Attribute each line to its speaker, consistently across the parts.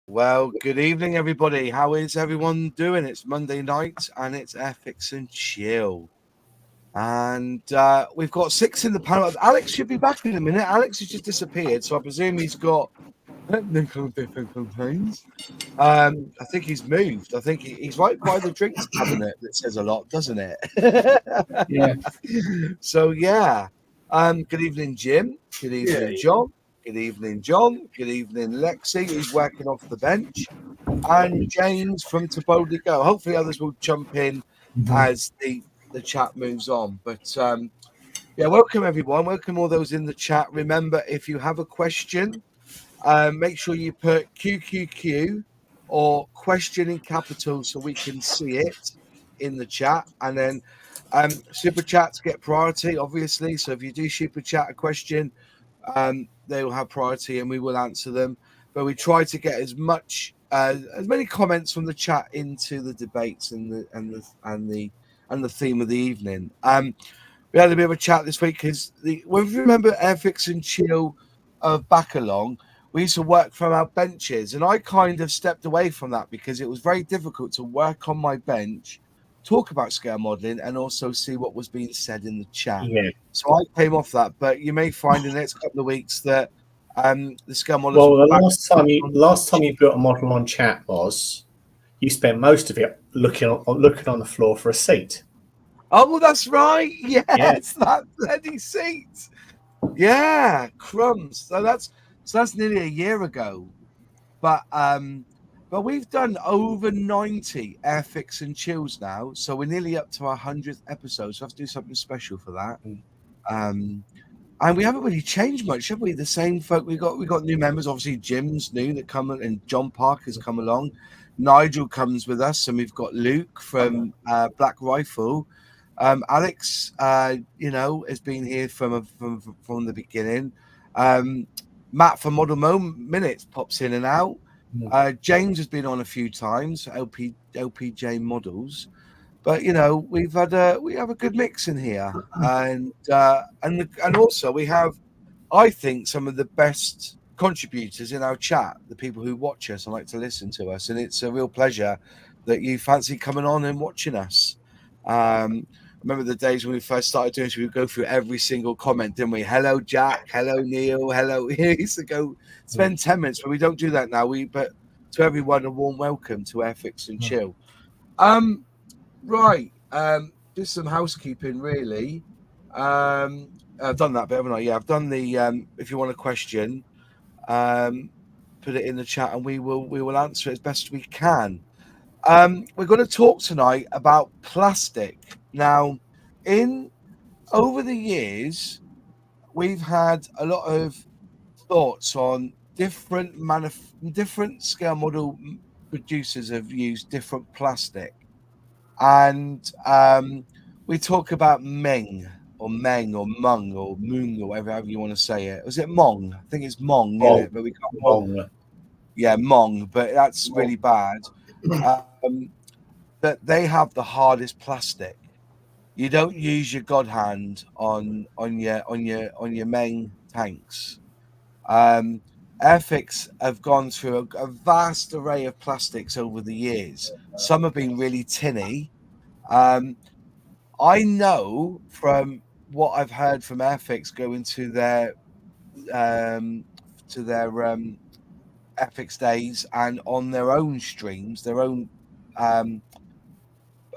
Speaker 1: Well, good evening, everybody. How is everyone doing? It's Monday night and it's Airfix and Chill. And we've got six in the panel. Alex should be back in a minute. Alex has just disappeared, so I presume he's got technical difficulties. I think he's moved. I think he's right by the drinks cabinet. That says a lot, doesn't it?
Speaker 2: Yeah.
Speaker 1: So, yeah. Good evening, Jim. Good evening, John. Good evening, John. Good evening, Lexi, who's working off the bench. And James from To Boldly Go. Hopefully others will jump in as the chat moves on. But yeah, welcome everyone. Welcome all those in the chat. Remember, if you have a question, make sure you put QQQ or question in capitals so we can see it in the chat. And then super chats get priority, obviously. So if you do super chat a question, they will have priority and we will answer them. But we try to get as many comments from the chat into the debates and the theme of the evening. We had a bit of a chat this week because if you remember Airfix and Chill of back along, we used to work from our benches, and I kind of stepped away from that because it was very difficult to work on my bench, talk about scale modeling, and also see what was being said in the chat.
Speaker 2: Yeah.
Speaker 1: So I came off that, but you may find in the next couple of weeks that the scale models.
Speaker 2: Well, the last time you built a model on chat was you spent most of it looking on the floor for a seat.
Speaker 1: Oh, well, that's right. Yes, that bloody seat. Yeah, crumbs. So that's nearly a year ago. But we've done over 90 Airfix and Chills now, so we're nearly up to our 100th episode. So I have to do something special for that. And we haven't really changed much, have we? The same folk. We got new members. Obviously, Jim's new that come, and John Parker's come along. Nigel comes with us, and we've got Luke from Black Rifle. Alex, has been here from the beginning. Matt from Model Minutes pops in and out. James has been on a few times, LPJ Models, but we have a good mix in here, and also we have, I think, some of the best contributors in our chat, the people who watch us and like to listen to us, and it's a real pleasure that you fancy coming on and watching us. Remember the days when we first started doing this, we would go through every single comment, didn't we? Hello, Jack. Hello, Neil. Hello. We used to go spend 10 minutes, but we don't do that now. But to everyone, a warm welcome to Airfix and Chill. Right. Just some housekeeping, really. I've done that bit, haven't I? Yeah, I've done the if you want a question, put it in the chat and we will answer it as best we can. We're going to talk tonight about plastic. Now, over the years, we've had a lot of thoughts on different scale model producers have used different plastic, and we talk about Meng or Mung or Moon or whatever you want to say it. Was it Mong? I think it's Mong, isn't it? But we can't.
Speaker 2: Mong.
Speaker 1: Yeah, Mong, but that's really bad. That they have the hardest plastic. You don't use your God hand on your main tanks. Airfix have gone through a vast array of plastics over the years. Some have been really tinny. I know from what I've heard from Airfix going to their Airfix days and on their own streams, their own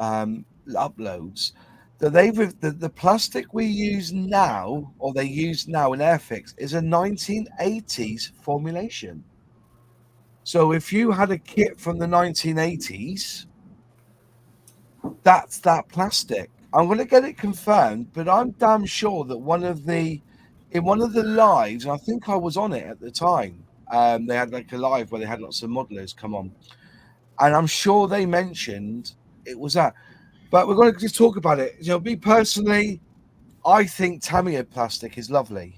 Speaker 1: uploads, that the plastic we use now, or they use now in Airfix, is a 1980s formulation. So if you had a kit from the 1980s, that's that plastic. I'm going to get it confirmed, but I'm damn sure that in one of the lives, and I think I was on it at the time, they had like a live where they had lots of modelers come on, and I'm sure they mentioned it was that. But we're going to just talk about it. Me personally, I think Tamiya plastic is lovely.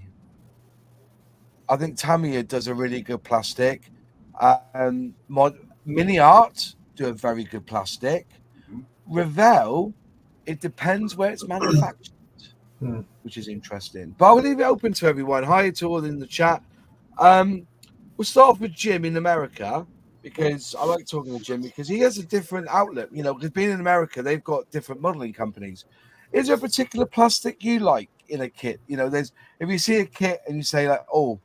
Speaker 1: I think Tamiya does a really good plastic. Mini Art do a very good plastic. Revell, it depends where it's manufactured, which is interesting. But I'll leave it open to everyone. Hi to all in the chat. We'll start off with Jim in America. because I like talking to Jim because he has a different outlook. You know, because being in America, they've got different modeling companies. Is there a particular plastic you like in a kit? You know, there's if you see a kit and you say like, oh,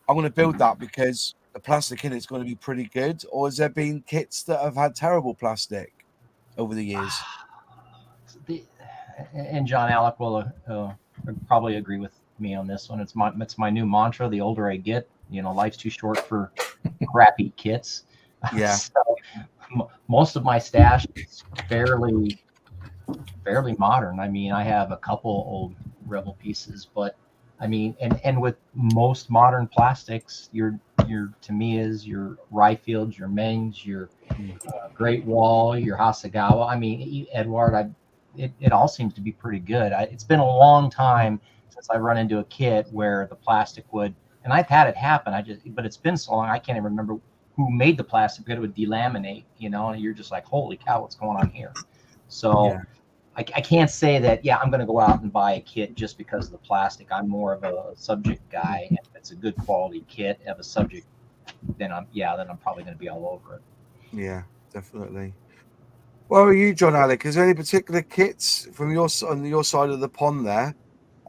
Speaker 1: I'm going to build that because the plastic in it's going to be pretty good, or has there been kits that have had terrible plastic over the years?
Speaker 3: And John Alec will probably agree with me on this one. It's my new mantra. The older I get, life's too short for crappy kits.
Speaker 1: Yeah.
Speaker 3: So most of my stash is fairly modern. I mean, I have a couple old Revell pieces, but I mean, and with most modern plastics, your Tamiyas, your Ryfields, your Mengs, your Great Wall, your Hasegawa. I mean, Edward, it all seems to be pretty good. It's been a long time since I've run into a kit where the plastic would, and I've had it happen. But it's been so long, I can't even remember who made the plastic, but it would delaminate, and you're just like, holy cow, what's going on here? So yeah. I can't say that, I'm going to go out and buy a kit just because of the plastic. I'm more of a subject guy. If it's a good quality kit of a subject, then I'm probably going to be all over it.
Speaker 1: Yeah, definitely. Well, are you, John Alec? Is there any particular kits from on your side of the pond there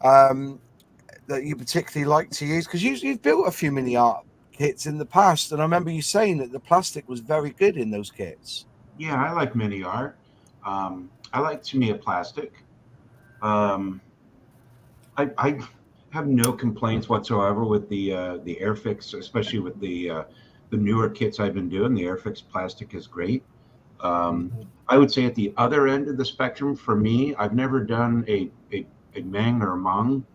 Speaker 1: that you particularly like to use? Because you've built a few mini art kits in the past, and I remember you saying that the plastic was very good in those kits.
Speaker 4: Yeah, I like mini art. I like Tamiya plastic. I have no complaints whatsoever with the Airfix, especially with the newer kits I've been doing. The Airfix plastic is great. I would say at the other end of the spectrum, for me, I've never done a Meng or a Meng,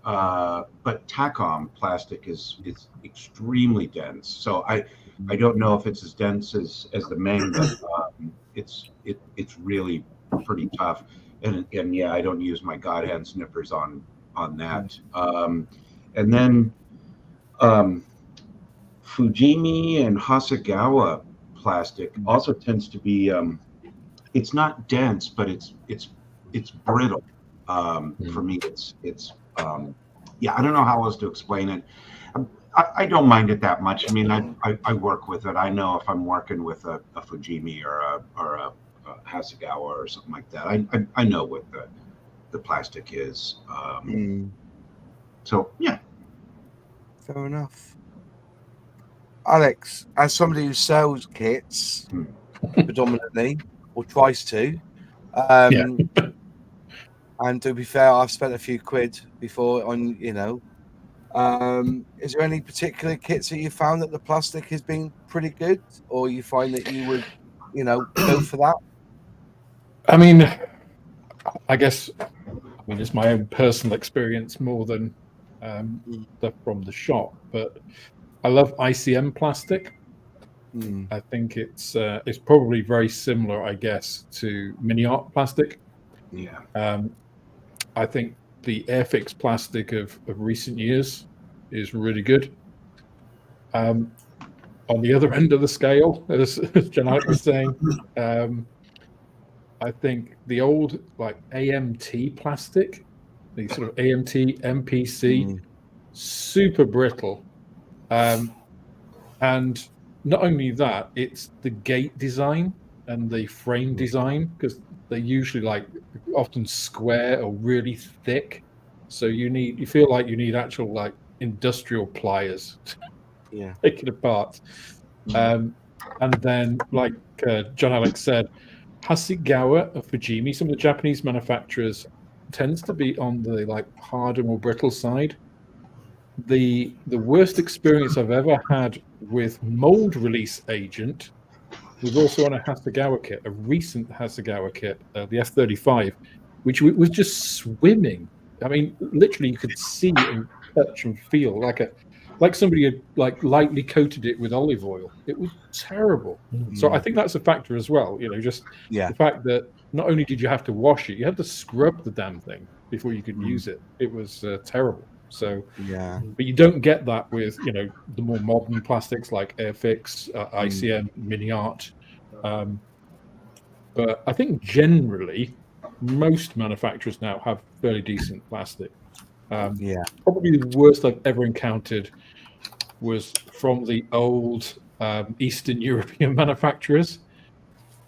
Speaker 4: but Tacom plastic is extremely dense. So I don't know if it's as dense as the Meng, but it's really pretty tough. And yeah, I don't use my God hand snippers on that. And then Fujimi and Hasegawa plastic also tends to be it's not dense, but it's brittle. For me, it's I don't know how else to explain it. I don't mind it that much. I mean, I work with it. I know if I'm working with a Fujimi or a Hasegawa or something like that, I know what the plastic is. So yeah,
Speaker 1: fair enough. Alex, as somebody who sells kits predominantly or tries to, and to be fair, I've spent a few quid before on, is there any particular kits that you found that the plastic has been pretty good, or you find that you would, go for that?
Speaker 5: I mean, it's my own personal experience more than stuff from the shop, but I love ICM plastic. I think it's probably very similar, I guess, to mini art plastic.
Speaker 4: Yeah.
Speaker 5: I think the Airfix plastic of recent years is really good. On the other end of the scale, as John was saying, I think the old AMT plastic, the sort of AMT MPC, super brittle. And not only that, it's the gate design and the frame design, because they're usually often square or really thick. So you feel like you need actual industrial pliers to take it apart. And then John Alex said, Hasegawa or Fujimi, some of the Japanese manufacturers, tends to be on the harder, more brittle side. The worst experience I've ever had with mold release agent was also on a Hasegawa kit, a recent Hasegawa kit, the F35, which was just swimming. I mean, literally, you could see and touch and feel like somebody had lightly coated it with olive oil. It was terrible. So I think that's a factor as well. The fact that not only did you have to wash it, you had to scrub the damn thing before you could use it. It was terrible. So but you don't get that with the more modern plastics like Airfix, ICM, Mini Art. But I think generally most manufacturers now have fairly decent plastic. Probably the worst I've ever encountered was from the old Eastern European manufacturers,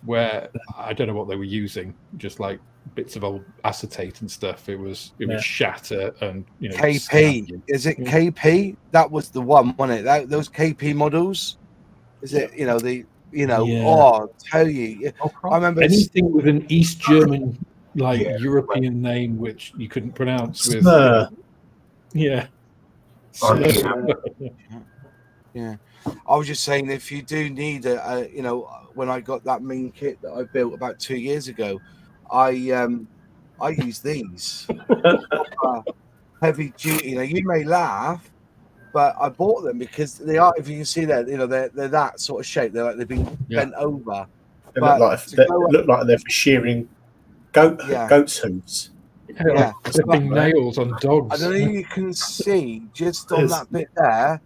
Speaker 5: where I don't know what they were using, just like bits of old acetate and stuff. It would shatter and
Speaker 1: KP. Is it KP? That was the one, wasn't it? Those KP models. Is it? I'll tell you. I remember
Speaker 5: anything with an East German European name which you couldn't pronounce with. Yeah.
Speaker 1: Yeah. I was just saying, if you do need when I got that main kit that I built about 2 years ago, I use these heavy duty. Now you may laugh, but I bought them because they are. If you can see that, they're that sort of shape. They're like they've been bent over.
Speaker 2: They look like they're for shearing goats' hooves.
Speaker 5: Yeah, flipping nails on dogs.
Speaker 1: I don't know if you can see just on that bit there.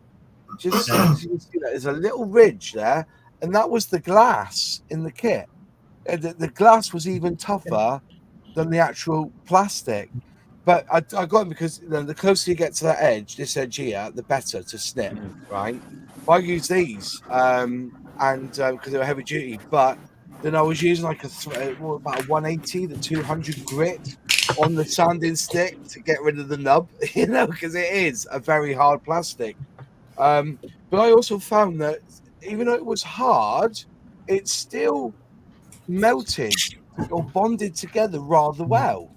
Speaker 1: Just you can see that there's a little ridge there, and that was the glass in the kit. The glass was even tougher than the actual plastic. But I got them because the closer you get to that edge, this edge here, the better to snip, right? I use these, and because they were heavy duty. But then I was using like about a 180, the 200 grit on the sanding stick to get rid of the nub, because it is a very hard plastic. But I also found that even though it was hard, it still melted or bonded together rather well.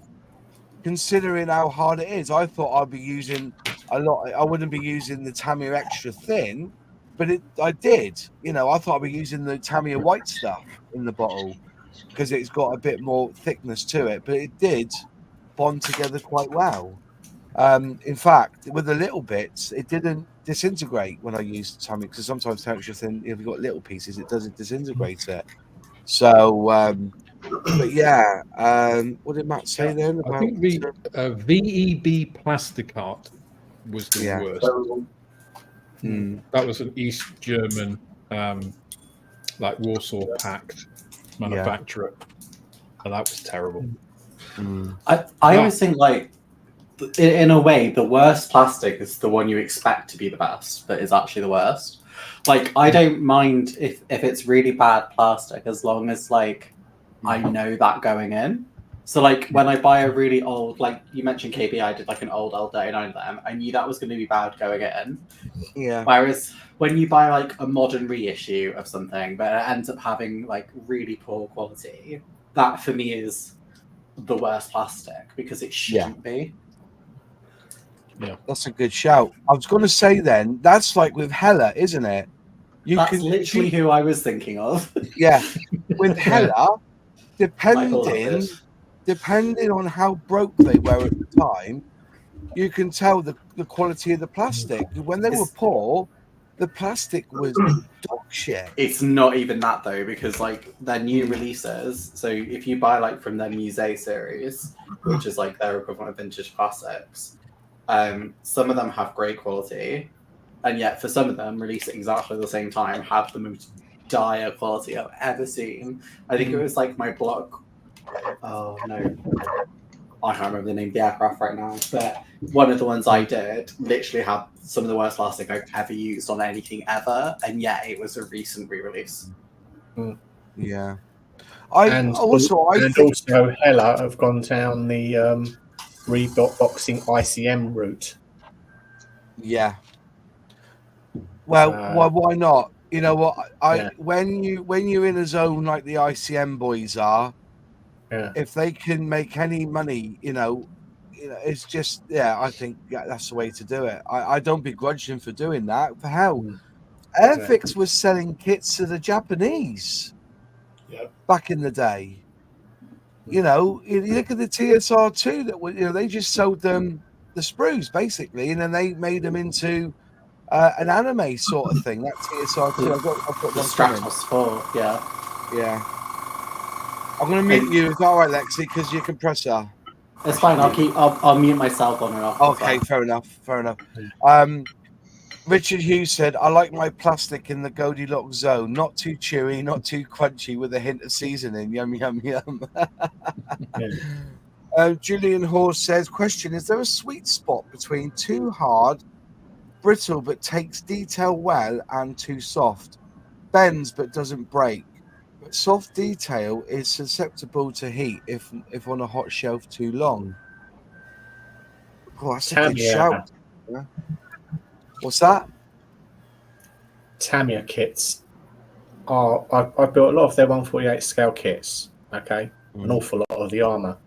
Speaker 1: Considering how hard it is, I thought I'd be using a lot. I wouldn't be using the Tamiya extra thin, but I did. I thought I'd be using the Tamiya white stuff in the bottle because it's got a bit more thickness to it. But it did bond together quite well. In fact, with the little bits, it didn't disintegrate when I used Tamiya, because sometimes extra thin, if you've got little pieces, it doesn't disintegrate it. So. But yeah, what did Matt say then?
Speaker 5: I think the VEB Plastic Art was the worst. That was an East German, Warsaw Pact manufacturer, and that was terrible.
Speaker 6: I always think, in a way, the worst plastic is the one you expect to be the best, but is actually the worst. I don't mind if it's really bad plastic, as long as I know that going in. So when I buy a really old, you mentioned KB, I did an old L39 of them. I knew that was going to be bad going in.
Speaker 1: Yeah.
Speaker 6: Whereas when you buy a modern reissue of something, but it ends up having really poor quality, that for me is the worst plastic, because it shouldn't be.
Speaker 5: Yeah,
Speaker 1: that's a good shout. I was going to say then, that's like with Hella, isn't it?
Speaker 6: That's literally who I was thinking of.
Speaker 1: Yeah, with Hella. Depending on how broke they were at the time, you can tell the quality of the plastic. When they were poor, the plastic was dog shit.
Speaker 6: It's not even that though, because their new releases. So if you buy from their Musée series, which is their equivalent of vintage classics, some of them have great quality, and yet for some of them, released at exactly the same time, have the most dire quality I've ever seen. I think it was my block. Oh no, I can't remember the name of the aircraft right now, but one of the ones I did literally had some of the worst plastic I've ever used on anything ever, and yet it was a recent re-release.
Speaker 1: Yeah,
Speaker 2: and also Hella have gone down the reboxing ICM route.
Speaker 1: Yeah. Well, why not? You know what? When you're in a zone like the ICM boys are, if they can make any money, it's just I think that's the way to do it. I don't begrudge them for doing that. For hell, Airfix was selling kits to the Japanese back in the day. You look at the TSR2 that they just sold them the sprues basically, and then they made them into an anime sort of thing. That TSR2. I've got
Speaker 6: the Stratos 4.
Speaker 1: Yeah. I'm going to mute you. Is that all right, Lexi? Because your compressor.
Speaker 6: It's fine. I'll mute myself on and off.
Speaker 1: Okay, fair enough. Richard Hughes said, "I like my plastic in the Goldilocks zone. Not too chewy, not too crunchy, with a hint of seasoning. Yum yum yum." Julian Horse says, "Question: is there a sweet spot between too hard, brittle but takes detail well, and too soft?" bends but doesn't break. But soft detail is susceptible to heat if on a hot shelf too long. Oh, that's a good
Speaker 2: Tamiya,
Speaker 1: shout. Yeah. What's that?
Speaker 2: Tamiya kits are. I've built a lot of their 1/48 scale kits. Okay, an awful lot of the armor.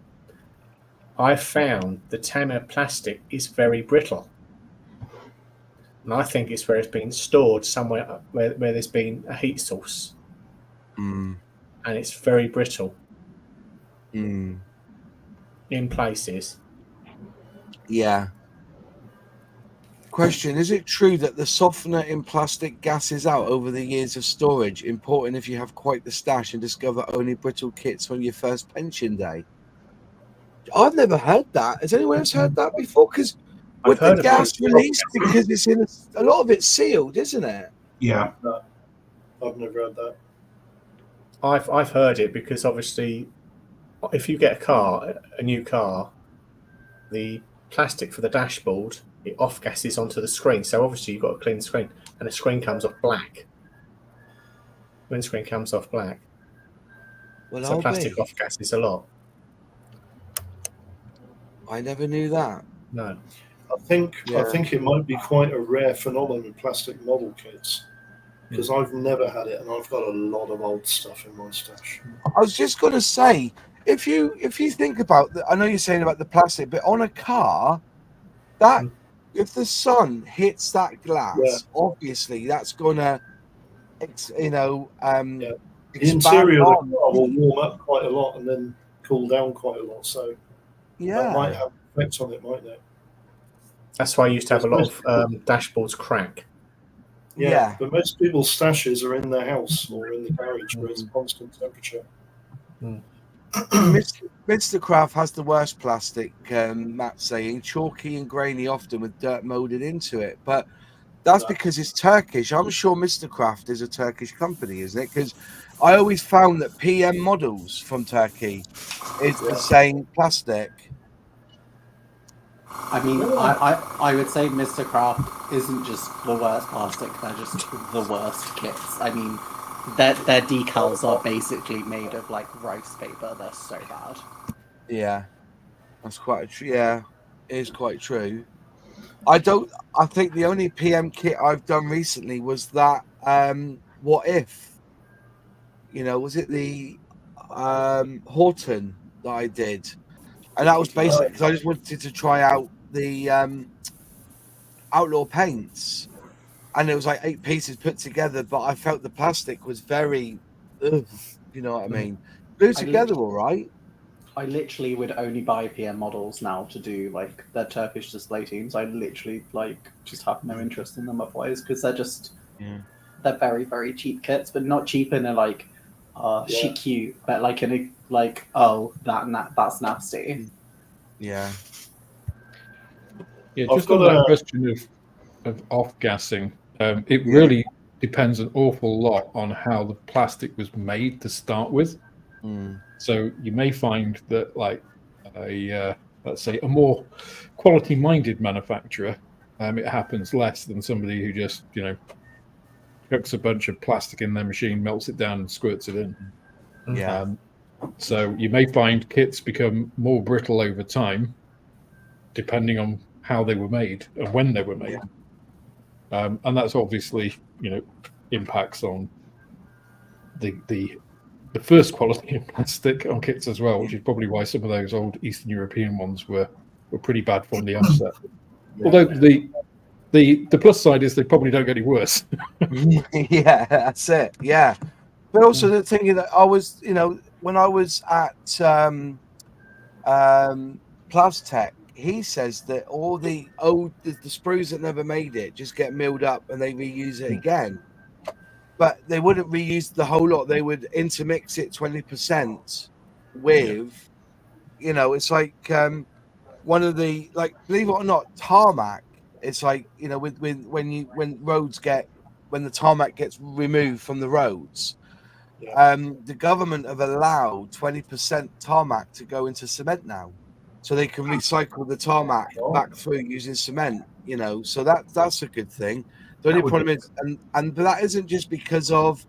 Speaker 2: I found the Tamiya plastic is very brittle, and I think it's where it's been stored somewhere where there's been a heat source, and it's very brittle in places.
Speaker 1: Yeah. Question: is it true that the softener in plastic gases out over the years of storage? Important if you have quite the stash and discover only brittle kits on your first pension day. I've never heard that. Has anyone else heard that before? Because with the gas release, because it's in a lot of it's sealed, isn't it?
Speaker 4: Yeah.
Speaker 7: No, I've never heard that.
Speaker 2: I've heard it because obviously, if you get a new car, the plastic for the dashboard, it off gases onto the screen. So obviously you've got to clean the screen, and the screen comes off black. Windscreen comes off black.
Speaker 1: Well,
Speaker 2: so plastic off gases a lot.
Speaker 1: I never knew that.
Speaker 2: No.
Speaker 7: I think it might be quite a rare phenomenon in plastic model kits, because I've never had it, and I've got a lot of old stuff in my stash.
Speaker 1: I was just going to say, if you think about I know you're saying about the plastic, but on a car, that if the sun hits that glass, obviously that's gonna,
Speaker 7: The interior of the car will warm up quite a lot and then cool down quite a lot. So that might have effects on it, mightn't it?
Speaker 2: That's why I used to have a lot of dashboards crack.
Speaker 7: Yeah, but most people's stashes are in their house or in the garage where it's constant temperature.
Speaker 1: Mr. Craft has the worst plastic, Matt's saying, chalky and grainy often with dirt molded into it. But that's because it's Turkish. I'm sure Mr. Craft is a Turkish company, isn't it? Because I always found that PM models from Turkey is the same plastic.
Speaker 6: I mean, I would say Mr. Craft isn't just the worst plastic, they're just the worst kits. I mean, their decals are basically made of like rice paper. They're so bad. Yeah,
Speaker 1: that's quite true. Yeah, it is quite true. I think the only PM kit I've done recently was that What If? Was it the Horton that I did? And that was basically because I just wanted to try out the Outlaw paints. And it was like 8 pieces put together, but I felt the plastic was very, you know what I mean? Glued together all right.
Speaker 6: I literally would only buy PM models now to do like their Turkish display teams. I literally just have no interest in them otherwise because they're just they're very, very cheap kits, but not cheap in a she cute, but like in a that's nasty.
Speaker 1: Yeah.
Speaker 5: Yeah, just on that question of off-gassing, it really depends an awful lot on how the plastic was made to start with. So you may find that like let's say a more quality-minded manufacturer, it happens less than somebody who just, cooks a bunch of plastic in their machine, melts it down and squirts it in.
Speaker 1: Yeah.
Speaker 5: So you may find kits become more brittle over time, depending on how they were made and when they were made. And that's obviously, impacts on the first quality of plastic on kits as well, which is probably why some of those old Eastern European ones were pretty bad from the onset. Although the plus side is they probably don't get any worse.
Speaker 1: Yeah, that's it. Yeah. But also the thing that I was, when I was at Plastech, he says that all the sprues that never made it just get milled up and they reuse it again. But they wouldn't reuse the whole lot. They would intermix it 20% with, it's like one of the, believe it or not, tarmac. It's like, when the tarmac gets removed from the roads, the government have allowed 20% tarmac to go into cement now. So they can recycle the tarmac back through using cement, so that's a good thing. The only problem is, but that isn't just because of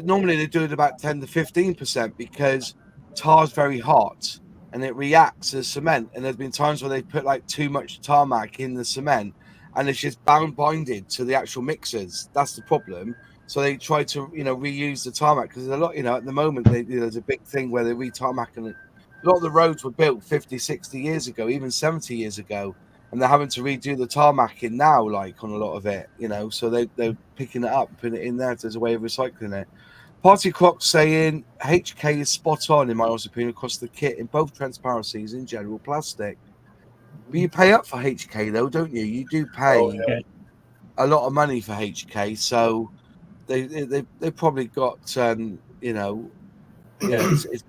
Speaker 1: normally they do it about 10 to 15% because tar's very hot and it reacts as cement. And there's been times where they put like too much tarmac in the cement and it's just binded to the actual mixers. That's the problem. So they try to, reuse the tarmac because there's a lot, at the moment, there's a big thing where they re-tarmac, and a lot of the roads were built 50, 60 years ago, even 70 years ago. And they're having to redo the tarmacking now, like on a lot of it, so they're picking it up, putting it in there as a way of recycling it. Party Clock saying HK is spot on, in my honest opinion, across the kit in both transparencies and general plastic. But you pay up for HK, though, don't you? You do pay a lot of money for HK, so they probably got, it's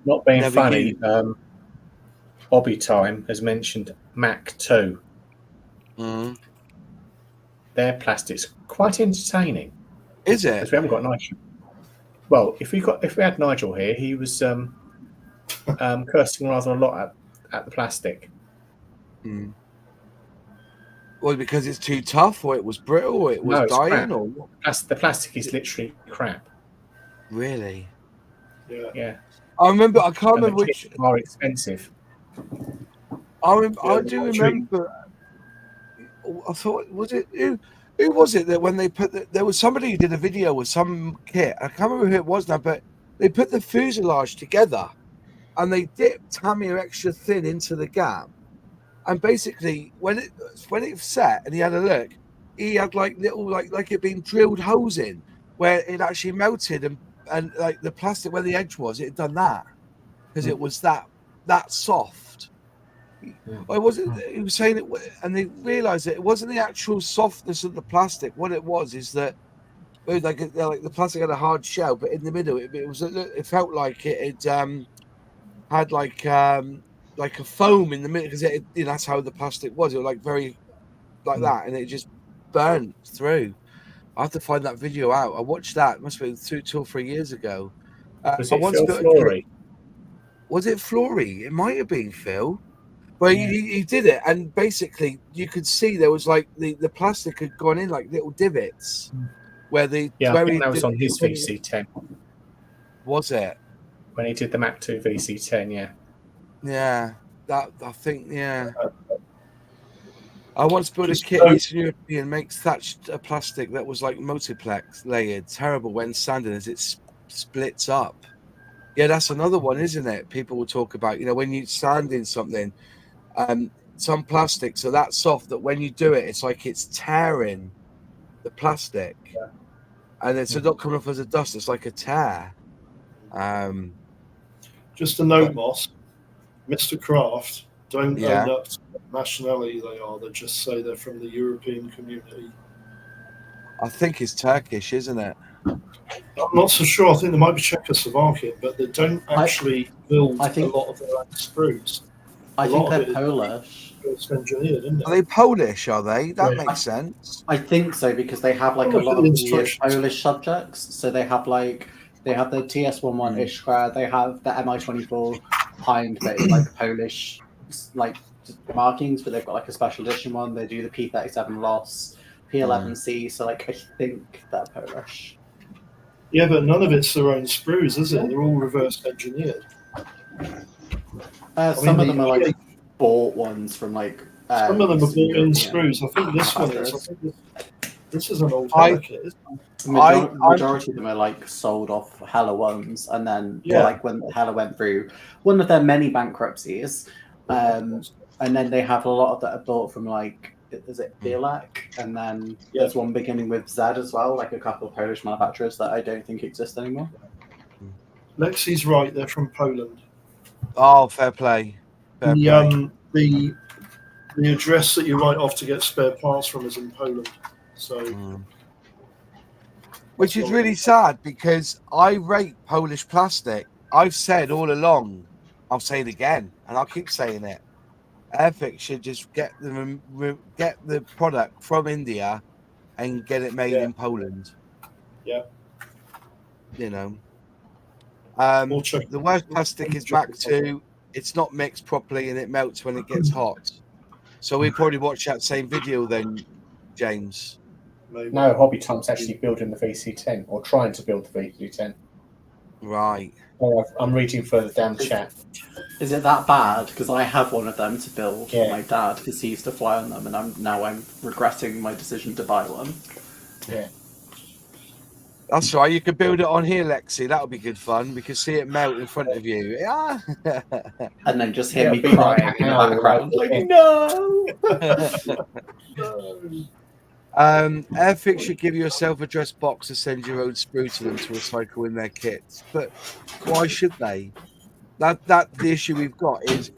Speaker 2: not being funny. Bobby Time has mentioned Mac 2. Their plastic's quite entertaining.
Speaker 1: Is it?
Speaker 2: Because we haven't got Nigel. Well, if we had Nigel here, he was cursing rather a lot at the plastic.
Speaker 1: Well, because it's too tough, or it was brittle, or it was dying, or what?
Speaker 2: The plastic is literally crap.
Speaker 1: Really?
Speaker 2: Yeah.
Speaker 1: I can't remember which.
Speaker 2: More expensive.
Speaker 1: I do remember. I thought, was it who was it that when they put there was somebody who did a video with some kit. I can't remember who it was now, but they put the fuselage together and they dipped Tamiya extra thin into the gap, and basically when it set and he had a look, he had like little like it being drilled holes in where it actually melted and like the plastic where the edge was, it had done that because it was that soft. Or was it? He was saying it, and they realised that it wasn't the actual softness of the plastic. What it was is that, like the plastic had a hard shell, but in the middle, it felt like it had like a foam in the middle because that's how the plastic was. It was like very like that, and it just burnt through. I have to find that video out. I watched that. It must have been 2 or 3 years ago.
Speaker 2: Was it Phil Flory?
Speaker 1: Was it Flory? It might have been Phil. Well, he did it, and basically you could see there was like the plastic had gone in like little divots where the
Speaker 2: I think that was on his VC10.
Speaker 1: Was it?
Speaker 2: When he did the Mac 2 VC10, yeah.
Speaker 1: Yeah, that I think, yeah. I once built a kit in Eastern European makes thatched plastic that was like multiplex layered, terrible when sanding as it splits up. Yeah, that's another one, isn't it? People will talk about, when you sand in something. Some plastics are that soft that when you do it, it's like it's tearing the plastic, and it's not coming off as a dust. It's like a tear.
Speaker 7: Just a note, Moss. Mr. Kraft don't own up to what nationality they are. They just say they're from the European community.
Speaker 1: I think it's Turkish, isn't it?
Speaker 7: I'm not so sure. I think they might be Czechoslovakian, but they don't actually build a lot of their own screws.
Speaker 6: I think they're Polish.
Speaker 7: Engineered, isn't it?
Speaker 1: Are they Polish? Are they? That makes sense.
Speaker 6: I think so because they have like a lot of the Polish subjects. So they have the TS11 Iskra, they have the MI24 Hind that is like Polish like markings, but they've got like a special edition one. They do the P37 Loss, P11C. So like I think they're Polish.
Speaker 7: Yeah, but none of it's their own sprues, is it? They're all reverse engineered.
Speaker 6: Some of them are like bought ones from like.
Speaker 7: Some of them are bought in screws. I think this one is. I think this is an old kit.
Speaker 6: Majority of them are like sold off Hella ones, and then like when Hella went through one of their many bankruptcies, and then they have a lot of that are bought from like. Is it Bielak? And then there's one beginning with Z as well, like a couple of Polish manufacturers that I don't think exist anymore.
Speaker 7: Lexi's right, they're from Poland.
Speaker 1: Oh, fair play.
Speaker 7: The address that you write off to get spare parts from is in Poland. So
Speaker 1: which is really sad because I rate Polish plastic. I've said all along, I'll say it again, and I'll keep saying it. Airfix should just get the product from India and get it made in Poland.
Speaker 7: Yeah.
Speaker 1: The worst plastic is Mac 2. It's not mixed properly and it melts when it gets hot. So we probably watch that same video then, James.
Speaker 2: Maybe. No, Hobby Tom's actually building the VC10 or trying to build the VC10.
Speaker 1: Right.
Speaker 2: Oh, I'm reading further down the chat.
Speaker 6: Is it that bad? Because I have one of them to build
Speaker 2: Yeah.
Speaker 6: for my dad because he used to fly on them, and I'm regretting my decision to buy one.
Speaker 2: Yeah.
Speaker 1: That's right. You could build it on here, Lexi. That would be good fun. We could see it melt in front of you. Yeah.
Speaker 6: And then just hear
Speaker 2: Yeah,
Speaker 6: me
Speaker 2: it'd be like
Speaker 6: crying in the
Speaker 2: how-
Speaker 6: background,
Speaker 2: like-
Speaker 6: like, no!
Speaker 1: Airfix should give you a self-addressed box to send your own sprue to them to recycle in their kits. But why should they? That the issue we've got is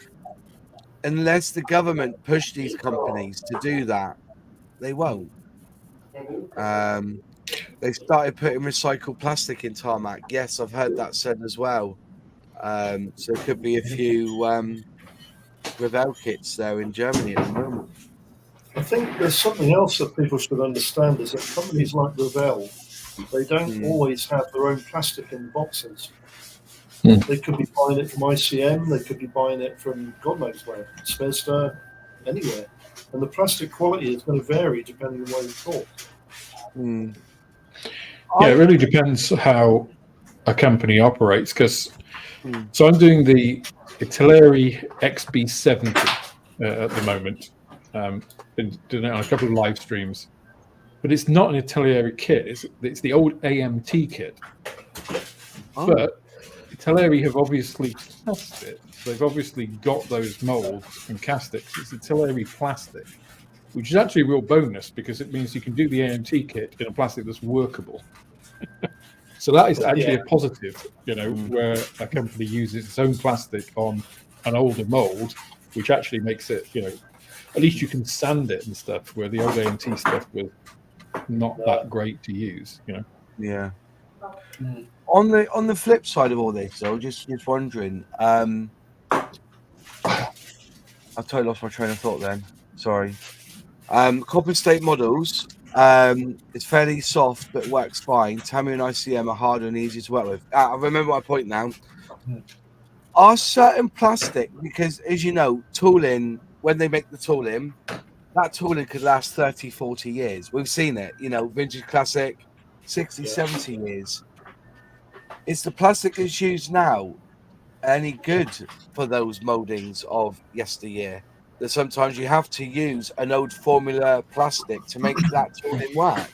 Speaker 1: unless the government push these companies to do that, they won't. They started putting recycled plastic in tarmac. Yes, I've heard that said as well. So there could be a few Revell kits there in Germany at the moment.
Speaker 7: I think there's something else that people should understand is that companies like Revell, they don't always have their own plastic in the boxes. They could be buying it from ICM, they could be buying it from God knows where, Smithster, anywhere. And the plastic quality is going to vary depending on where you talk.
Speaker 5: Yeah, it really depends how a company operates. Because so I'm doing the Italeri XB70 at the moment. Been doing it on a couple of live streams, but it's not an Italeri kit. It's the old AMT kit. But Italeri have obviously cast it. They've obviously got those molds and castings. It's Italeri plastic, which is actually a real bonus because it means you can do the AMT kit in a plastic that's workable. So that is actually a positive, where a company uses its own plastic on an older mold, which actually makes it, at least you can sand it and stuff, where the old AMT stuff was not that great to use,
Speaker 1: Yeah. On the flip side of all this, though, just wondering, I've totally lost my train of thought then. Sorry. Copper State models, it's fairly soft but works fine. Tamiya and ICM are harder and easier to work with. I remember my point now. Are certain plastic, because as you know, tooling, when they make the tooling, that tooling could last 30, 40 years. We've seen it, vintage classic, 60, 70 years. Is the plastic that's used now any good for those moldings of yesteryear? That sometimes you have to use an old formula plastic to make that tooling work.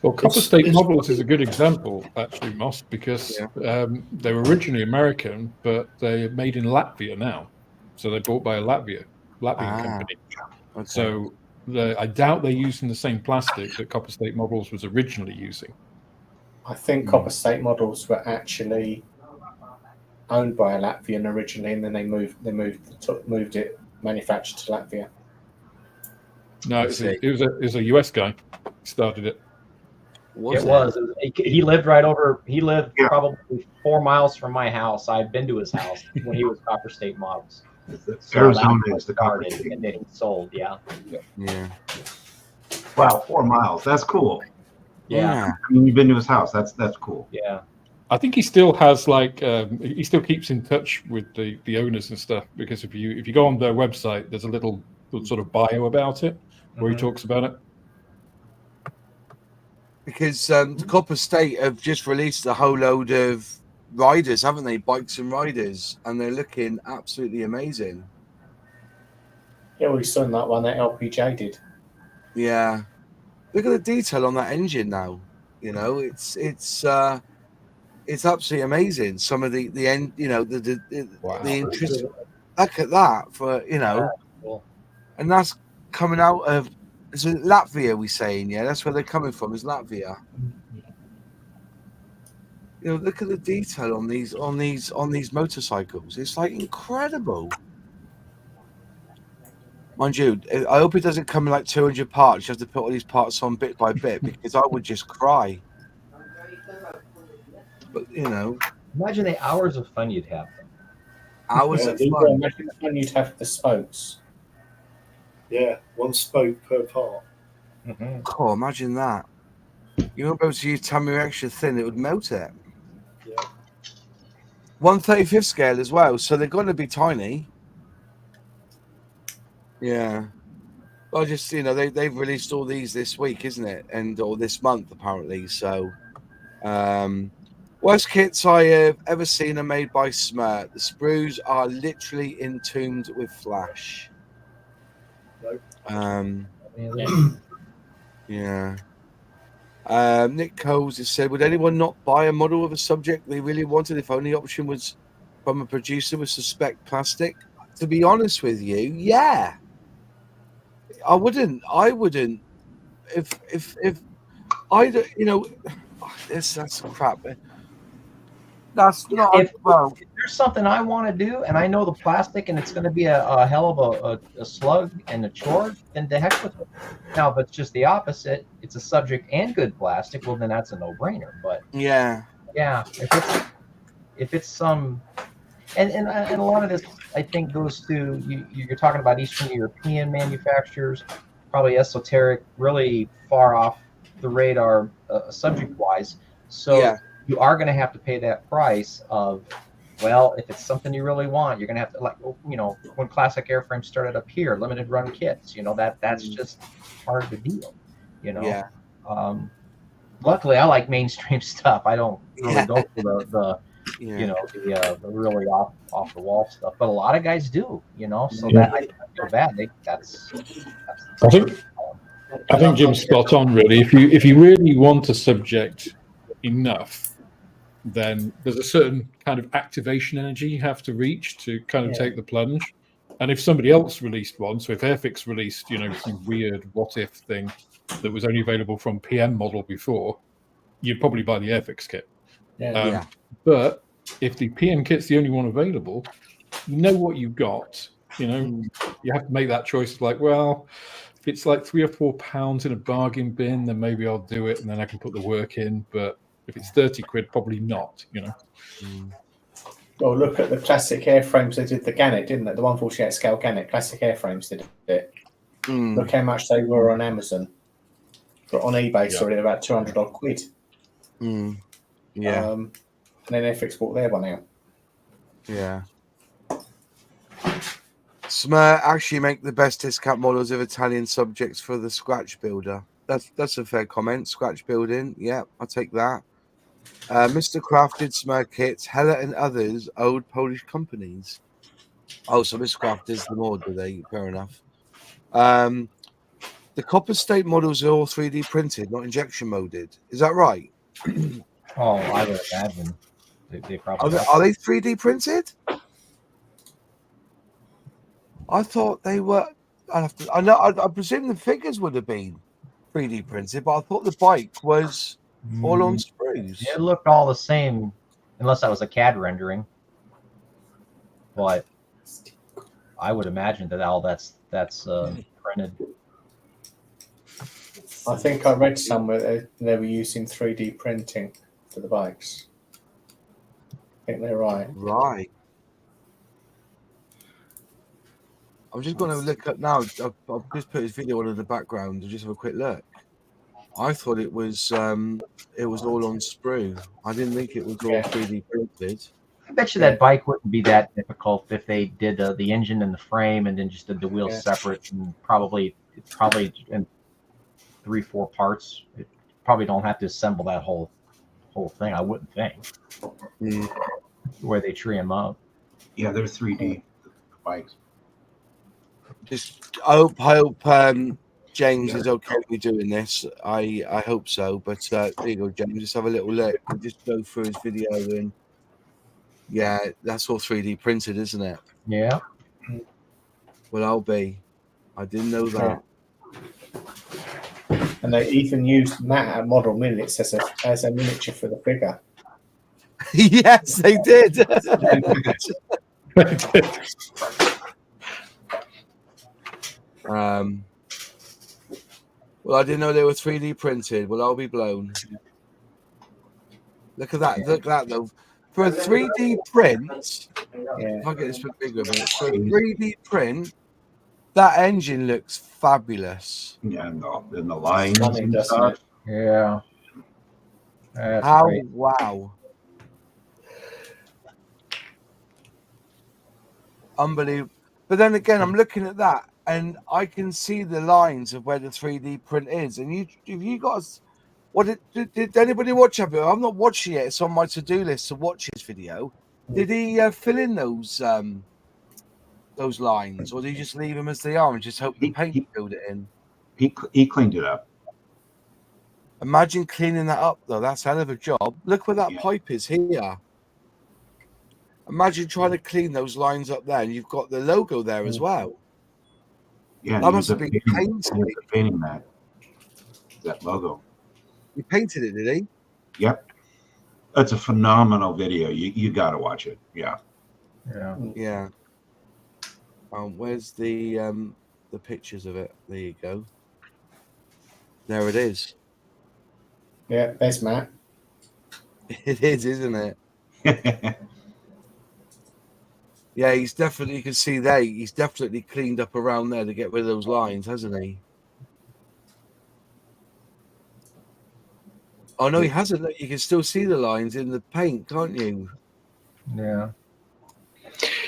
Speaker 5: Well, Copper State Models is a good example, actually, Moss, because they were originally American, but they're made in Latvia now. So they're bought by a Latvian company.
Speaker 1: Okay.
Speaker 5: So I doubt they're using the same plastic that Copper State Models was originally using.
Speaker 2: I think Copper State Models were actually owned by a Latvian originally, and then they moved it manufactured to Latvia.
Speaker 5: No, it was a US guy who started it.
Speaker 3: He lived right over. He lived probably 4 miles from my house. I've been to his house when he was Copper State Models. So
Speaker 4: Arizona is the Copper
Speaker 3: started,
Speaker 4: State.
Speaker 3: and then he sold. Yeah.
Speaker 4: Wow, 4 miles. That's cool.
Speaker 3: Yeah.
Speaker 4: I mean, you've been to his house. That's cool.
Speaker 3: Yeah.
Speaker 5: I think he still has he still keeps in touch with the owners and stuff, because if you go on their website, there's a little sort of bio about it where he talks about it.
Speaker 1: Because the Copper State have just released a whole load of riders, haven't they? Bikes and riders, and they're looking absolutely amazing.
Speaker 2: Yeah, we saw that one that LPJ did.
Speaker 1: Yeah, look at the detail on that engine now. It's absolutely amazing. Some of the end, the interest. Look at that
Speaker 3: Cool.
Speaker 1: and that's coming out of. Is it Latvia? We saying that's where they're coming from. Is Latvia? Look at the detail on these motorcycles. It's like incredible. Mind you, I hope it doesn't come in like 200 parts. You have to put all these parts on bit by bit, because I would just cry. But
Speaker 3: Imagine the hours of fun you'd have.
Speaker 1: Hours of fun.
Speaker 2: Imagine the fun you'd have the spokes.
Speaker 7: Yeah, one spoke per part.
Speaker 1: Oh, imagine that. You won't be able to use Tamiya extra thin; it would melt it.
Speaker 7: Yeah.
Speaker 1: 1/35 scale as well, so they're going to be tiny. Yeah. Well, just they've released all these this week, isn't it? Or this month apparently. So, Worst kits I have ever seen are made by Smurt. The sprues are literally entombed with flash. Yeah. Nick Coles has said, would anyone not buy a model of a subject they really wanted if only option was from a producer with suspect plastic? To be honest with you, yeah. I wouldn't. If I don't, that's crap. That's not
Speaker 3: if there's something I want to do and I know the plastic and it's going to be a hell of a slug and a chore, then the heck with it. Now, if it's just the opposite, it's a subject and good plastic, well, then that's a no-brainer. But
Speaker 1: yeah,
Speaker 3: if it's some, and a lot of this, I think, goes to you're talking about Eastern European manufacturers, probably esoteric, really far off the radar subject-wise. So.
Speaker 1: Yeah.
Speaker 3: You are going to have to pay that price of, well, if it's something you really want, you're going to have to, like, when classic airframes started up here, limited run kits, that's just part of the deal,
Speaker 1: Yeah.
Speaker 3: Luckily, I like mainstream stuff. I don't really go for the really off the wall stuff, but a lot of guys do, so that I feel bad. That's
Speaker 5: I think Jim's spot on, really. If you really want a subject enough, then there's a certain kind of activation energy you have to reach to kind of take the plunge. And if somebody else released one, so if Airfix released, some weird what if thing that was only available from PM model before, you'd probably buy the Airfix kit. But if the PM kit's the only one available, you know what you've got. You have to make that choice. Like, well, if it's like £3 or £4 in a bargain bin, then maybe I'll do it, and then I can put the work in. But if it's 30 quid, probably not,
Speaker 2: Well, look at the classic airframes they did the Gannet, didn't they? The 148 scale Gannet, classic airframes did it. Look how much they were on Amazon. But on eBay, sorry, about 200 odd quid.
Speaker 1: Yeah.
Speaker 2: And then Airfix bought their one out.
Speaker 1: Yeah. Smurt actually make the best discount models of Italian subjects for the scratch builder. That's a fair comment. Scratch building, yeah, I'll take that. Mr. Crafted Smurt kits, Hella and others, old Polish companies. Oh, so Mr. Craft is them all, do they? Fair enough. The Copper State models are all 3D printed, not injection molded. Is that right?
Speaker 3: Oh, I would imagine they probably
Speaker 1: are they 3D printed? I thought they were. I presume the figures would have been 3D printed, but I thought the bike was all on sprues.
Speaker 3: It looked all the same, unless that was a CAD rendering. But I would imagine that all that's printed.
Speaker 2: I think I read somewhere they were using 3D printing for the bikes. I think they're right.
Speaker 1: Right. I'm just going to look up now. I've just put his video on in the background to just have a quick look. I thought it was all on sprue. I didn't think it was all 3D printed.
Speaker 3: I bet you that bike wouldn't be that difficult if they did the engine and the frame and then just did the wheels separate, and probably in 3-4 parts. It probably don't have to assemble that whole thing. I wouldn't think. Where they tree them up.
Speaker 4: Yeah, they're 3D bikes.
Speaker 1: I hope James is okay with me doing this. I hope so. But there you go, James. Just have a little look. We'll just go through his video and that's all 3D printed, isn't it?
Speaker 3: Yeah.
Speaker 1: Well, I'll be. I didn't know that.
Speaker 2: And they even used Matt model minutes as a miniature for the figure.
Speaker 1: Yes, they did. Well, I didn't know they were 3D printed. Well, I'll be blown. Look at that. Look at that, though. For a 3D print, if I get this bit bigger, for a 3D print, that engine looks fabulous.
Speaker 4: Yeah, and the lines and
Speaker 2: doesn't
Speaker 4: stuff.
Speaker 2: it?
Speaker 3: Yeah. That's
Speaker 1: How?
Speaker 3: great.
Speaker 1: Wow. Unbelievable. But then again, I'm looking at that, and I can see the lines of where the 3D print is. And if you got What did anybody watch it? I've not watched it yet. It's on my to-do list to watch his video. Did he fill in those lines, or did he just leave them as they are and just hope the paint filled it in?
Speaker 4: He cleaned it up.
Speaker 1: Imagine cleaning that up, though. That's a hell of a job. Look where that
Speaker 4: Yeah.
Speaker 1: pipe is here. Imagine trying to clean those lines up there, and you've got the logo there as well.
Speaker 4: Yeah,
Speaker 1: That must have been painted.
Speaker 4: painting that logo.
Speaker 1: He painted it, did he?
Speaker 4: Yep. That's a phenomenal video. You got to watch it. Yeah.
Speaker 3: Yeah.
Speaker 1: Yeah. Where's the pictures of it? There you go. There it is.
Speaker 2: Yeah, there's Matt.
Speaker 1: It is, isn't it? Yeah, he's definitely. You can see there. He's definitely cleaned up around there to get rid of those lines, hasn't he? Oh no, he hasn't. Look, you can still see the lines in the paint, can't you?
Speaker 3: Yeah.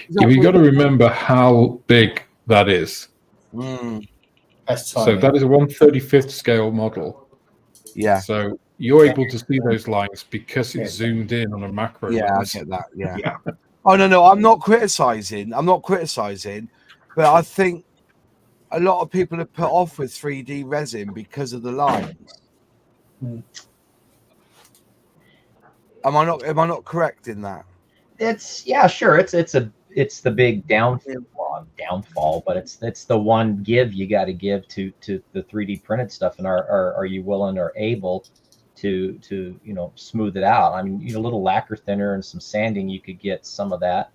Speaker 5: Yeah, you got to remember how big that is.
Speaker 1: Mm,
Speaker 2: That's
Speaker 5: So
Speaker 2: tiny.
Speaker 5: that is a 1/35th scale model.
Speaker 1: yeah,
Speaker 5: So you're able to see those lines because it's zoomed in on a macro
Speaker 1: yeah, I
Speaker 5: lens.
Speaker 1: get that. Yeah.
Speaker 4: Yeah.
Speaker 1: Oh no, I'm not criticizing. But I think a lot of people are put off with 3D resin because of the lines. Am I not correct in that?
Speaker 3: It's sure. It's the big downfall, but it's the one give you got to give to the 3D printed stuff. And are you willing or able to smooth it out? I mean, a little lacquer thinner and some sanding, you could get some of that.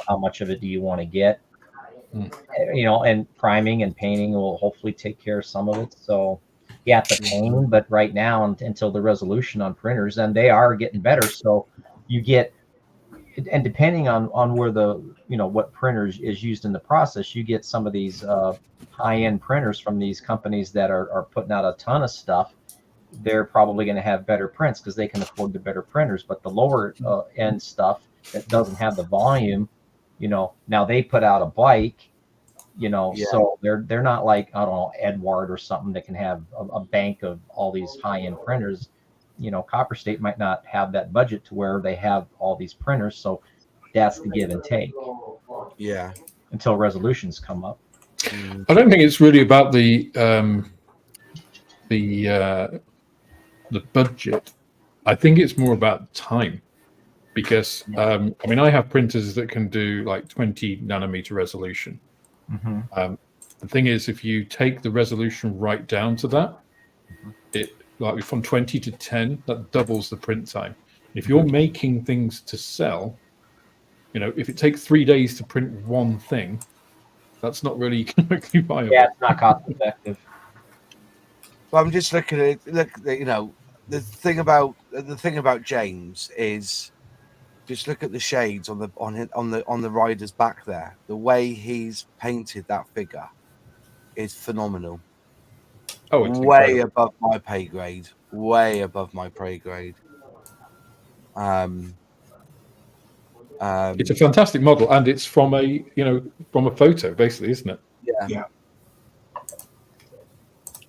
Speaker 3: How much of it do you want to get? And priming and painting will hopefully take care of some of it. So yeah, it's a pain, but right now until the resolution on printers, and they are getting better. So you get, and depending on where the what printers is used in the process, you get some of these high-end printers from these companies that are putting out a ton of stuff. They're probably going to have better prints because they can afford the better printers. But the lower end stuff that doesn't have the volume, now they put out a bike, so they're not like, I don't know, Edward or something that can have a bank of all these high-end printers. Copper State might not have that budget to where they have all these printers. So that's the give and take.
Speaker 1: Yeah.
Speaker 3: Until resolutions come up.
Speaker 5: I don't think it's really about the budget. I think it's more about time, because I have printers that can do like 20 nanometer resolution. The thing is, if you take the resolution right down to that, it like from 20 to 10, that doubles the print time. If you're making things to sell, if it takes 3 days to print one thing, that's not really economically viable.
Speaker 3: Yeah, it's not cost effective.
Speaker 1: Well, I'm just looking at it. Look, the thing about James is, just look at the shades on the rider's back there. The way he's painted that figure is phenomenal.
Speaker 5: Oh, it's
Speaker 1: way
Speaker 5: incredible.
Speaker 1: above my pay grade. Way above my pay grade.
Speaker 5: It's a fantastic model, and it's from a photo, basically, isn't it?
Speaker 1: Yeah.
Speaker 4: Yeah.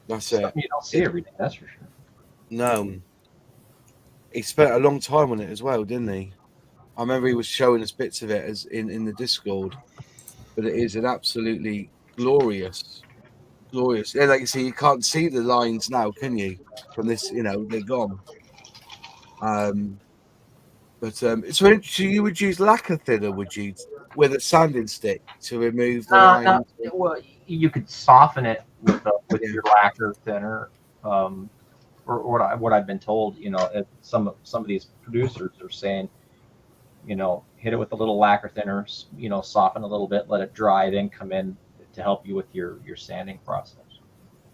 Speaker 1: That's it.
Speaker 3: You don't see everything, that's for sure.
Speaker 1: No. He spent a long time on it as well, didn't he? I remember he was showing us bits of it as in the Discord. But it is an absolutely glorious. Yeah, like you see, you can't see the lines now, can you? From this, they're gone. So you would use lacquer thinner, would you, with a sanding stick to remove the lines?
Speaker 3: Well, you could soften it with your lacquer thinner, or what I've been told. Some of these producers are saying, hit it with a little lacquer thinner, soften a little bit, let it dry, then come in to help you with your sanding process.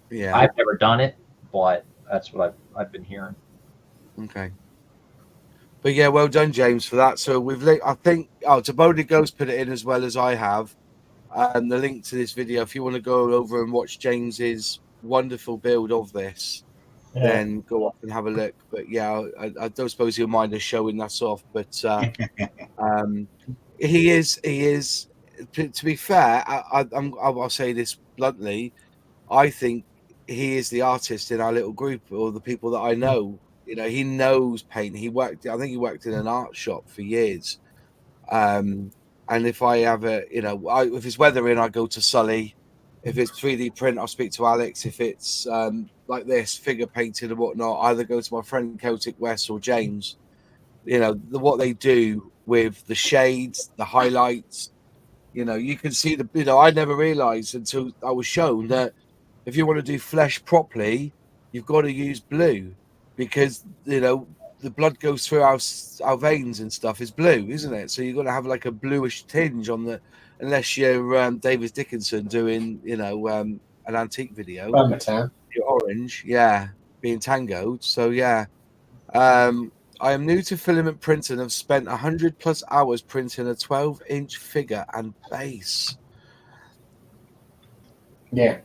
Speaker 1: Yeah,
Speaker 3: I've never done it, but that's what I've been hearing.
Speaker 1: Okay. But yeah, well done, James, for that. So I think Tabody Ghost put it in as well as I have. The link to this video, if you want to go over and watch James's wonderful build of this, then go up and have a look. But yeah, I don't suppose you'll mind us showing that off. But he is. To be fair, I'll say this bluntly. I think he is the artist in our little group, or the people that I know. You know, he knows paint. He worked. I think he worked in an art shop for years. And if I have a, you know, if it's weathering, I go to Sully. If it's 3D print, I'll speak to Alex. If it's like this, figure painted and whatnot, I either go to my friend Celtic West or James. You know, what they do with the shades, the highlights. You know, you can see the. You know, I never realised until I was shown that if you want to do flesh properly, you've got to use blue, because you know the blood goes through our veins and stuff is blue, isn't it? So you've got to have like a bluish tinge on the, unless you're David Dickinson doing, you know, an antique video. You're orange, yeah, being tangoed. So yeah, I am new to filament printing. I've spent 100+ hours printing a 12-inch figure and base.
Speaker 2: Yeah.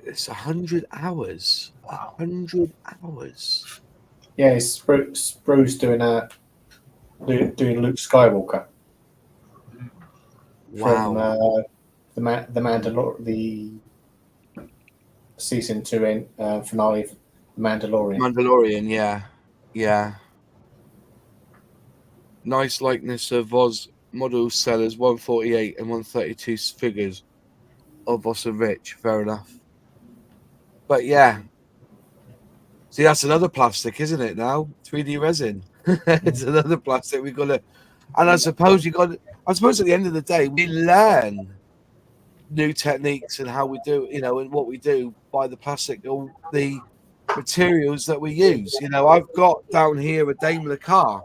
Speaker 1: It's 100 hours. 100 hours.
Speaker 2: Yeah, it's Spruce doing Luke Skywalker.
Speaker 1: Wow.
Speaker 2: From the Mandalorian, the season 2 finale of Mandalorian.
Speaker 1: Mandalorian, yeah. Yeah. Nice likeness of Oz model sellers 148 and 132 figures of Oz and Rich. Fair enough. But yeah. See, that's another plastic, isn't it now? 3D resin. It's another plastic we've got to, and I suppose at the end of the day, we learn new techniques and how we do, you know, and what we do by the plastic or the materials that we use. You know, I've got down here a Daimler car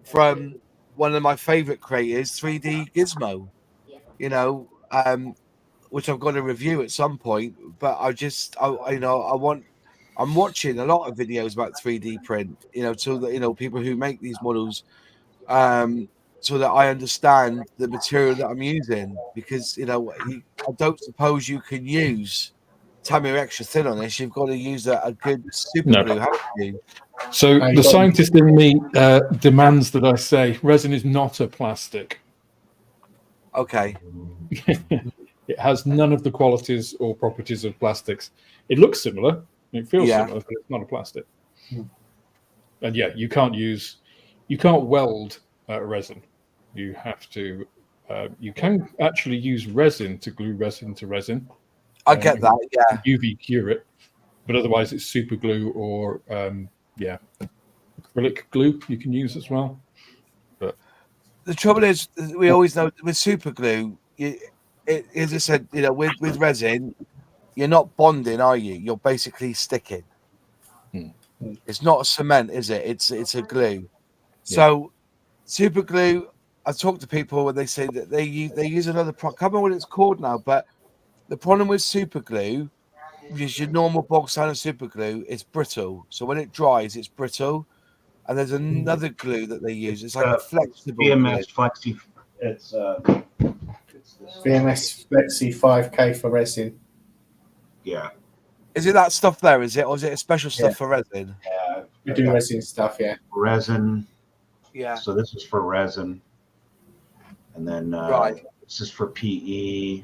Speaker 1: from one of my favorite creators, 3D Gizmo, you know, which I've got to review at some point, but I'm watching a lot of videos about 3D print, you know, so that, you know, people who make these models, so that I understand the material that I'm using, because, you know, I don't suppose you can use Tamiya extra thin on this. You've got to use a good super glue, haven't you?
Speaker 5: So the scientist in me demands that I say resin is not a plastic.
Speaker 1: Okay.
Speaker 5: It has none of the qualities or properties of plastics. It looks similar. It feels similar, but it's not a plastic. And yeah, you can't weld resin. You have to. You can actually use resin to glue resin to resin.
Speaker 1: I get that. Yeah.
Speaker 5: UV cure it, but otherwise it's super glue or acrylic glue you can use as well. But
Speaker 1: the trouble is, we always know with super glue, as I said, you know, with resin, you're not bonding, are you? You're basically sticking. It's not a cement, is it? It's a glue. So super glue, I talk to people when they say that they use another product. I can't remember what it's called now, but the problem with super glue is your normal bog standard super glue, it's brittle. So when it dries, it's brittle. And there's another glue that they use. It's like a flexible
Speaker 4: VMS
Speaker 1: glue.
Speaker 4: Flexi. It's
Speaker 2: VMS Flexi 5K for resin.
Speaker 4: Yeah.
Speaker 1: Is it that stuff there? Is it, or is it a special stuff for resin?
Speaker 4: Yeah.
Speaker 2: We do resin stuff, yeah.
Speaker 4: Resin.
Speaker 1: Yeah.
Speaker 4: So this is for resin, and then this is for PE.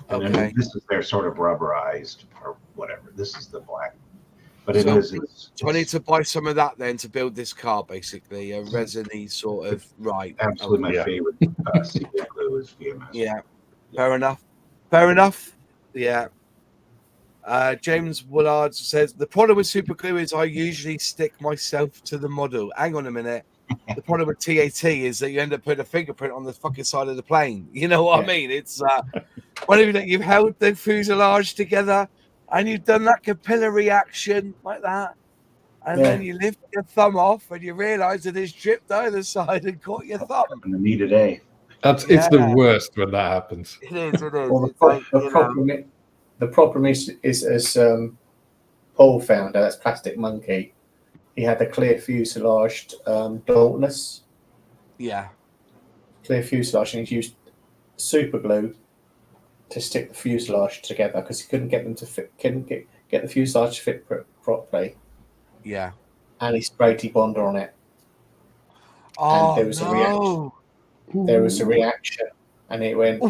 Speaker 4: And then this is their sort of rubberized or whatever. This is the black. But so
Speaker 1: I need to buy some of that then to build this car, basically a resiny sort of
Speaker 4: Absolutely, my favorite secret glue is VMS.
Speaker 1: Yeah, fair enough. Fair enough. Yeah. James Woolard says the problem with super glue is I usually stick myself to the model. Hang on a minute. The problem with TAT is that you end up putting a fingerprint on the fucking side of the plane. You know what I mean? It's whenever that you've held the fuselage together. And you've done that capillary action like that, and then you lift your thumb off, and you realise that it's dripped either side and caught your thumb.
Speaker 4: On the knee today.
Speaker 5: It's the worst when that happens.
Speaker 1: It is. It is.
Speaker 2: Well, the problem is as Paul found, that's Plastic Monkey. He had a clear fuselage dauntless.
Speaker 1: Yeah.
Speaker 2: Clear fuselage, and he used super glue to stick the fuselage together because he couldn't get them to fit. Couldn't get the fuselage to fit properly.
Speaker 1: Yeah.
Speaker 2: And he sprayed Bonder on it.
Speaker 1: Oh,
Speaker 2: and there was
Speaker 1: no.
Speaker 2: a reaction. There was a reaction, and it went,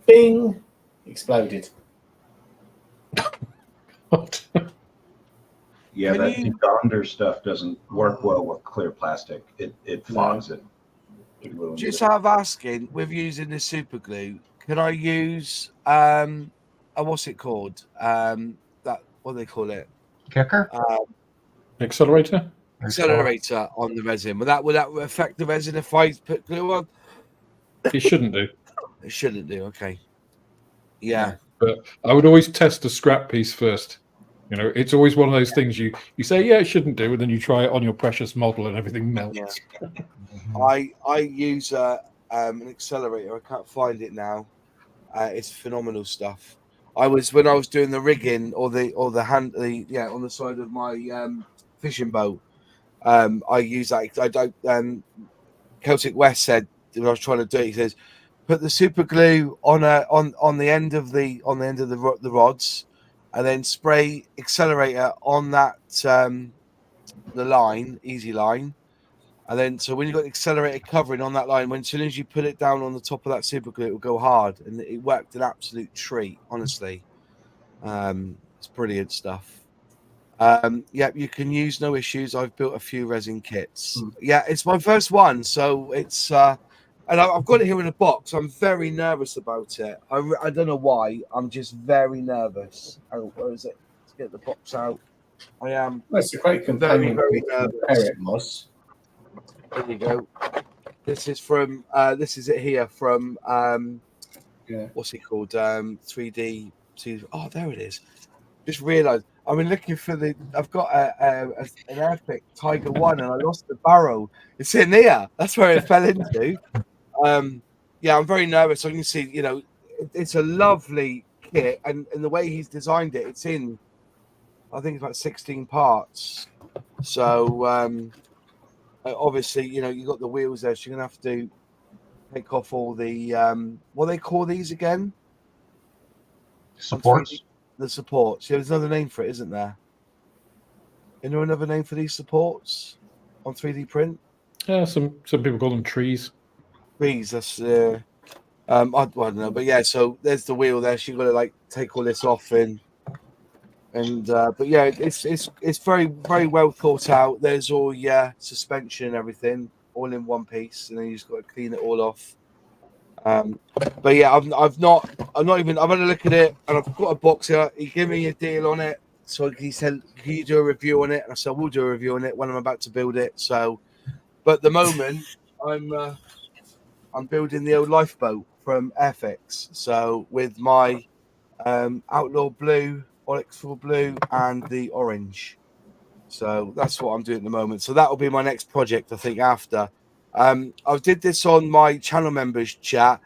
Speaker 2: bing, exploded.
Speaker 4: Yeah,
Speaker 1: Can
Speaker 4: that
Speaker 1: you-
Speaker 4: Donder stuff doesn't work well with clear plastic. It fogs it. It ruins
Speaker 1: Just
Speaker 4: it.
Speaker 1: out of asking, with using the super glue, can I use what's it called? That what do they call it?
Speaker 3: Kicker?
Speaker 5: Accelerator?
Speaker 1: Accelerator on the resin. Would that affect the resin if I put glue on?
Speaker 5: It shouldn't do.
Speaker 1: It shouldn't do. Okay. Yeah.
Speaker 5: But I would always test a scrap piece first. You know, it's always one of those things you say, yeah, it shouldn't do, and then you try it on your precious model and everything melts.
Speaker 1: I use an accelerator. I can't find it now. It's phenomenal stuff. When I was doing the rigging or the on the side of my fishing boat. I use that. I don't. Celtic West said when I was trying to do it, he says, put the super glue on the end of the rods, and then spray accelerator on that the line, easy line, and then so when you've got the accelerator covering on that line, as soon as you put it down on the top of that super glue, it will go hard, and it worked an absolute treat. Honestly, it's brilliant stuff. Yeah, you can use, no issues. I've built a few resin kits. Yeah, it's my first one, so it's and I've got it here in a box. I'm very nervous about it. I don't know why. I'm just very nervous. Oh, where is it? Let's get the box out. I am.
Speaker 2: That's a great
Speaker 1: Very,
Speaker 2: component
Speaker 1: very
Speaker 2: to
Speaker 1: nervous.
Speaker 2: repair it, Moss.
Speaker 1: There you go. This is from. This is it here from. What's it called? 3D. Oh, there it is. Just realised. I've been looking for the. I've got an Airfix Tiger 1 and I lost the barrel. It's in here. That's where it fell into. Yeah, I'm very nervous. I can see, it's a lovely kit, and the way he's designed it, it's in, I think it's like 16 parts. So obviously, you got the wheels there, so you're gonna have to take off all the what do they call these again?
Speaker 3: Supports.
Speaker 1: The supports. Yeah, there's another name for it, isn't there? Is there another name for these supports on 3D print?
Speaker 5: Yeah, some people call them trees.
Speaker 1: Trees. That's I don't know, but yeah. So there's the wheel there. So you've got to take all this off and but yeah, it's very, very well thought out. There's all suspension and everything all in one piece, and then you just got to clean it all off. But yeah, I've had a look at it, and I've got a box here. He gave me a deal on it, so he said, "Can you do a review on it?" And I said, "We'll do a review on it when I'm about to build it." So, but at the moment, I'm building the old lifeboat from Airfix. So with my Outlaw Blue, Oxford Blue, and the orange. So that's what I'm doing at the moment. So that will be my next project, I think. After I did this on my channel members chat,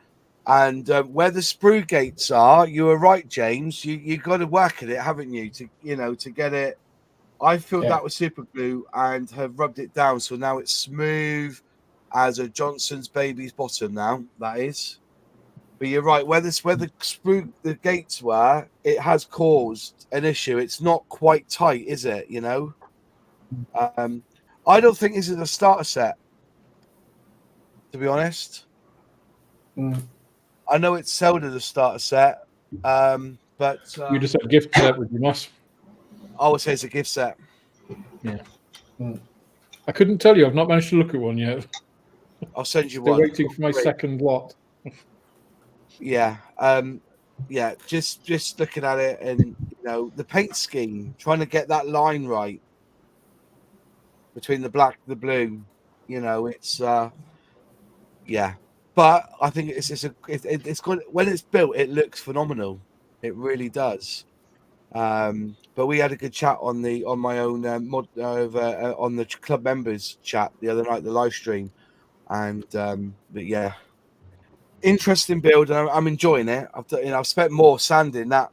Speaker 1: and where the sprue gates are, you were right, James. You got to work at it, haven't you? To get it. I filled that with super glue and have rubbed it down, so now it's smooth as a Johnson's baby's bottom. Now that is. But you're right. Where the gates were, it has caused an issue. It's not quite tight, is it? I don't think this is a starter set, to be honest. I know it's sold as a starter set, but
Speaker 5: You just had a gift set with you, Moss.
Speaker 1: I would say it's a gift set.
Speaker 5: Yeah. I couldn't tell you. I've not managed to look at one yet.
Speaker 1: I'll send you
Speaker 5: Still
Speaker 1: one.
Speaker 5: waiting for my second lot.
Speaker 1: Yeah. Yeah. Just looking at it, and the paint scheme, trying to get that line right between the black and the blue. It's yeah. But I think it's good when it's built. It looks phenomenal. It really does. But we had a good chat on my own mod over on the club members chat the other night, the live stream, and but yeah, interesting build. And I'm enjoying it. I've spent more sanding that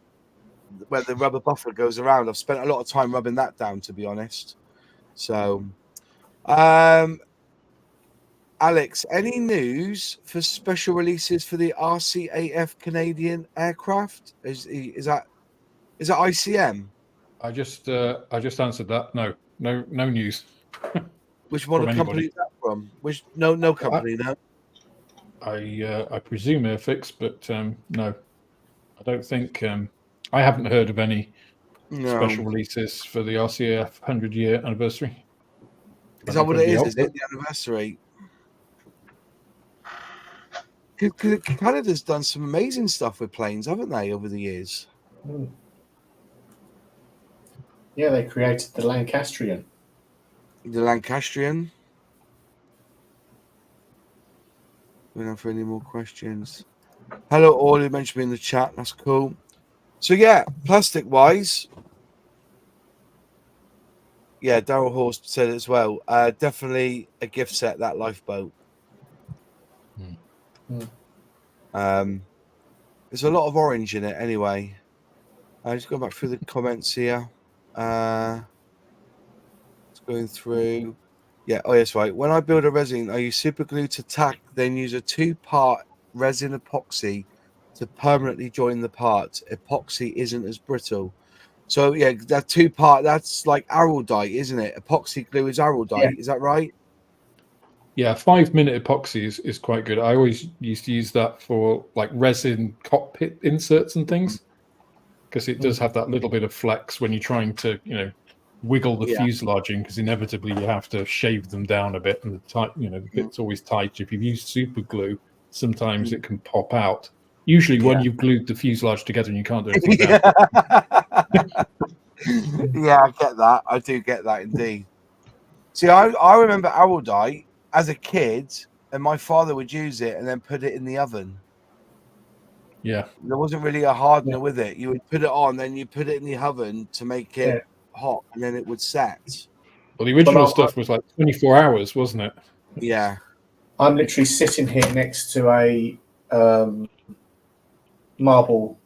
Speaker 1: where the rubber buffer goes around. I've spent a lot of time rubbing that down, to be honest. So, Alex, any news for special releases for the RCAF Canadian aircraft? Is that ICM?
Speaker 5: I just answered that. No news.
Speaker 1: Which model company is that from? No company, no.
Speaker 5: I presume Airfix, but no, I don't think. I haven't heard of any special releases for the RCAF 100-year anniversary.
Speaker 1: Is that what it is? Is it the anniversary? Canada's done some amazing stuff with planes, haven't they, over the years?
Speaker 2: Yeah, they created the Lancastrian.
Speaker 1: The Lancastrian. We don't have any more questions. Hello, all who mentioned me in the chat. That's cool. So yeah, plastic wise, yeah, Daryl Horst said it as well. Definitely a gift set, that lifeboat. There's a lot of orange in it anyway. Just going back through the comments here. It's going through. Yeah, oh yes, right. When I build a resin, I use super glue to tack, then use a 2-part resin epoxy to permanently join the parts. Epoxy isn't as brittle. So yeah, that 2-part, that's like araldite, isn't it? Epoxy glue is araldite, is that right?
Speaker 5: Yeah, 5-minute epoxy is quite good. I always used to use that for like resin cockpit inserts and things, because it does have that little bit of flex when you're trying to, wiggle the fuselage in, because inevitably you have to shave them down a bit, and the bit's always tight. If you've used super glue, sometimes it can pop out. Usually when you've glued the fuselage together and you can't do anything about it.
Speaker 1: Yeah, I get that. I do get that indeed. See, I remember araldite as a kid, and my father would use it and then put it in the oven.
Speaker 5: Yeah.
Speaker 1: There wasn't really a hardener with it. You would put it on, then you put it in the oven to make it hot, and then it would set.
Speaker 5: Well, the original stuff was like 24 hours, wasn't it?
Speaker 1: Yeah.
Speaker 2: I'm literally sitting here next to a marble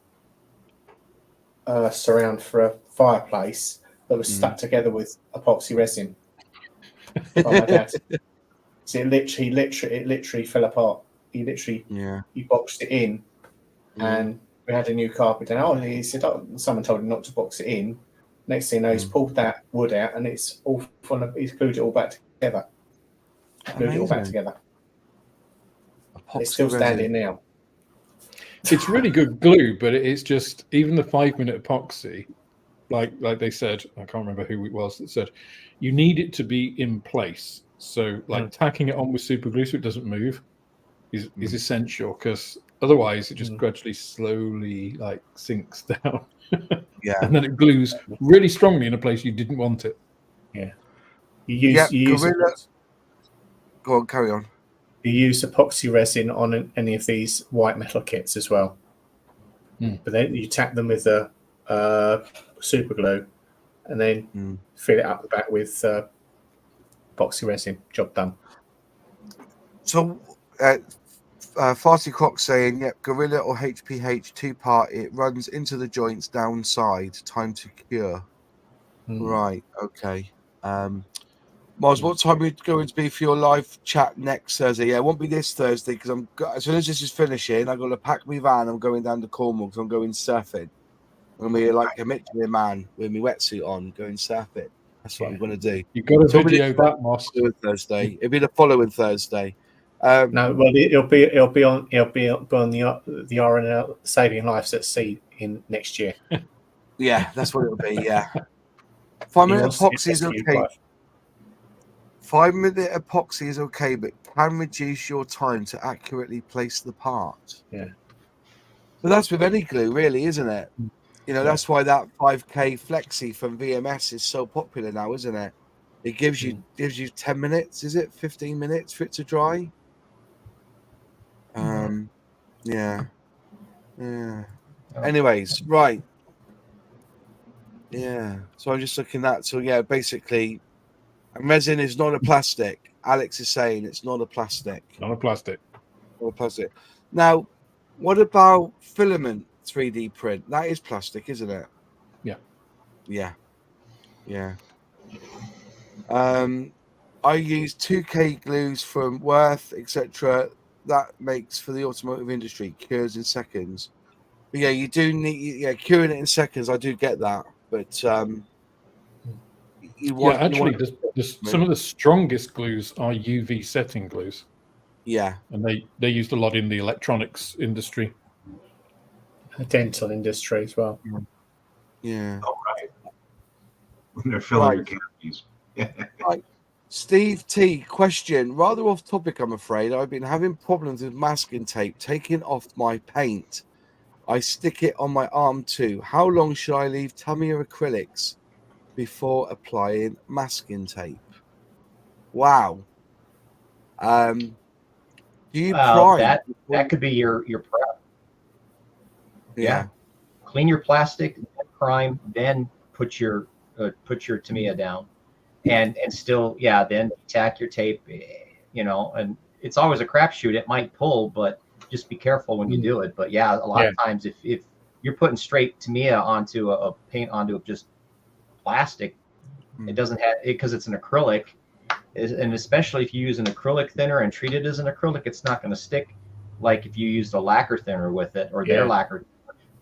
Speaker 2: surround for a fireplace that was stuck together with epoxy resin by my dad. So it literally fell apart. He boxed it in, and we had a new carpet. And he said, someone told him not to box it in. Next thing you know, he's pulled that wood out, and it's all he's glued it all back together. It's still standing now.
Speaker 5: It's really good glue, but it's just, even the 5-minute epoxy, like they said, I can't remember who it was that said, you need it to be in place. So like tacking it on with super glue so it doesn't move is essential, because otherwise it just gradually slowly like sinks down.
Speaker 1: Yeah.
Speaker 5: And then it glues really strongly in a place you didn't want it.
Speaker 2: Yeah. You use
Speaker 1: Go on, carry on.
Speaker 2: You use epoxy resin on any of these white metal kits as well. But then you tack them with the super glue, and then fill it up the back with epoxy resin. Job done.
Speaker 1: So, Farty Croc saying, yep, Gorilla or HPH 2-part, it runs into the joints downside, time to cure. Right, okay. Moz, what time are we going to be for your live chat next Thursday? Yeah, it won't be this Thursday, because as soon as this is finishing, I'm going to pack my van. I'm going down to Cornwall because I'm going surfing. I'm going to be like a Michelin man with my wetsuit on, going surfing. That's what I'm going to do.
Speaker 5: You've got to video that, Moss.
Speaker 1: Thursday. It'll be the following Thursday.
Speaker 2: No, well, it'll be on the RNL Saving Lives at Sea in next year.
Speaker 1: Yeah, that's what it'll be. Yeah, 5-minute epoxy is okay. 5-minute epoxy is okay, but can reduce your time to accurately place the part.
Speaker 2: Yeah,
Speaker 1: but that's with any glue, really, isn't it? That's why that 5K Flexi from VMS is so popular now, isn't it? It gives you 10 minutes, is it 15 minutes for it to dry? Yeah. Anyways, right. Yeah. So I'm just looking at. So yeah, basically, resin is not a plastic. Alex is saying it's not a plastic.
Speaker 5: Not a plastic.
Speaker 1: Not a plastic. Now, what about filament 3D print? That is plastic, isn't it? Yeah. I use 2K glues from Worth, etc. That makes for the automotive industry, cures in seconds. But yeah, you do need curing it in seconds. I do get that, but some
Speaker 5: of the strongest glues are UV setting glues.
Speaker 1: Yeah,
Speaker 5: and they're used a lot in the electronics industry,
Speaker 2: the dental industry as well.
Speaker 1: Yeah.
Speaker 4: Oh, right. when they're filling
Speaker 1: Right.
Speaker 4: your canopies.
Speaker 1: Right. Steve T, question. Rather off topic, I'm afraid. I've been having problems with masking tape taking off my paint. I stick it on my arm too. How long should I leave Tamiya acrylics before applying masking tape? Wow. Do you prime?
Speaker 3: That could be your prep.
Speaker 1: Yeah.
Speaker 3: Clean your plastic, then prime, then put your Tamiya down, and still then tack your tape. And it's always a crapshoot. It might pull, but just be careful when you do it. But a lot of times if you're putting straight Tamiya onto a paint onto just plastic, it doesn't have it because it's an acrylic, and especially if you use an acrylic thinner and treat it as an acrylic, it's not going to stick like if you used a lacquer thinner with it or their lacquer.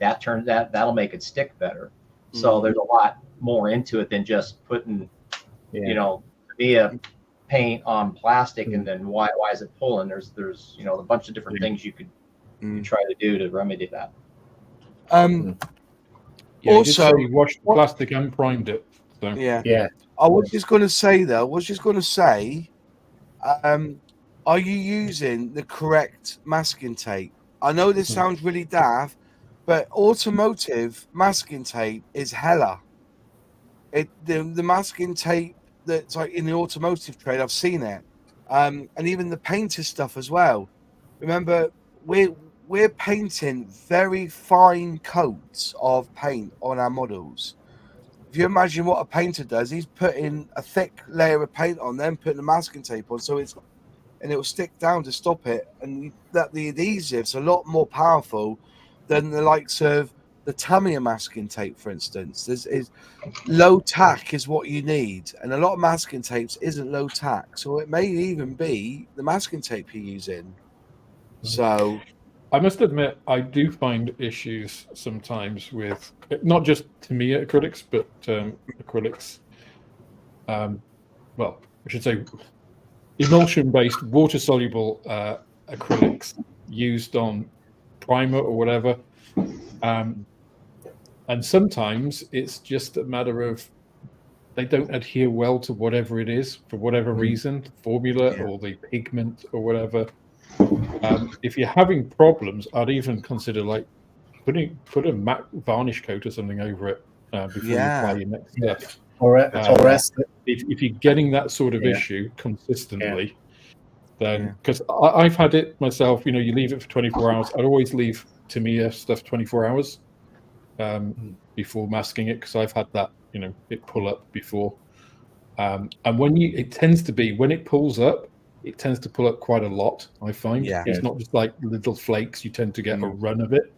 Speaker 3: That'll make it stick better. So there's a lot more into it than just putting Tamiya paint on plastic and then why is it pulling? There's a bunch of different things you could try to do to remedy that.
Speaker 1: Also,
Speaker 5: he washed the plastic and primed it. So.
Speaker 1: Yeah. I was just going to say, are you using the correct masking tape? I know this sounds really daft, but automotive masking tape is hella. The masking tape that's like in the automotive trade, I've seen it, and even the painter stuff as well. Remember, we're painting very fine coats of paint on our models. If you imagine what a painter does, he's putting a thick layer of paint on, then putting the masking tape on, and it will stick down to stop it. And that the adhesive's a lot more powerful than the likes of the Tamiya masking tape, for instance. Is low tack is what you need, and a lot of masking tapes isn't low tack, so it may even be the masking tape you're using. So
Speaker 5: I must admit, I do find issues sometimes with not just Tamiya acrylics, but acrylics. Well, I should say emulsion-based, water-soluble acrylics used on primer or whatever. And sometimes it's just a matter of they don't adhere well to whatever it is for whatever reason, the formula or the pigment or whatever. If you're having problems, I'd even consider like put a matte varnish coat or something over it before you apply your next stuff. If you're getting that sort of issue consistently, then because I've had it myself, you leave it for 24 hours. I'd always leave Tamiya stuff 24 hours before masking it because I've had that, it pull up before. And when it tends to be when it pulls up, it tends to pull up quite a lot. I find it's not just like little flakes. You tend to get a run of it.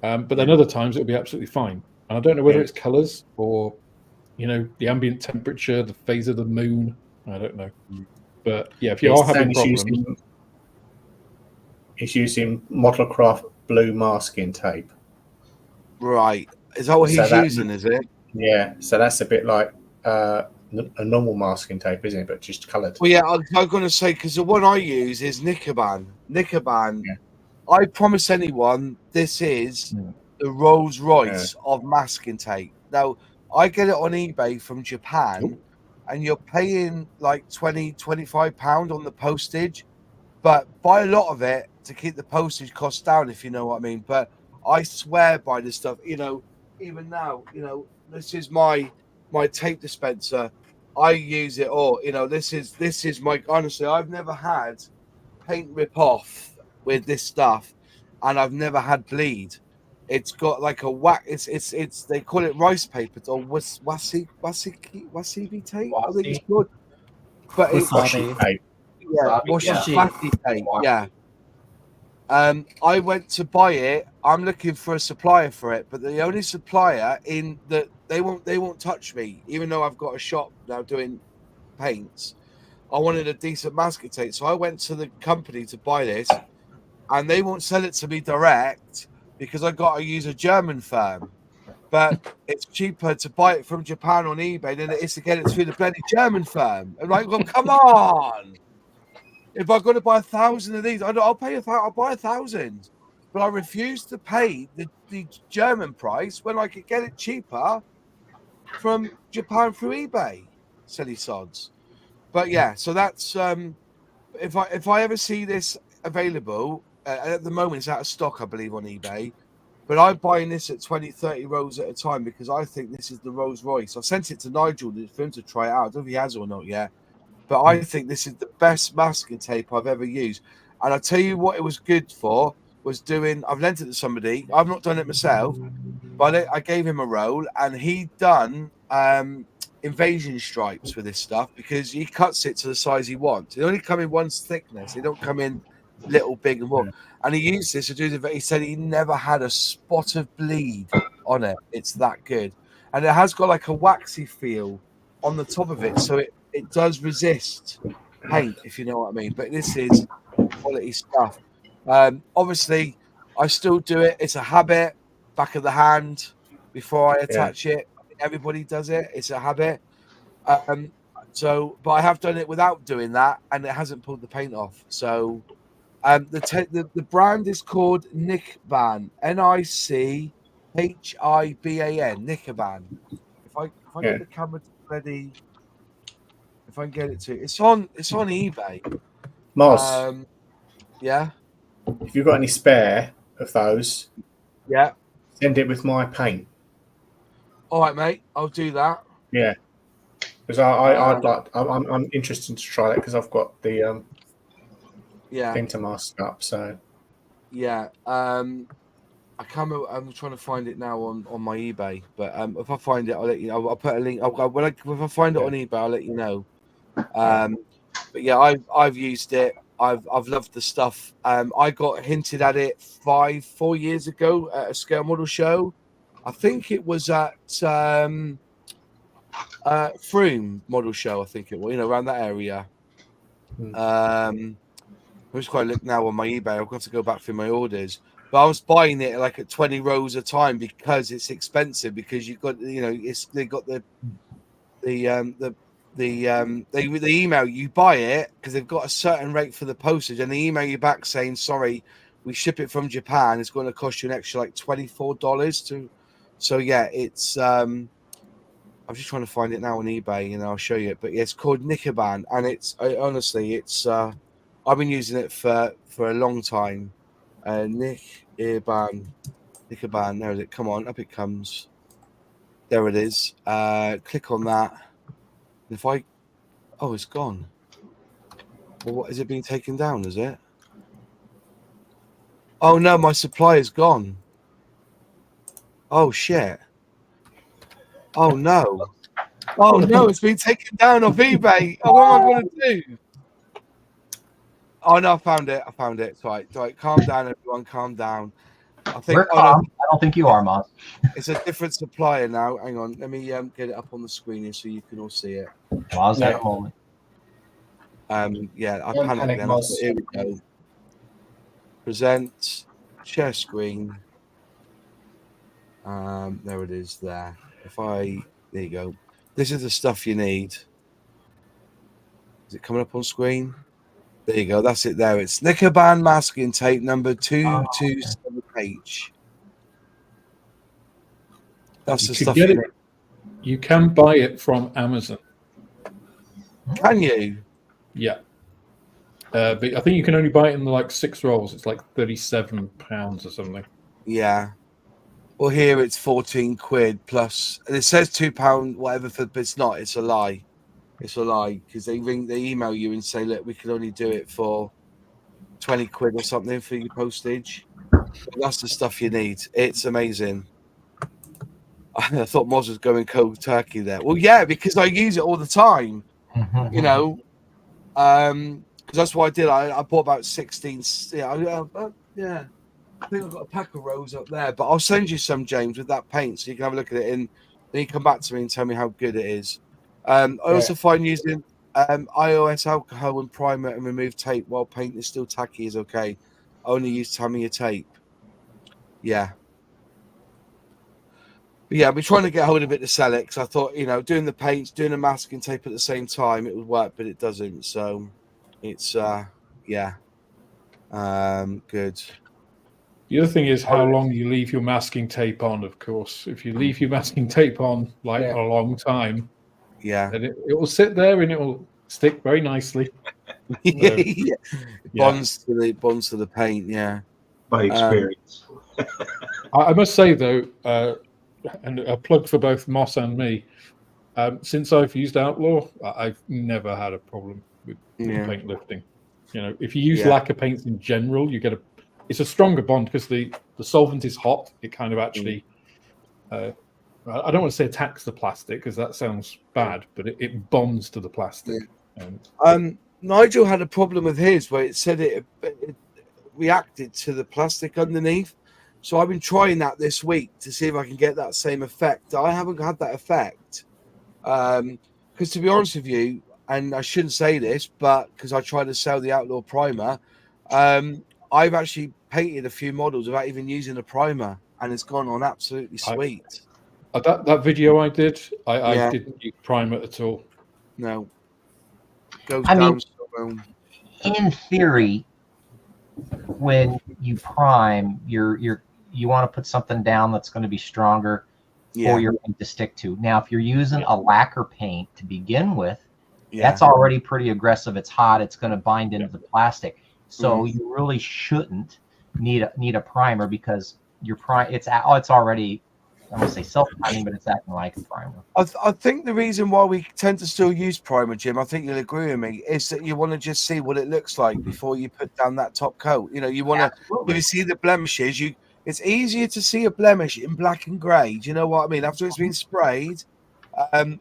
Speaker 5: But then other times it'll be absolutely fine. And I don't know whether it's colors or, the ambient temperature, the phase of the moon. I don't know. But if you are having problems,
Speaker 2: it's using Modelcraft blue masking tape.
Speaker 1: Right, is that what he's using? Is it?
Speaker 2: Yeah. So that's a bit like a normal masking tape, isn't it? But just coloured.
Speaker 1: Well, I'm going to say because the one I use is Nikaban. I promise anyone this is the Rolls Royce of masking tape. Now, I get it on eBay from Japan, and you're paying like £20-25 on the postage, but buy a lot of it to keep the postage costs down, if you know what I mean. But I swear by this stuff, even now, this is my tape dispenser. I use it all. This is my, honestly, I've never had paint rip off with this stuff, and I've never had bleed. It's got like a whack. It's they call it rice paper or wasabi tape. I think it's good, but it's
Speaker 6: Wasabi tape.
Speaker 1: Wasabi tape. Yeah. I went to buy it. I'm looking for a supplier for it, but the only supplier in that they won't touch me, even though I've got a shop now doing paints. I wanted a decent masking tape, so I went to the company to buy this, and they won't sell it to me direct because I got to use a German firm. But it's cheaper to buy it from Japan on eBay than it is to get it through the bloody German firm. I'm like, well, come on. If I'm going to buy 1,000 of these, I'll buy 1,000. But I refuse to pay the German price when I could get it cheaper from Japan through eBay. Silly sods. But yeah, so that's if I ever see this available, at the moment it's out of stock, I believe, on eBay. But I'm buying this at 20, 30 rolls at a time because I think this is the Rolls Royce. I sent it to Nigel for him to try it out. I don't know if he has or not yet. But I think this is the best masking tape I've ever used. And I'll tell you what it was good for was doing, I've lent it to somebody. I've not done it myself, but I gave him a roll and he done invasion stripes with this stuff because he cuts it to the size he wants. They only come in one thickness. They don't come in little, big and more. And he used this to do the. He said he never had a spot of bleed on it. It's that good, and it has got like a waxy feel on the top of it, so it does resist paint, if you know what I mean. But this is quality stuff. Obviously, I still do it. It's a habit, back of the hand before I attach it. Everybody does it. It's a habit. But I have done it without doing that, and it hasn't pulled the paint off. So. The brand is called Nickban, Nicchiban, Nickban. If I get the camera ready, if I can get it to, it's on eBay.
Speaker 2: Moz,
Speaker 1: yeah.
Speaker 2: If you've got any spare of those,
Speaker 1: yeah,
Speaker 2: send it with my paint.
Speaker 1: All right, mate, I'll do that.
Speaker 2: Yeah, because I'm interested to try that because I've got the thing to mask up. So
Speaker 1: yeah, I'm trying to find it now on my eBay, but if I find it, I'll let you know. I'll put a link. If I find it on eBay, I'll let you know. But yeah, I've used it. I've loved the stuff. I got hinted at it 4 years ago at a scale model show. I think it was at Froome model show. I think it was, around that area. I'm just quite look now on my eBay. I've got to go back through my orders. But I was buying it like at 20 rolls a time because it's expensive. Because you've got, they got they email you, buy it because they've got a certain rate for the postage, and they email you back saying, sorry, we ship it from Japan. It's going to cost you an extra like $24 to. So yeah, it's I'm just trying to find it now on eBay and I'll show you it. But yeah, it's called Nickban, and honestly it's I've been using it for a long time. Nickban. There it is. Come on, up it comes. There it is. Click on that. It's gone. Well, what is it being taken down? Is it? Oh no, my supply is gone. Oh shit. Oh no. Oh no, it's been taken down off eBay. Oh, what am I going to do? Oh no, I found it. It's right. Calm down, everyone. Calm down. I think.
Speaker 3: We're calm. I don't think you are, Moz.
Speaker 1: It's a different supplier now. Hang on. Let me get it up on the screen here so you can all see it.
Speaker 3: Moz had a moment.
Speaker 1: Yeah, I panicked then. Here we go. Present. Share screen. There it is. There. There you go. This is the stuff you need. Is it coming up on screen? There you go. That's it there. It's Nickban masking tape number 227H. That's the stuff you need.
Speaker 5: You can buy it from Amazon.
Speaker 1: Can you?
Speaker 5: Yeah. But I think you can only buy it in like 6 rolls. It's like £37 or something.
Speaker 1: Yeah. Well, here it's 14 quid plus. And it says £2 whatever, but it's not. It's a lie. It's a lie because they email you and say, look, we can only do it for 20 quid or something for your postage. But that's the stuff you need. It's amazing. I thought Moz was going cold turkey there. Well, yeah, because I use it all the time. Because that's what I did. I bought about 16. Yeah. I think I've got a pack of rows up there, but I'll send you some, James, with that paint so you can have a look at it and then you come back to me and tell me how good it is. I also find using iOS alcohol and primer and remove tape while paint is still tacky is okay. I only use Tamiya tape. Yeah. But yeah, I've been trying to get hold of it to sell it because I thought, doing the paints, doing the masking tape at the same time, it would work, but it doesn't. So it's, yeah. Good.
Speaker 5: The other thing is how long you leave your masking tape on, of course. If you leave your masking tape on like a long time, then it will sit there and it will stick very nicely.
Speaker 1: Bonds to the paint,
Speaker 4: by experience.
Speaker 5: I must say though, and a plug for both Moss and me, since I've used Outlaw, I've never had a problem with paint lifting. You know, if you use lacquer paints in general, you get it's a stronger bond because the solvent is hot. It kind of actually, I don't want to say attacks the plastic because that sounds bad, but it bonds to the plastic.
Speaker 1: Nigel had a problem with his where it said it reacted to the plastic underneath. So I've been trying that this week to see if I can get that same effect. I haven't had that effect because, to be honest with you, and I shouldn't say this, but because I tried to sell the Outlaw primer, I've actually painted a few models without even using a primer, and it's gone on absolutely sweet.
Speaker 5: That video I did, I didn't use primer at all.
Speaker 1: No. Goes
Speaker 3: I
Speaker 1: down
Speaker 3: mean, in theory, when you prime, you want to put something down that's going to be stronger for your paint to stick to. Now, if you're using a lacquer paint to begin with, that's already pretty aggressive. It's hot. It's going to bind into the plastic. So you really shouldn't need a primer because it's already, I won't say self-priming, but it's acting like a primer.
Speaker 1: I think the reason why we tend to still use primer, Jim, I think you'll agree with me, is that you want to just see what it looks like before you put down that top coat. You know, you want to, if you see the blemishes, it's easier to see a blemish in black and grey. Do you know what I mean? After it's been sprayed,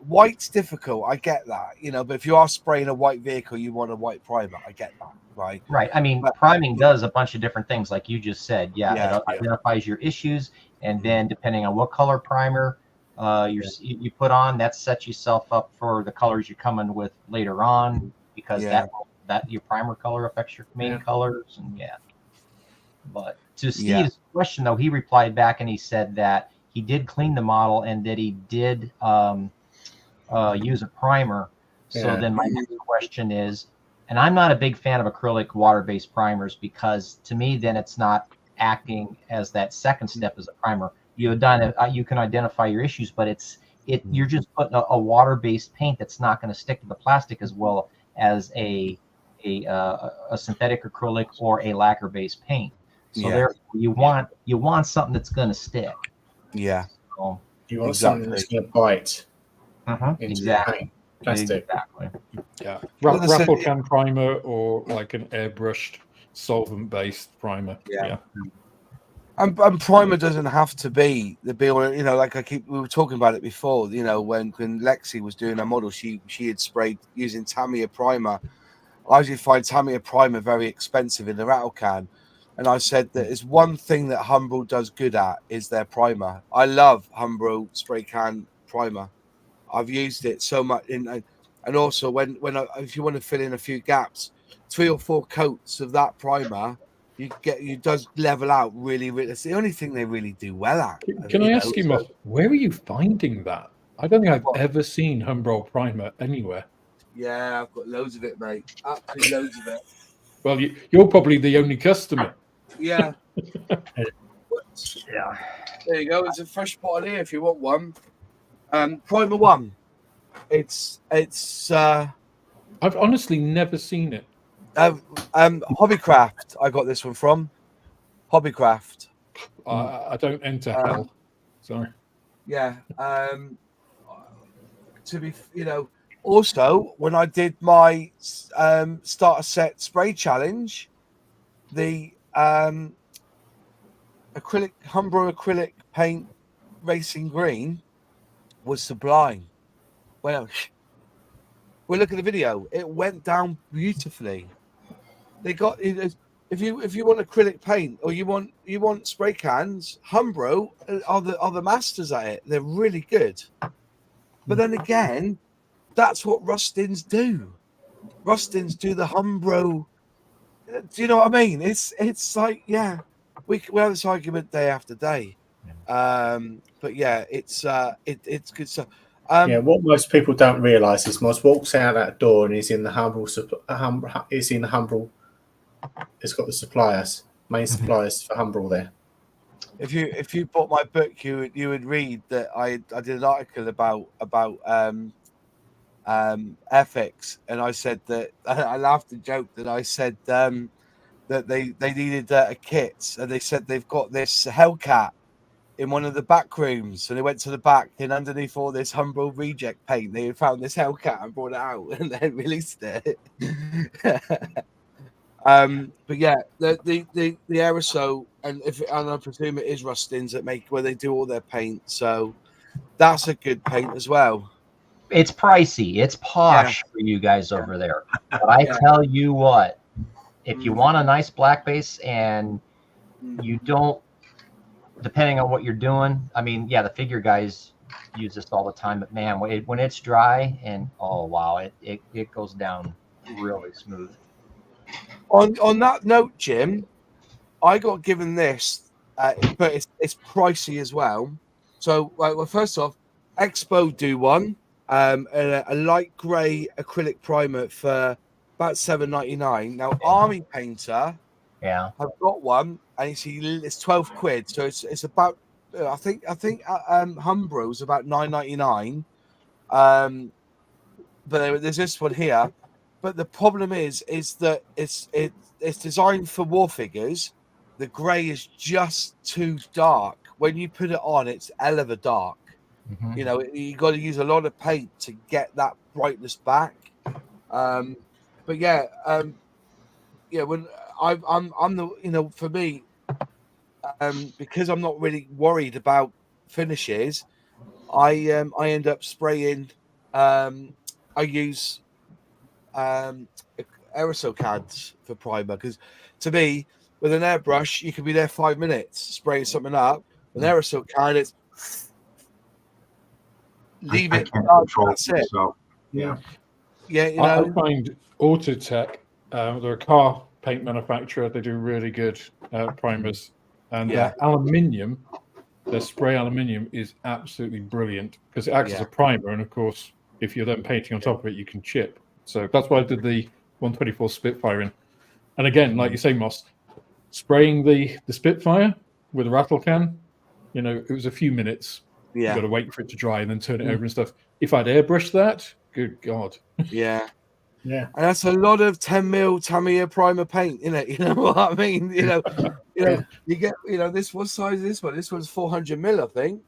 Speaker 1: white's difficult. I get that, you know, but if you are spraying a white vehicle, you want a white primer. I get that. Right.
Speaker 3: I mean, priming does a bunch of different things, like you just said. It identifies your issues, and then depending on what color primer you put on, that sets yourself up for the colors you're coming with later on, because that your primer color affects your main colors, and But to Steve's question, though, he replied back and he said that he did clean the model and that he did use a primer. So then my next question is, and I'm not a big fan of acrylic water-based primers because to me, then it's not acting as that second step as a primer. You can identify your issues, but you're just putting a water-based paint that's not going to stick to the plastic as well as a synthetic acrylic or a lacquer-based paint. So therefore, you want something that's going to stick.
Speaker 1: Yeah.
Speaker 3: So,
Speaker 2: you want something that's going to bite.
Speaker 3: Exactly.
Speaker 2: Plastic.
Speaker 3: Exactly.
Speaker 5: Yeah. Raffle can primer or like an airbrushed solvent-based primer. Yeah.
Speaker 1: And primer doesn't have to be the be all. You know, like we were talking about it before. You know, when Lexi was doing her model, she had sprayed using Tamiya primer. I usually find Tamiya primer very expensive in the rattle can, and I said that is one thing that Humbrol does good at is their primer. I love Humbrol spray can primer. I've used it so much, and also if you want to fill in a few gaps, 3 or 4 coats of that primer, you does level out really. It's the only thing they really do well at.
Speaker 5: Can I ask you, Moss, where are you finding that? I don't think I've ever seen Humbrol primer anywhere.
Speaker 1: Yeah, I've got loads of it, mate. Absolutely loads of it.
Speaker 5: Well, you're probably the only customer.
Speaker 1: Yeah. There you go. It's a fresh bottle here if you want one. Primer 1. It's
Speaker 5: I've honestly never seen it.
Speaker 1: Hobbycraft. I got this one from Hobbycraft.
Speaker 5: I don't enter hell. Sorry.
Speaker 1: Yeah. To be, also when I did my starter set spray challenge, the Humbrol acrylic paint racing green was sublime. Well, look at the video. It went down beautifully. They got if you want acrylic paint or you want spray cans, Humbrol are the masters at it. They're really good. But then again, that's what Rustins do. Rustins do the Humbrol. Do you know what I mean? It's like we have this argument day after day. But yeah, it's good stuff.
Speaker 2: What most people don't realise is Moss walks out that door and he's in the Humbrol. It's in the Humbrol. It's got the suppliers. main suppliers for Humbrol there.
Speaker 1: If you bought my book, you would read that I did an article about Airfix, and I said that I laughed and joked that I said that they needed a kit, and they said they've got this Hellcat in one of the back rooms, and they went to the back, and underneath all this Humbrol reject paint, they had found this Hellcat and brought it out, and then released it. But yeah, the aerosol, and I presume it is Rustins that make where they do all their paint, so that's a good paint as well.
Speaker 3: It's pricey. It's posh for you guys over there. But I tell you what, if you want a nice black base and you don't, depending on what you're doing, I mean, yeah, the figure guys use this all the time, but man, when it's dry and oh wow, it goes down really smooth.
Speaker 1: On that note, Jim, I got given this, but it's pricey as well. So, well, first off, Expo do one, a light grey acrylic primer for about $7.99. Now, Army Painter, have got one, and it's 12 quid. So it's about I think Humbrol's about $9.99. But there's this one here. But the problem is that it's designed for war figures. The grey is just too dark. When you put it on, it's hell of a dark.
Speaker 3: Mm-hmm.
Speaker 1: You know, you got to use a lot of paint to get that brightness back. But yeah, when I'm the for me, because I'm not really worried about finishes, I end up spraying. I use aerosol cans for primer, because to me, with an airbrush, you can be there 5 minutes spraying something up. With an aerosol can, it's leave it. That's it.
Speaker 4: Yeah.
Speaker 1: Yeah,
Speaker 5: I find Autotech, they're a car paint manufacturer. They do really good primers, and aluminium. Their spray aluminium is absolutely brilliant because it acts as a primer, and of course, if you're then painting on top of it, you can chip. So that's why I did the 124 Spitfire in. And again, like you say, Moss, spraying the Spitfire with a rattle can, you know, it was a few minutes.
Speaker 1: Yeah.
Speaker 5: You got to wait for it to dry and then turn it over and stuff. If I'd airbrushed that, good God.
Speaker 1: Yeah.
Speaker 2: Yeah.
Speaker 1: And that's a lot of 10mm Tamiya primer paint, isn't it? You know what I mean? You get, this, what size is this one? This one's 400mm, I think.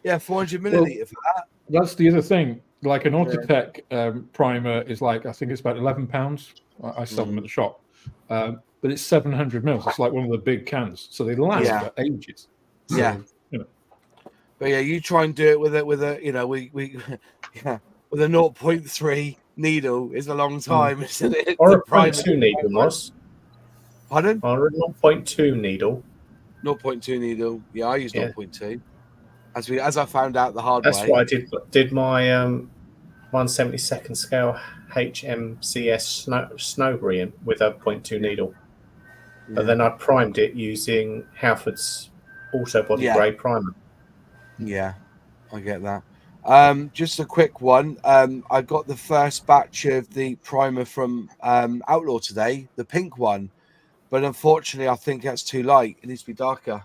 Speaker 1: Yeah, 400 milliliter for that.
Speaker 5: That's the other thing. Like an Autotech primer is like, I think it's about £11. I sell them at the shop. But it's 700 mils. It's like one of the big cans. So they last for ages. So,
Speaker 1: But yeah, you try and do it with a with a 0.3 needle is a long time, isn't it?
Speaker 2: Or a 0.2 needle, Moss.
Speaker 1: Pardon?
Speaker 2: Or a 0.2 needle.
Speaker 1: 0.2 needle. Yeah, I use 0.2. As I found out the hard
Speaker 2: That's
Speaker 1: way.
Speaker 2: what I did my 1/72nd scale HMCS Snowberry with a 0.2 needle. But then I primed it using Halford's Auto Body Grey primer.
Speaker 1: Yeah, I get that. Just a quick one. I got the first batch of the primer from Outlaw today, the pink one. But unfortunately, I think that's too light. It needs to be darker.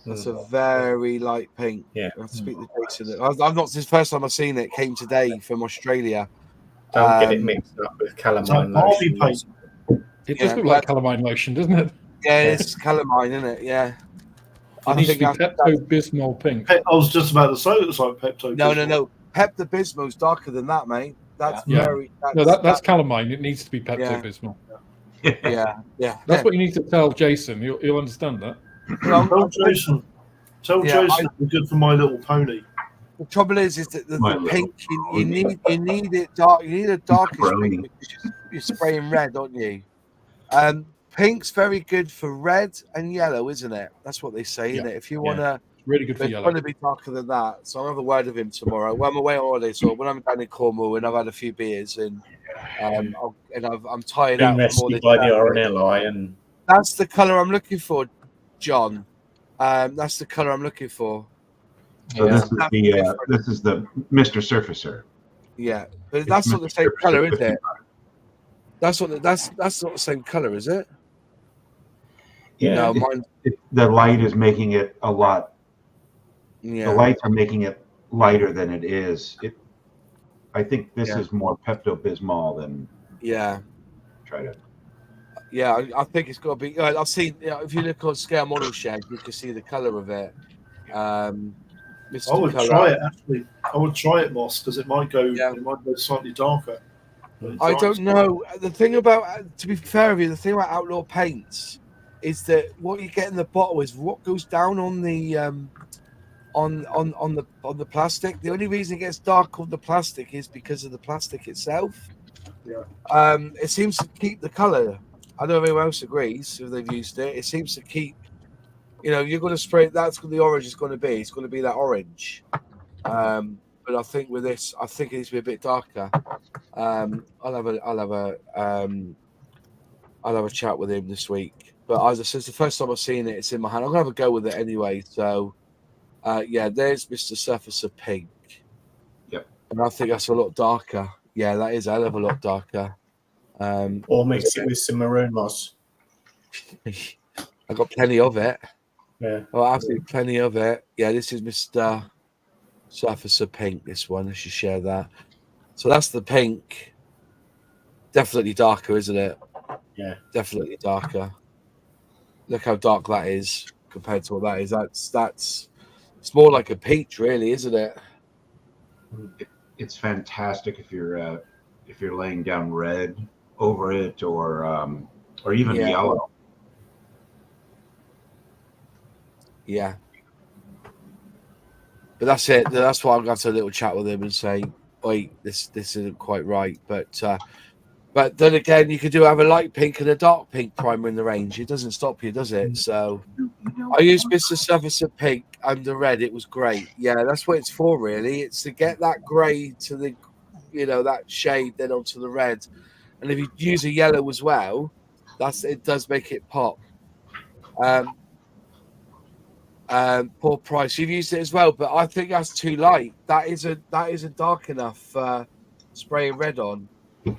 Speaker 1: That's a very light pink.
Speaker 2: Yeah.
Speaker 1: I have to speak to Jason. I've not. This is the first time I've seen it. Came today from Australia.
Speaker 2: Don't get it mixed up with calamine lotion.
Speaker 5: It does look like calamine lotion, doesn't it?
Speaker 1: Yeah, it's calamine, isn't it? Yeah.
Speaker 5: It needs to be Pepto-Bismol pink.
Speaker 7: I was just about to say it was like Pepto.
Speaker 1: No. Pepto-Bismol's darker than that, mate. That's very.
Speaker 5: That's calamine. It needs to be Pepto-Bismol.
Speaker 1: Yeah.
Speaker 5: That's what you need to tell Jason. He'll understand that.
Speaker 7: Tell Jason it's good for My Little Pony.
Speaker 1: The trouble is that the pink you need it dark. You need a darkish pink because you're spraying red, aren't you? Pink's very good for red and yellow, isn't it? That's what they say, isn't it? If you want to,
Speaker 5: really good for yellow.
Speaker 1: Want to be darker than that. So I'll have a word with him tomorrow. Well, I'm away on holiday, so when I'm down in Cornwall and I've had a few beers and I'm tired out from all this.
Speaker 2: By the RNLI and
Speaker 1: that's the colour I'm looking for, John. That's the colour I'm looking for.
Speaker 4: So this is the Mr. Surfacer.
Speaker 1: Yeah, but that's not the same colour, is it? That's not the same colour, is it? No, mine.
Speaker 4: The light is making it a lot.
Speaker 1: Yeah.
Speaker 4: The lights are making it lighter than it is. I think this is more Pepto-Bismol than.
Speaker 1: Yeah.
Speaker 4: Try to.
Speaker 1: Yeah, I think it's got to be. I've seen. If you look on Scale Model Shed, you can see the color of it. Mr.
Speaker 7: I would
Speaker 1: Colour.
Speaker 7: try it actually. I would try it, Moss, because it might go.
Speaker 1: Yeah.
Speaker 7: It might go slightly darker.
Speaker 1: I don't know. The thing about, to be fair with you, the thing about outlaw paints is that what you get in the bottle is what goes down on the on the plastic. The only reason it gets dark on the plastic is because of the plastic itself.
Speaker 7: Yeah.
Speaker 1: It seems to keep the color. I don't know if anyone else agrees if they've used it. It seems to keep. You're going to spray. That's what the orange is going to be. It's going to be that orange. But I think with this, I think it needs to be a bit darker. I'll have a chat with him this week. But as I said, it's the first time I've seen it. It's in my hand. I'm gonna have a go with it anyway. So, there's Mr. Surfacer Pink.
Speaker 4: Yep.
Speaker 1: And I think that's a lot darker. Yeah, that is a hell of a lot darker.
Speaker 2: Or mix it with some maroon moss.
Speaker 1: I got plenty of it.
Speaker 2: Yeah.
Speaker 1: Oh, absolutely plenty of it. Yeah, this is Mr. Surfacer Pink. This one, I should share that. So that's the pink. Definitely darker, isn't it?
Speaker 2: Yeah.
Speaker 1: Definitely darker. Look how dark that is compared to what that is. That's it's more like a peach, really, isn't it?
Speaker 4: It's fantastic if you're laying down red over it or even yellow.
Speaker 1: Yeah. But that's it. That's why I'm going to have a little chat with him and say, wait, this isn't quite right. But then again, you could have a light pink and a dark pink primer in the range. It doesn't stop you, does it? So I used Mr. Surfacer Pink under red. It was great. Yeah, that's what it's for, really. It's to get that grey to the, that shade then onto the red. And if you use a yellow as well, it does make it pop. Poor Price, you've used it as well, but I think that's too light. That isn't dark enough spraying red on. It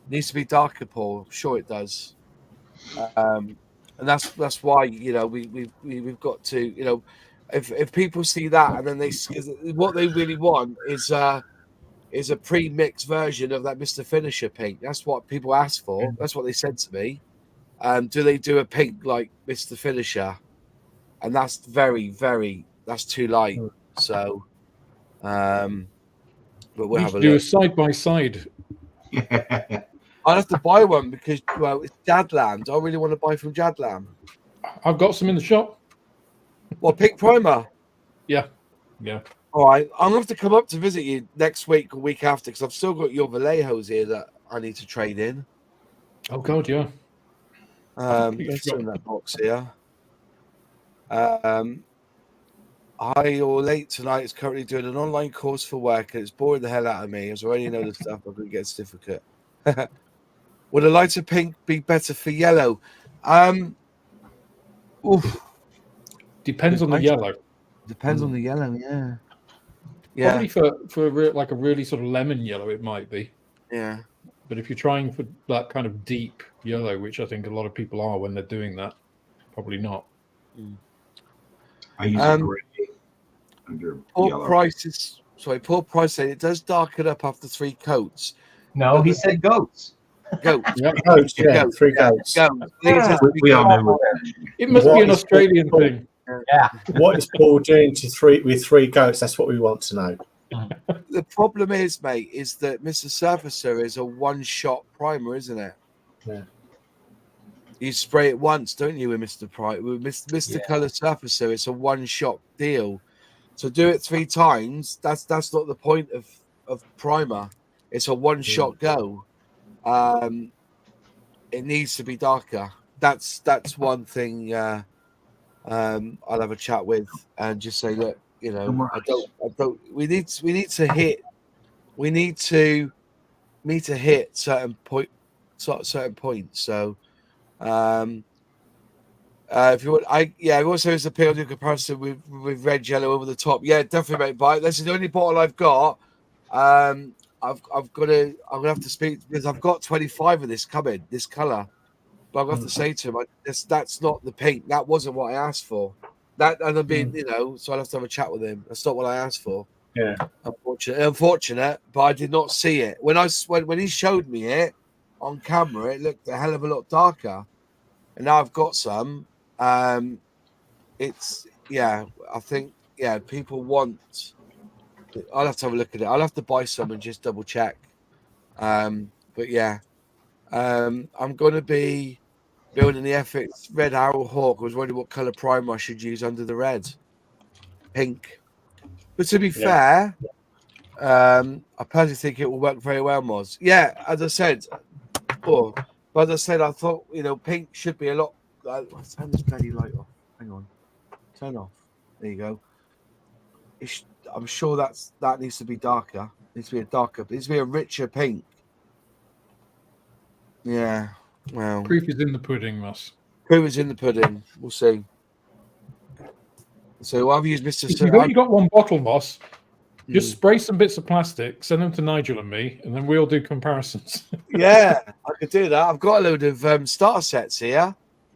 Speaker 1: needs to be darker, Paul. I'm sure it does. And that's why we've got to if people see that and then what they really want is a pre-mixed version of that Mr. Finisher pink. That's what people ask for. That's what they said to me. Do they do a pink like Mr. Finisher? And that's that's too light. So, but we'll have a
Speaker 5: do
Speaker 1: look.
Speaker 5: a side by side.
Speaker 1: I'll have to buy one because it's Jadland. I really want to buy from Jadland.
Speaker 5: I've got some in the shop.
Speaker 1: What, pink primer?
Speaker 5: Yeah.
Speaker 1: All right, I'm gonna have to come up to visit you next week or week after because I've still got your Vallejos here that I need to trade in.
Speaker 5: Oh God, yeah.
Speaker 1: Let's in that box here. I or late tonight is currently doing an online course for work and it's boring the hell out of me. As I already know the stuff, I'm going to get a certificate. Would a lighter pink be better for yellow?
Speaker 5: Depends on the yellow.
Speaker 1: Depends on the yellow, yeah.
Speaker 5: Probably for like a really sort of lemon yellow, it might be.
Speaker 1: Yeah.
Speaker 5: But if you're trying for that kind of deep yellow, which I think a lot of people are when they're doing that, probably not.
Speaker 4: I use a gray under
Speaker 1: Paul Price said it does darken up after 3 coats.
Speaker 3: No, he said goats.
Speaker 1: Goats.
Speaker 2: Yeah, goats, yeah, 3 goats.
Speaker 4: We all know that.
Speaker 5: It must be an Australian thing.
Speaker 3: Yeah.
Speaker 2: What is Paul doing with 3 goats? That's what we want to know.
Speaker 1: The problem is, mate, is that Mr. Surfacer is a one-shot primer, isn't it?
Speaker 2: Yeah.
Speaker 1: You spray it once, don't you, with Mr. Price? With Mr. Colour Surfacer, it's a one-shot deal. So do it 3 times. That's not the point of primer. It's a one-shot go. It needs to be darker. That's one thing. I'll have a chat with and just say, look, I don't. We need to hit certain points. So. If you want, I also has a appeal in comparison with red, yellow over the top. Yeah, definitely, mate. But this is the only bottle I've got. I'm gonna have to speak because I've got 25 of this coming, this color, But I've got to say to him, that's not the pink. That wasn't what I asked for. That, and I've been, so I'll have to have a chat with him. That's not what I asked for.
Speaker 2: Yeah.
Speaker 1: Unfortunate, but I did not see it. When he showed me it on camera, it looked a hell of a lot darker. And now I've got some. It's I think people want. I'll have to have a look at it. I'll have to buy some and just double check. But yeah, I'm gonna be building the Airfix Red Arrow Hawk. I was wondering what color primer I should use under the red. Pink. But to be fair, I personally think it will work very well, Moz. Yeah, as I said, I thought pink should be a lot. Turn this bloody light off. Hang on, turn off. There you go. I'm sure that needs to be darker. It needs to be it needs to be a richer pink. Yeah. Well,
Speaker 5: Proof is in the pudding, Moss.
Speaker 1: Proof is in the pudding. We'll see. So I've used Mr.
Speaker 5: If you got one bottle, Moss, just spray some bits of plastic, send them to Nigel and me, and then we'll do comparisons.
Speaker 1: Yeah, I could do that. I've got a load of starter sets here.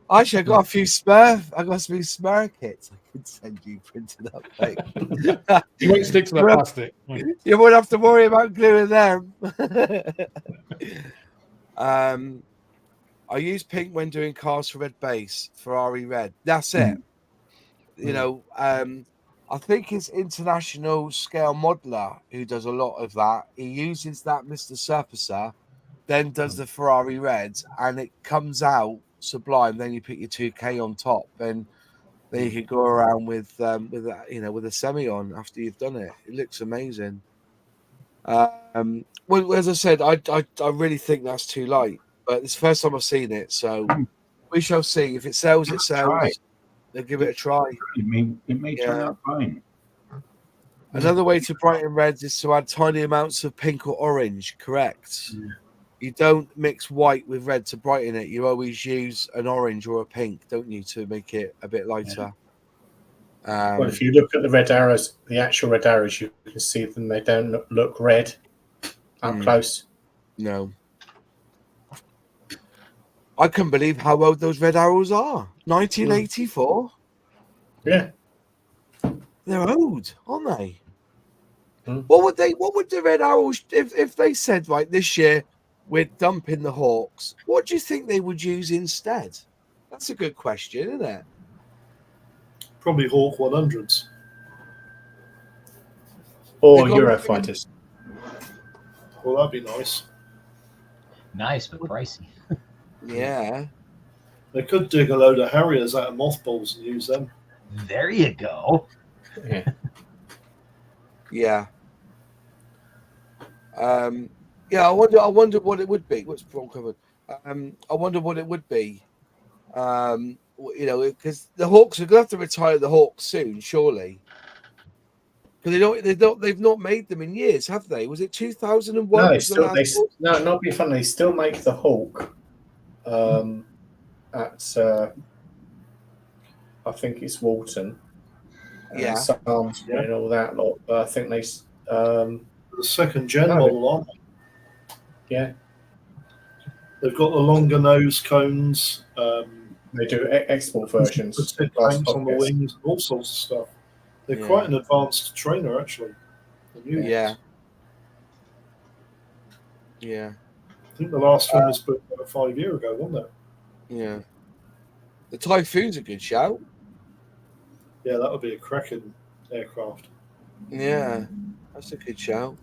Speaker 1: Actually, I got a few Smurf kits I could send you printed up. Mate.
Speaker 5: You won't stick to that plastic.
Speaker 1: You won't have to worry about gluing them. I use pink when doing cars for red base, Ferrari red. That's it. I think it's International Scale Modeler who does a lot of that. He uses that Mr. Surfacer, then does the Ferrari reds, and it comes out sublime. Then you put your 2K on top, and then you can go around with a semi on after you've done it. It looks amazing. Well, as I said, I really think that's too light, but it's the first time I've seen it, so we shall see. If it sells, it sells. They'll give it a try.
Speaker 4: It may turn out fine.
Speaker 1: Another way to brighten reds is to add tiny amounts of pink or orange. Correct. You don't mix white with red to brighten it. You always use an orange or a pink, don't you, to make it a bit lighter.
Speaker 2: Well, if you look at the red arrows, the actual red arrows, you can see them. They don't look red up close.
Speaker 1: No. I couldn't believe how old those red arrows are. 1984.
Speaker 2: Yeah.
Speaker 1: They're old, aren't they? What would the red arrows, if they said, right, this year we're dumping the Hawks, what do you think they would use instead? That's a good question, isn't it?
Speaker 7: Probably Hawk 100s.
Speaker 2: Or Eurofighters.
Speaker 7: Well, that'd be nice.
Speaker 3: Nice, but pricey.
Speaker 1: Yeah.
Speaker 7: They could dig a load of Harriers out of mothballs and use them.
Speaker 3: There you go.
Speaker 1: Yeah. I wonder what it would be. What's wrong covered? I wonder what it would be. Because the Hawks are going to have to retire the Hawks soon, surely. Because they've not made them in years, have they? Was it 2001?
Speaker 2: No, not be funny. They still make the Hawk. At I think it's Walton. Sarms and all that lot. But I think they
Speaker 7: the second gen model on.
Speaker 2: Yeah.
Speaker 7: They've got the longer nose cones.
Speaker 2: They do export versions.
Speaker 7: Tanks on the wings, all sorts of stuff. They're quite an advanced trainer, actually.
Speaker 1: Yeah.
Speaker 7: I think the last one was built about 5 years ago, wasn't it?
Speaker 1: Yeah. The Typhoon's a good shout.
Speaker 7: Yeah, that would be a cracking aircraft.
Speaker 1: Yeah, that's a good shout.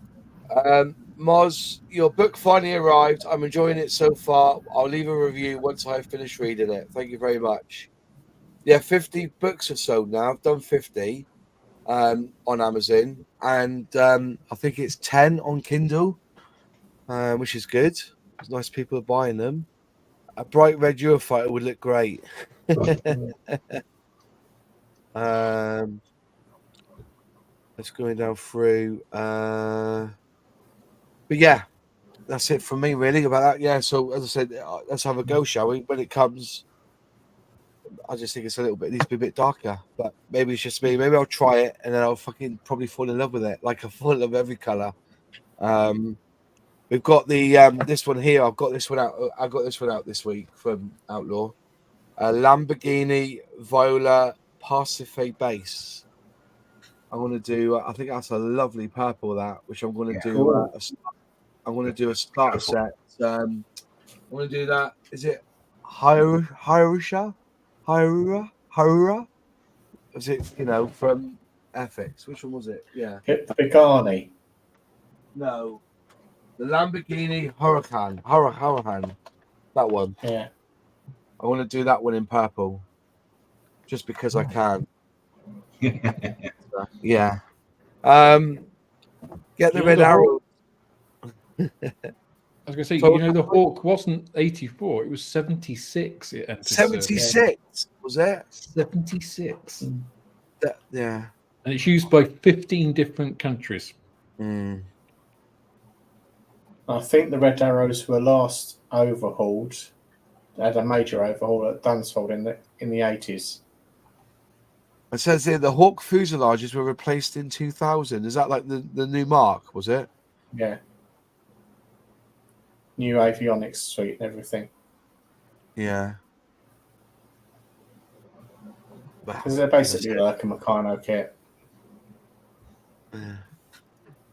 Speaker 1: Moz, your book finally arrived. I'm enjoying it so far. I'll leave a review once I've finished reading it. Thank you very much. Yeah, 50 books or so now. I've done 50 on Amazon, and I think it's 10 on Kindle, which is good. It's nice people are buying them. A bright red Eurofighter would look great. Let's go down through. But yeah, that's it from me really about that. Yeah, so as I said, let's have a go, shall we? When it comes, I just think it's a little bit, it needs to be a bit darker. But maybe it's just me. Maybe I'll try it and then I'll fucking probably fall in love with it, like I fall in love with every color. We've got the this one here. I've got this one out. I got this one out this week from Outlaw. Lamborghini Viola Pacife base. I'm going to do. I think that's a lovely purple. That which I'm going to do.
Speaker 2: Cool.
Speaker 1: I'm going to do a starter set. I'm going to do that. Is it Hirura? Is it from Airfix? Which one was it? Yeah.
Speaker 2: Hit the Pagani.
Speaker 1: No. The Lamborghini Huracan. That one.
Speaker 2: Yeah.
Speaker 1: I want to do that one in purple. Just because I can. Yeah. Get the red arrow.
Speaker 5: I was going to say, the Hawk wasn't 84; it was 76. It entered
Speaker 1: 76 was it?
Speaker 5: 76.
Speaker 1: Yeah.
Speaker 5: And it's used by 15 different countries.
Speaker 1: Mm.
Speaker 2: I think the Red Arrows were last overhauled. They had a major overhaul at Dunsfold in the 80s.
Speaker 1: It says here the Hawk fuselages were replaced in 2000. Is that like the new mark? Was it?
Speaker 2: Yeah. New avionics suite and everything.
Speaker 1: Yeah.
Speaker 2: Because they're basically like a Meccano kit.
Speaker 1: Yeah.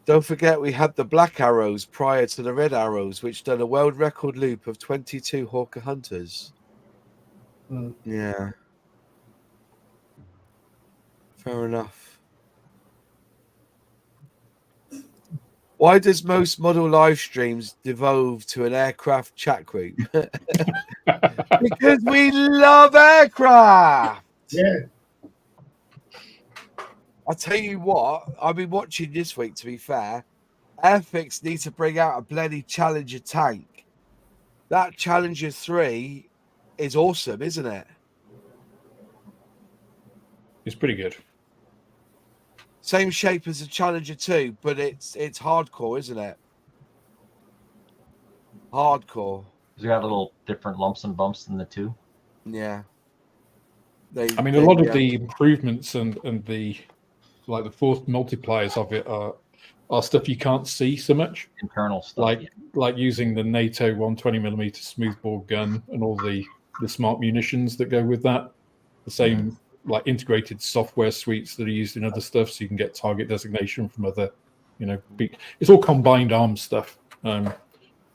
Speaker 1: Don't forget, we had the Black Arrows prior to the Red Arrows, which done a world record loop of 22 Hawker Hunters.
Speaker 2: Mm.
Speaker 1: Yeah. Fair enough. Why does most model live streams devolve to an aircraft chat group? Because we love aircraft.
Speaker 2: Yeah.
Speaker 1: I'll tell you what, I've been watching this week, to be fair. Airfix needs to bring out a bloody Challenger tank. That Challenger 3 is awesome, isn't it?
Speaker 5: It's pretty good.
Speaker 1: Same shape as the Challenger 2, but it's hardcore, isn't it? Hardcore.
Speaker 3: It's got little different lumps and bumps than the two.
Speaker 1: Yeah.
Speaker 5: A lot of the improvements and the the force multipliers of it are stuff you can't see so much.
Speaker 3: Internal stuff.
Speaker 5: Like using the NATO 120mm smoothbore gun and all the smart munitions that go with that. The same integrated software suites that are used in other stuff, so you can get target designation from other, it's all combined arms stuff.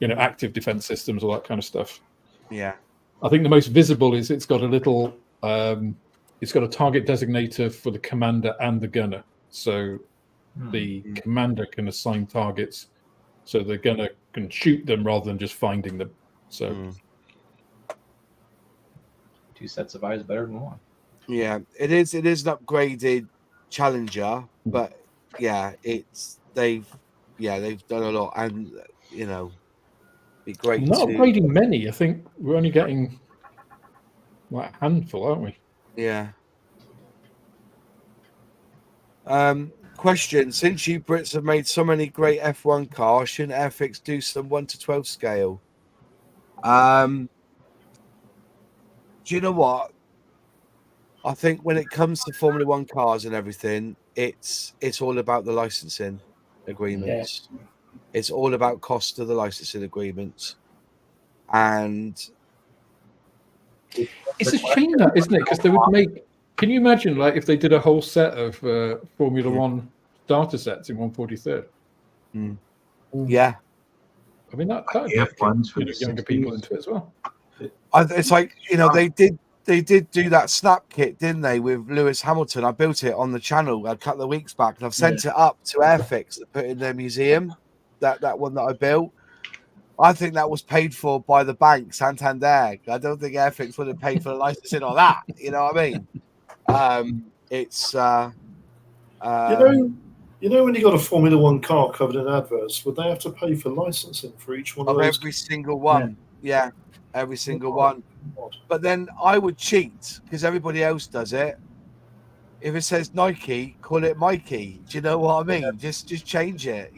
Speaker 5: Active defense systems, all that kind of stuff.
Speaker 1: Yeah.
Speaker 5: I think the most visible is it's got a little it's got a target designator for the commander and the gunner. So the commander can assign targets, so the gunner can shoot them rather than just finding them. So
Speaker 3: 2 sets of eyes better than 1.
Speaker 1: Yeah, it is an upgraded Challenger, but yeah, they've done a lot, and be great.
Speaker 5: Not upgrading many. I think we're only getting a handful, aren't we?
Speaker 1: Yeah. Question: since you Brits have made so many great F1 cars, shouldn't Airfix do some 1:12 scale? Do you know what? I think when it comes to Formula 1 cars and everything, it's all about the licensing agreements. Yeah. It's all about cost of the licensing agreements. And
Speaker 5: it's a shame that, isn't it? Because they would make... Can you imagine, if they did a whole set of Formula 1 starter sets in 143rd?
Speaker 1: Mm. Yeah.
Speaker 5: I mean, that would get younger people into it as well.
Speaker 1: It's like, they did do that snap kit, didn't they, with Lewis Hamilton? I built it on the channel a couple of weeks back, and I've sent it up to Airfix to put in their museum. That one that I built, I think that was paid for by the bank, Santander. I don't think Airfix would have paid for the licensing on that. You know what I mean? It's
Speaker 7: when you got a Formula 1 car covered in adverts, would they have to pay for licensing for each one of those?
Speaker 1: Every single one. Yeah, every single one. But then I would cheat because everybody else does it. If it says Nike, call it Mikey. Do you know what I mean? Yeah. Just change it,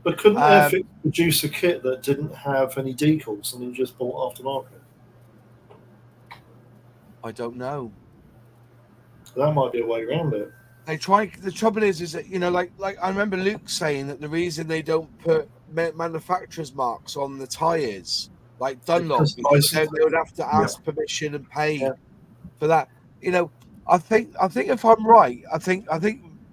Speaker 7: But couldn't Airfix produce a kit that didn't have any decals and then just bought aftermarket?
Speaker 1: I don't know.
Speaker 7: That might be a way around it.
Speaker 1: They try. The trouble is that like I remember Luke saying that the reason they don't put manufacturer's marks on the tyres, like Dunlop,
Speaker 7: Because
Speaker 1: because they
Speaker 7: license-
Speaker 1: would have to ask permission and pay
Speaker 7: Yeah.
Speaker 1: for that. You know, I think if I'm right, I think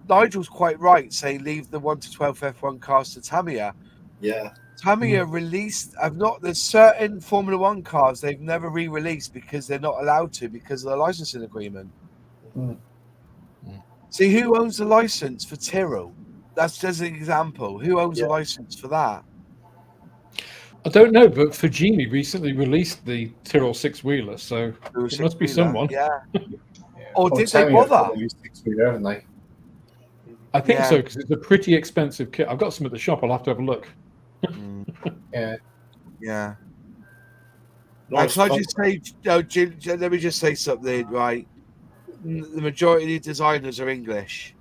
Speaker 1: Nigel's quite right saying leave the 1 to 12 F1 cars to Tamiya.
Speaker 7: Yeah.
Speaker 1: Tamiya released. There's certain Formula One cars they've never re-released because they're not allowed to because of the licensing agreement.
Speaker 2: Mm.
Speaker 1: See, who owns the license for Tyrrell? That's just an example. Who owns the license for that?
Speaker 5: I don't know, but Fujimi recently released the Tyrrell six-wheeler, so it must be someone.
Speaker 1: Yeah. Or did they
Speaker 2: Tamiya
Speaker 1: bother?
Speaker 2: released six-wheeler, haven't they?
Speaker 5: I think
Speaker 1: Yeah.
Speaker 5: so, because it's a pretty expensive kit. I've got some at the shop. I'll have to have a look.
Speaker 2: Yeah.
Speaker 1: Yeah.
Speaker 7: Nice
Speaker 1: Can I just say, let me just say something, right? The majority of designers are English.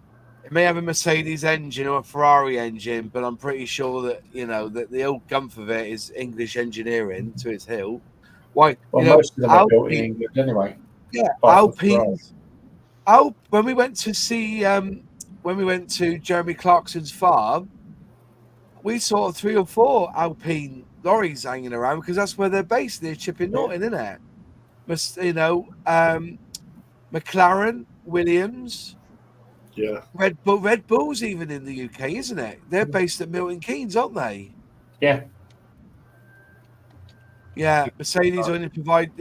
Speaker 1: It may have a Mercedes engine or a Ferrari engine, but I'm pretty sure that, that the old gumph of it is English engineering to its hill. Why?
Speaker 2: Well, most of them are built in England anyway.
Speaker 1: Yeah,
Speaker 2: apart from Ferrari.
Speaker 1: Alpine. When we went to see, when we went to Jeremy Clarkson's farm, we saw 3 or 4 Alpine lorries hanging around because that's where they're based. They're Chipping Norton, isn't it? McLaren, Williams, Red Bull's even in the UK, isn't it? They're based at Milton Keynes, aren't they?
Speaker 2: Yeah.
Speaker 1: Yeah, Mercedes only provide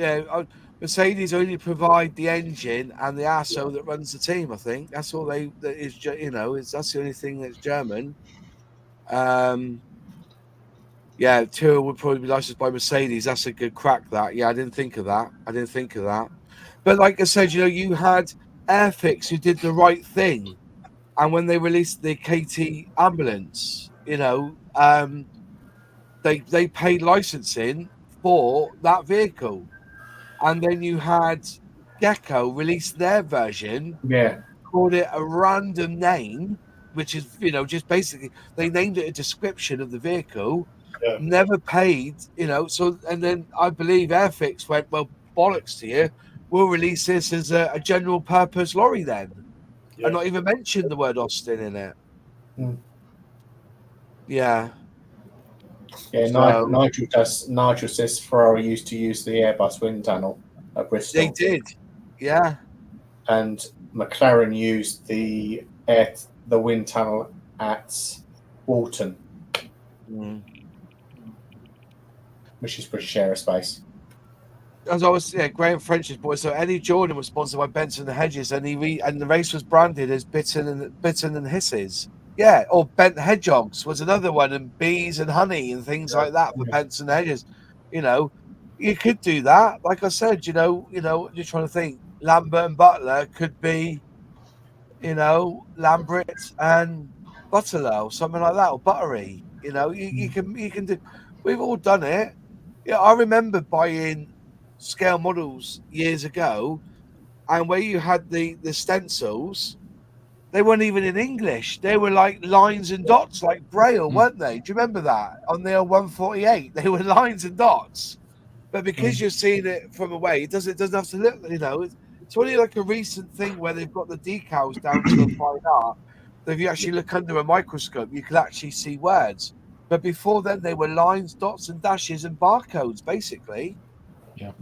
Speaker 1: the engine and the ASO that runs the team. I think that's all that's the only thing that's German. Tyrrell would probably be licensed by Mercedes. That's a good crack. That I didn't think of that. But like I said, you had Airfix who did the right thing, and when they released the KT ambulance, they paid licensing for that vehicle, and then you had Gecko release their version.
Speaker 2: Yeah.
Speaker 1: Called it a random name, which is just basically they named it a description of the vehicle.
Speaker 7: Yeah.
Speaker 1: Never paid, So and then I believe Airfix went, well, bollocks to you. We'll release this as a general purpose lorry then, and not even mention the word Austin in it.
Speaker 2: Mm.
Speaker 1: Yeah.
Speaker 2: Yeah, Nigel says Ferrari used to use the Airbus wind tunnel at Bristol.
Speaker 1: They did, yeah.
Speaker 2: And McLaren used the wind tunnel at Walton, which is British Aerospace.
Speaker 1: As I was, Graham French's boy. So Eddie Jordan was sponsored by Benson and Hedges, and and the race was branded as Bitten and Hisses. Yeah, or Bent Hedgehogs was another one, and Bees and Honey and things like that for Benson and Hedges. You could do that. Like I said, you're trying to think. Lambert and Butler could be, Lambert and Butterlow, something like that, or Buttery. You can do. We've all done it. Yeah, I remember buying scale models years ago, and where you had the stencils, they weren't even in English. They were like lines and dots, like Braille, weren't they? Do you remember that on the 148? They were lines and dots, but because you're seeing it from away, it doesn't have to look. It's only like a recent thing where they've got the decals down to a fine art. That if you actually look under a microscope, you can actually see words. But before then, they were lines, dots, and dashes and barcodes, basically.
Speaker 5: Yeah.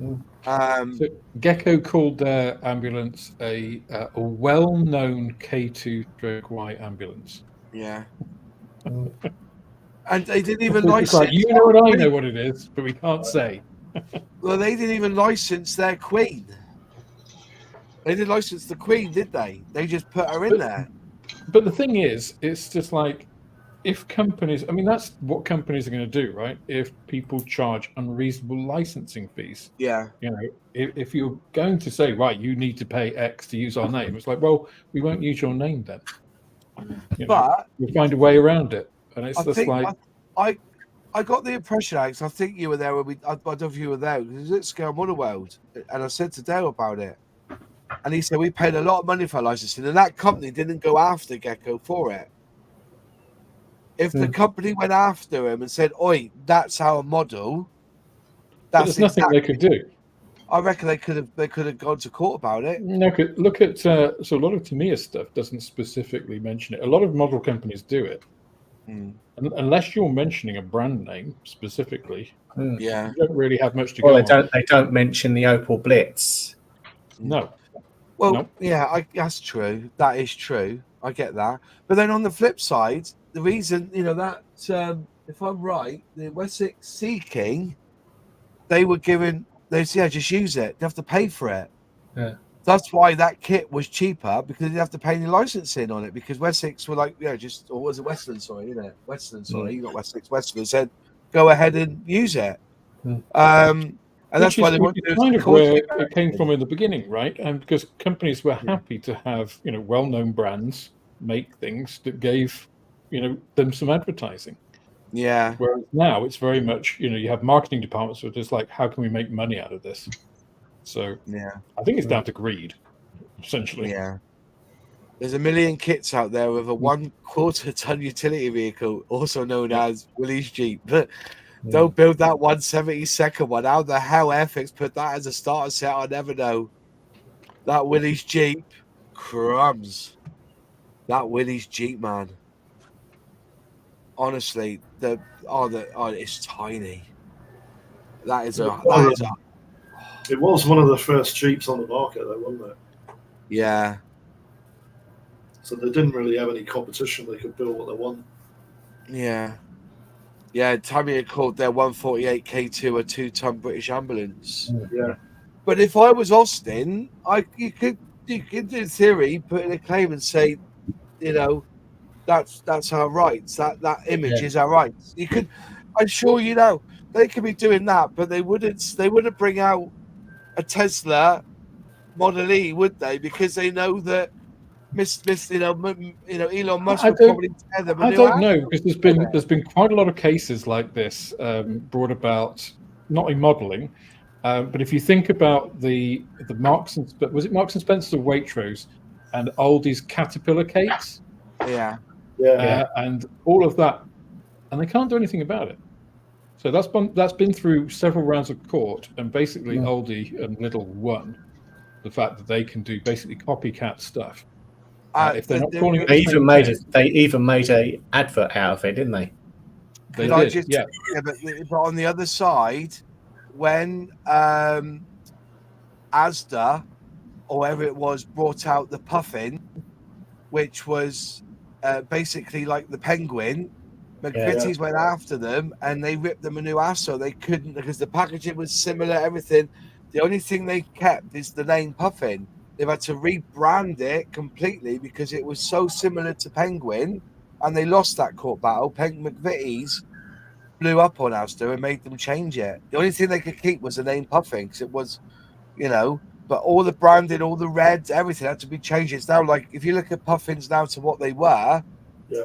Speaker 1: So
Speaker 5: Gecko called their ambulance a well-known K2/Y ambulance.
Speaker 1: Yeah. And they didn't even license.
Speaker 5: Like, you know what I know what it is, but we can't say.
Speaker 1: Well, they didn't even license their queen. They didn't license the queen, did they? They just put her in there.
Speaker 5: But the thing is, it's just like, if companies, that's what companies are going to do, right? If people charge unreasonable licensing fees.
Speaker 1: Yeah.
Speaker 5: If you're going to say, right, you need to pay X to use our name, it's like, well, we won't use your name then. But we'll find a way around it. And it's just like...
Speaker 1: I got the impression, Alex, I think you were there when I don't know if you were there, because it was at Scale Model World, and I said to Dale about it. And he said, we paid a lot of money for licensing, and that company didn't go after Gecko for it. If the company went after him and said, oi, that's our model,
Speaker 5: there's nothing they could do.
Speaker 1: I reckon they could have gone to court about it.
Speaker 5: No, look at so a lot of Tamiya stuff doesn't specifically mention it. A lot of model companies do it. Unless you're mentioning a brand name specifically,
Speaker 1: Yeah.
Speaker 5: you don't really have much to
Speaker 2: Well,
Speaker 5: go on.
Speaker 2: they don't mention the Opal Blitz.
Speaker 5: No.
Speaker 1: Well,
Speaker 5: Nope.
Speaker 1: yeah, that's true. That is true. I get that. But then on the flip side, the reason, that if I'm right, the Wessex Sea King, they were given, just use it. You have to pay for it.
Speaker 2: Yeah.
Speaker 1: That's why that kit was cheaper, because you have to pay any licensing on it, because Wessex were like, or was it Westland? Sorry, isn't it? Westland, sorry, not Wessex. Westland said, go ahead and use it. And that's why they want to
Speaker 5: kind of where it came from in the beginning, right? And because companies were happy to have, well-known brands make things that gave, them some advertising.
Speaker 1: Yeah.
Speaker 5: Whereas now it's very much, you have marketing departments who are just like, how can we make money out of this? So
Speaker 1: yeah,
Speaker 5: I think it's down to greed, essentially.
Speaker 1: Yeah. There's a million kits out there with a 1/4 ton utility vehicle, also known as Willie's Jeep. Don't build that 172nd one. How the hell Airfix put that as a starter set? I'll never know. That Willie's Jeep, crumbs. That Willie's Jeep, man. Honestly, it's tiny.
Speaker 7: It was one of the first Jeeps on the market, though, wasn't it?
Speaker 1: Yeah.
Speaker 7: So they didn't really have any competition. They could build what they want.
Speaker 1: Yeah. Yeah, Tamiya called their 148 K2 a 2-ton British ambulance.
Speaker 7: Yeah.
Speaker 1: But if I was Austin, you could in theory put in a claim and say, that's our rights. That image is our rights. You could, I'm sure they could be doing that, but they wouldn't bring out a Tesla Model E, would they? Because they know that Elon Musk would probably tear them.
Speaker 5: I don't know, because there's been quite a lot of cases like this brought about, not in modelling, but if you think about the Marks and Spencer Waitrose and Aldi's Caterpillar cakes, and all of that, and they can't do anything about it. So that's been through several rounds of court, and basically Aldi and Lidl won the fact that they can do basically copycat stuff. If they're not calling it,
Speaker 2: they even made a advert out of it, didn't they?
Speaker 5: They did, yeah.
Speaker 1: But on the other side, when Asda or whatever it was brought out the puffin, which was basically like the penguin, McVitie's went after them and they ripped them a new ass, so they couldn't, because the packaging was similar, everything. The only thing they kept is the name Puffin. They've had to rebrand it completely because it was so similar to Penguin, and they lost that court battle. McVitie's blew up on Asda and made them change it. The only thing they could keep was the name Puffin, because it was, but all the branding, all the reds, everything had to be changed. It's now like, if you look at Puffins now to what they were, they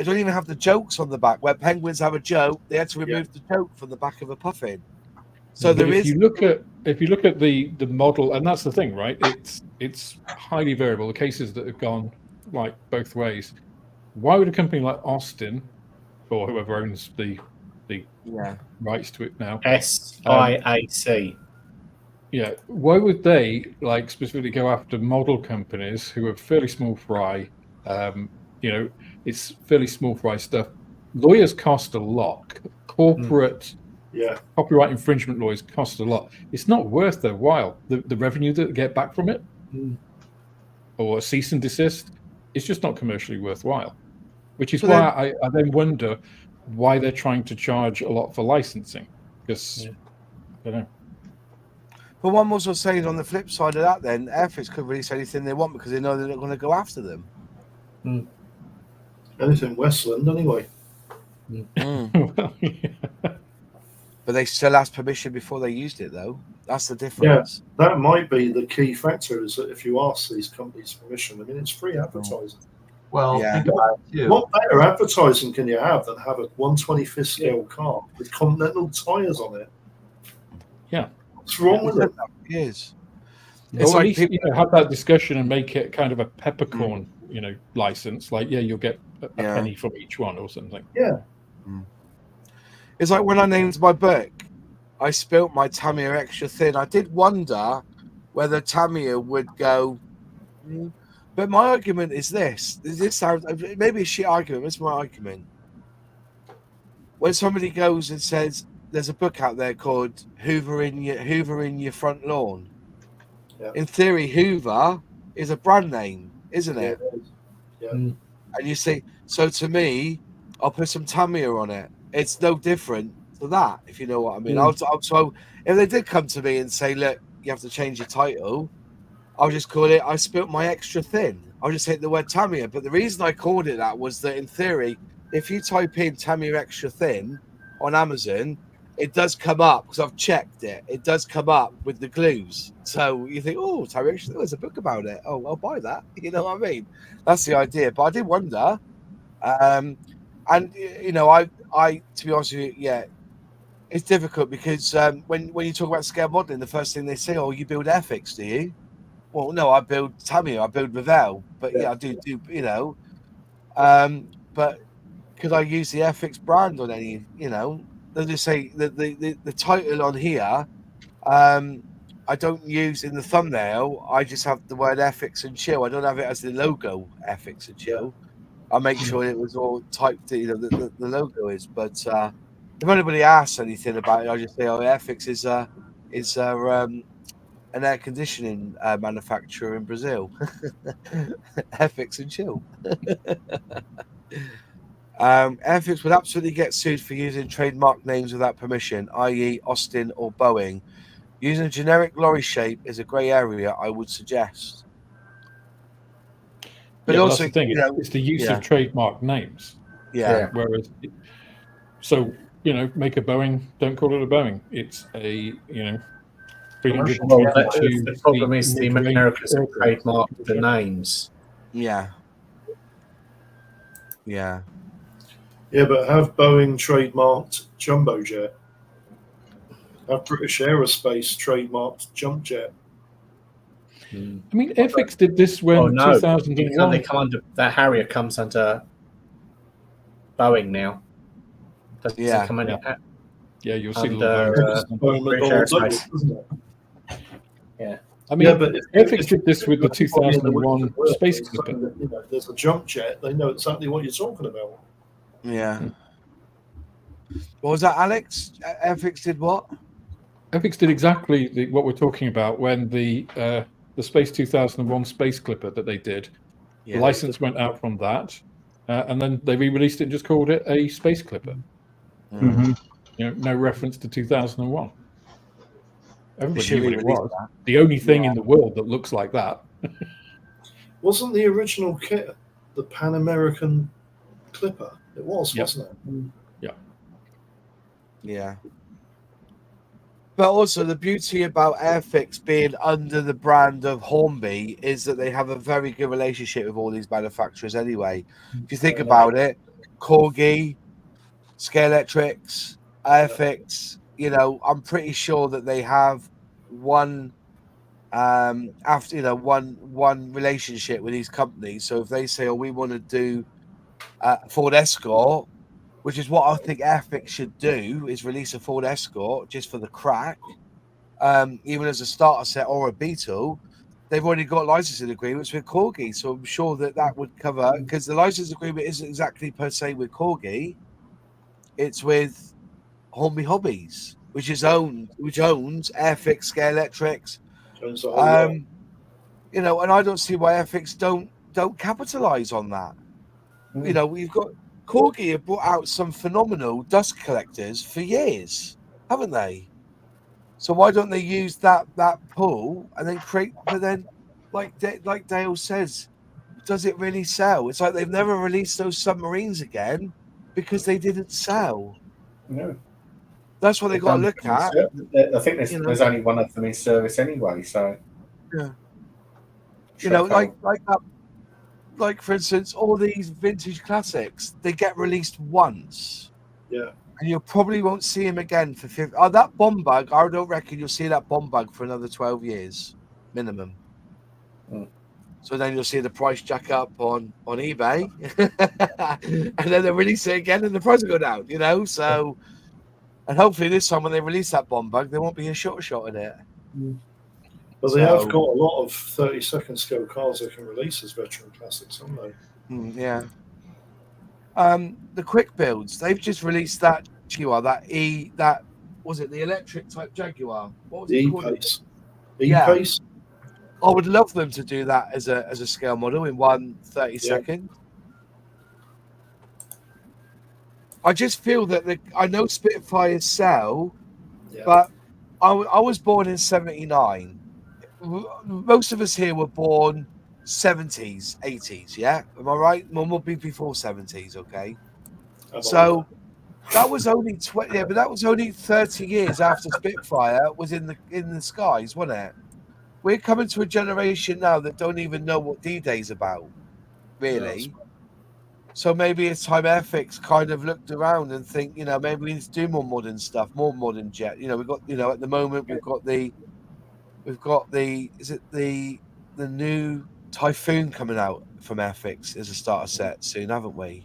Speaker 1: don't even have the jokes on the back. Where Penguins have a joke, they had to remove the joke from the back of a Puffin. So
Speaker 5: if you look at the model, and that's the thing, right? It's highly variable. The cases that have gone like both ways. Why would a company like Austin, or whoever owns the rights to it now,
Speaker 2: SIAC?
Speaker 5: Why would they specifically go after model companies who are fairly small fry? It's fairly small fry stuff. Lawyers cost a lot. Corporate. Copyright infringement lawyers cost a lot. It's not worth their while. The revenue that they get back from it, or a cease and desist, it's just not commercially worthwhile. Which is why I then wonder why they're trying to charge a lot for licensing. Because I don't know.
Speaker 1: But one was also saying on the flip side of that, then Airfix could release anything they want because they know they're not going to go after them.
Speaker 7: Anything Westland, anyway.
Speaker 5: Well,
Speaker 1: But they still asked permission before they used it, though. That's the difference.
Speaker 7: Yeah, that might be the key factor, is that if you ask these companies permission, I mean, it's free advertising.
Speaker 3: Well, think about it too.
Speaker 7: What better advertising can you have than have a 1/25th scale car with Continental tyres on it?
Speaker 5: Yeah.
Speaker 7: What's wrong with it?
Speaker 1: It is.
Speaker 5: It's like at least, have that discussion and make it kind of a peppercorn, license. Like, you'll get a penny from each one or something.
Speaker 7: Yeah.
Speaker 1: It's like when I named my book, I spilt my Tamiya extra thin. I did wonder whether Tamiya would go, but my argument is this. This sounds maybe a shit argument. This is my argument. when somebody goes and says, there's a book out there called Hoover in Your Front Lawn.
Speaker 7: Yeah.
Speaker 1: In theory, Hoover is a brand name, isn't it?
Speaker 7: Yeah.
Speaker 1: And you say, so to me, I'll put some Tamiya on it. It's no different to that, if you know what I mean. So if they did come to me and say, look, you have to change your title, I'll just call it I Spilt My Extra Thin. I'll just hit the word Tamiya. But the reason I called it that was that in theory, if you type in Tamiya Extra Thin on Amazon, it does come up, because I've checked it. It does come up with the glues. So you think, oh, Tamiya Extra Thin, there's a book about it. Oh, I'll buy that. You know what I mean? That's the idea. But I did wonder. And, you know, I to be honest with you, yeah, it's difficult because when you talk about scale modeling, the first thing they say, oh, you build Airfix, do you? Well, no, I build Tamiya, I build Revell, but yeah, I do, you know. But could I use the Airfix brand on any, you know? They'll just say the title on here, I don't use in the thumbnail. I just have the word Airfix and Chill. I don't have it as the logo Airfix and Chill. I make sure it was all typed, you know, the logo is. But if anybody asks anything about it, I just say, oh, Airfix is an air conditioning manufacturer in Brazil. Airfix and Chill. Airfix would absolutely get sued for using trademark names without permission, i.e. Austin or Boeing. Using a generic lorry shape is a grey area, I would suggest. But also,
Speaker 5: that's the thing.
Speaker 1: you know,
Speaker 5: it's the use of trademark names.
Speaker 1: Yeah.
Speaker 5: Whereas, you know, make a Boeing, don't call it a Boeing. It's a, you know, 322.
Speaker 2: The problem is the Americans have trademarked the names.
Speaker 1: Yeah.
Speaker 7: Yeah, but have Boeing trademarked Jumbo Jet? Have British Aerospace trademarked Jump Jet?
Speaker 5: I mean, Airfix did this when 2001.
Speaker 2: They come under, that Harrier comes under Boeing now. Doesn't it come under?
Speaker 5: Yeah, you'll see
Speaker 2: under
Speaker 7: British Aerospace.
Speaker 2: Yeah.
Speaker 5: I mean, but Airfix did this with the 2001 Space Clipper.
Speaker 7: You know, there's a jump jet. They know exactly what you're talking about.
Speaker 1: Yeah. What was that, Alex? Airfix did what?
Speaker 5: Airfix did exactly what we're talking about when the Space 2001 Space Clipper that they did. The license went out from that, and then they re-released it and just called it a Space Clipper.
Speaker 1: Mm-hmm.
Speaker 5: You know, no reference to 2001. Everybody knew what it was.
Speaker 1: That.
Speaker 5: The only thing in the world that looks like that.
Speaker 7: Wasn't the original kit the Pan American Clipper? It was, wasn't it?
Speaker 5: Yeah.
Speaker 1: Yeah. But also the beauty about Airfix being under the brand of Hornby is that they have a very good relationship with all these manufacturers anyway. If you think about it, Corgi, Scale Electrics, Airfix, you know, I'm pretty sure that they have one one relationship with these companies. So if they say, oh, we want to do Ford Escort, which is what I think Airfix should do, is release a Ford Escort just for the crack, even as a starter set or a Beetle. They've already got licensing agreements with Corgi, so I'm sure that would cover, because the license agreement isn't exactly per se with Corgi, it's with Hornby Hobbies, which owns Airfix, Scale Electrics. You know, and I don't see why Airfix don't capitalize on that. You know, we've got Corgi have brought out some phenomenal dust collectors for years, haven't they? So why don't they use that pool and then create? But then, like Dale says, does it really sell? It's like they've never released those submarines again because they didn't sell.
Speaker 2: No.
Speaker 1: That's what they got to look at.
Speaker 2: I think there's only one of them in service anyway. So
Speaker 1: yeah, you know, like that. Like, for instance, all these vintage classics, they get released once.
Speaker 7: Yeah.
Speaker 1: And you probably won't see him again for 50. Oh, that bomb bug, I don't reckon you'll see that bomb bug for another 12 years, minimum. So then you'll see the price jack up on eBay. And then they'll release it again and the price will go down, you know? So, and hopefully this time when they release that bomb bug, there won't be a shot in it.
Speaker 7: But they have got a lot of 32nd scale cars they can release as veteran classics, haven't they?
Speaker 1: Yeah. The quick builds, they've just released that Jaguar, that was it the electric type Jaguar? What was
Speaker 7: The
Speaker 1: it called?
Speaker 7: E-Pace.
Speaker 1: Yeah.
Speaker 7: E-Pace?
Speaker 1: I would love them to do that as a scale model in 1/32.
Speaker 7: Yeah.
Speaker 1: I just feel that I know Spitfires sell,
Speaker 7: Yeah.
Speaker 1: but I was born in 79. Most of us here were born 70s, 80s. Yeah, am I right? Mum will be before 70s. Okay, so that was only 20. Yeah, but that was only 30 years after Spitfire was in the skies, wasn't it? We're coming to a generation now that don't even know what D-Day's about, really. So maybe it's time Airfix kind of looked around and think, maybe we need to do more modern stuff, more modern jet. We've got, at the moment we've got the is it the new Typhoon coming out from Airfix as a starter set soon, haven't we?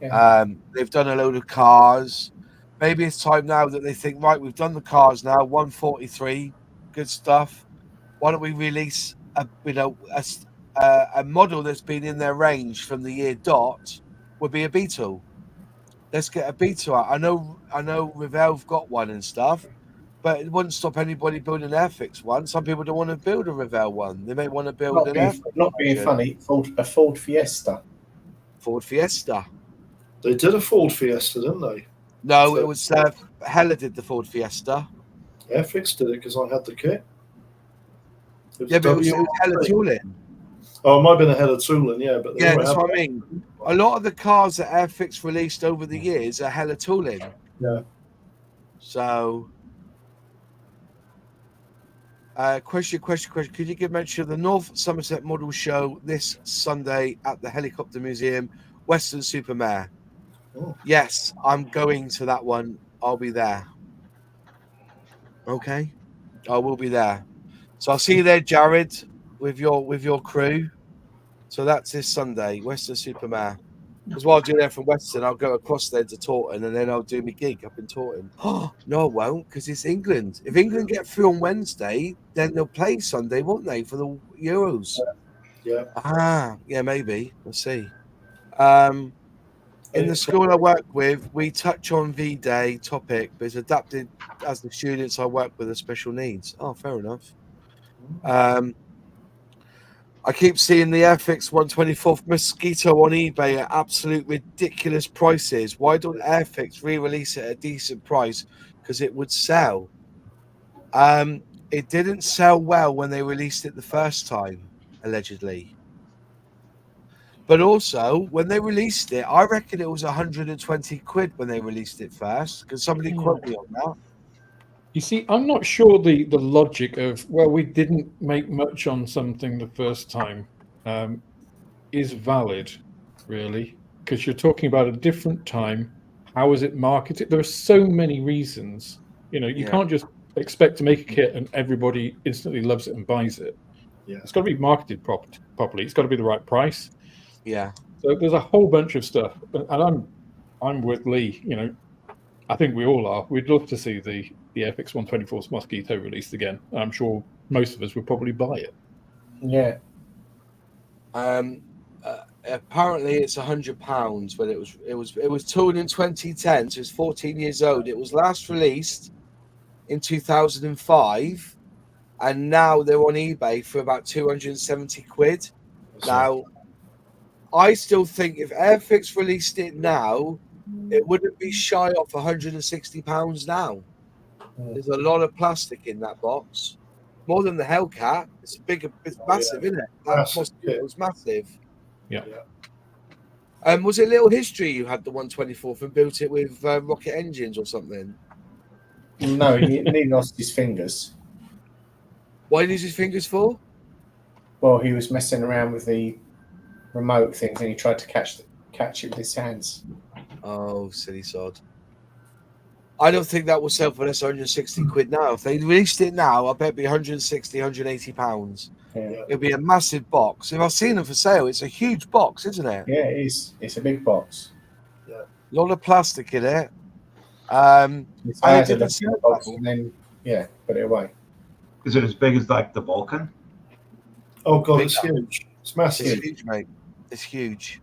Speaker 2: Yeah.
Speaker 1: They've done a load of cars. Maybe it's time now that they think, right, we've done the cars now, 143, good stuff. Why don't we release a model that's been in their range from the year dot would be a Beetle. Let's get a Beetle out. I know Revell got one and stuff, but it wouldn't stop anybody building an Airfix one. Some people don't want to build a Revell one. They may want to build
Speaker 2: Not being funny, a Ford Fiesta.
Speaker 1: Ford Fiesta.
Speaker 7: They did a Ford Fiesta, didn't they?
Speaker 1: No, it was Hella did the Ford Fiesta.
Speaker 7: Airfix did it because I had the kit.
Speaker 1: Yeah, but it was Hella tooling.
Speaker 7: Oh, it might have been a Hella tooling, yeah. But
Speaker 1: yeah, that's what I mean. A lot of the cars that Airfix released over the years are Hella tooling.
Speaker 7: Yeah.
Speaker 1: So, question. Could you give mention of the North Somerset Model Show this Sunday at the Helicopter Museum, Western Supermare?
Speaker 7: Oh.
Speaker 1: Yes, I'm going to that one. I'll be there. Okay, I will be there. So I'll see you there, Jared, with your crew. So that's this Sunday, Western Supermare. Because what I'll do there from Western, I'll go across there to Taunton, and then I'll do my gig up in Taunton. Oh no, I won't, because it's England. If England get through on Wednesday, then they'll play Sunday, won't they, for the Euros?
Speaker 7: Yeah.
Speaker 1: Yeah, maybe. We'll see. In the school I work with, we touch on V-Day topic, but it's adapted as the students I work with are special needs. Oh, fair enough. I keep seeing the Airfix 124th Mosquito on eBay at absolute ridiculous prices. Why don't Airfix re-release it at a decent price? Because it would sell. It didn't sell well when they released it the first time, allegedly. But also, when they released it, I reckon it was 120 quid when they released it first. Because somebody quote me on that.
Speaker 5: You see, I'm not sure the logic of, well, we didn't make much on something the first time is valid, really, because you're talking about a different time. How is it marketed? There are so many reasons. You can't just expect to make a kit and everybody instantly loves it and buys it.
Speaker 7: Yeah.
Speaker 5: It's got to be marketed properly. It's got to be the right price.
Speaker 1: Yeah.
Speaker 5: So there's a whole bunch of stuff, and I'm with Lee. I think we all are. We'd love to see the Airfix 124 Mosquito released again. I'm sure most of us would probably buy it.
Speaker 2: Yeah.
Speaker 1: Apparently it's £100, but it was tooled in 2010, so it's 14 years old. It was last released in 2005, and now they're on eBay for about 270 quid. Now, I still think if Airfix released it now, it wouldn't be shy off £160 now. There's a lot of plastic in that box, more than the Hellcat. It's big, it's massive, isn't it? That mosquito was massive.
Speaker 5: Yeah.
Speaker 1: Was it Little History you had the 124th and built it with rocket engines or something?
Speaker 2: No, he lost his fingers.
Speaker 1: What did he use his fingers for?
Speaker 2: Well, he was messing around with the remote things and he tried to catch it with his hands.
Speaker 1: Oh, silly sod. I don't think that will sell for less than 160 quid now. If they released it now, I bet it'd be 160, 180 pounds.
Speaker 2: Yeah.
Speaker 1: It'd be a massive box. If I've seen them for sale, it's a huge box, isn't it?
Speaker 2: Yeah, it is. It's a big box.
Speaker 7: Yeah.
Speaker 1: A lot of plastic in it.
Speaker 2: It's hard to look at the box and then, put it away.
Speaker 4: Is it as big as like the Vulcan?
Speaker 7: Oh, God, it's huge. It's massive.
Speaker 1: It's huge, mate. It's huge.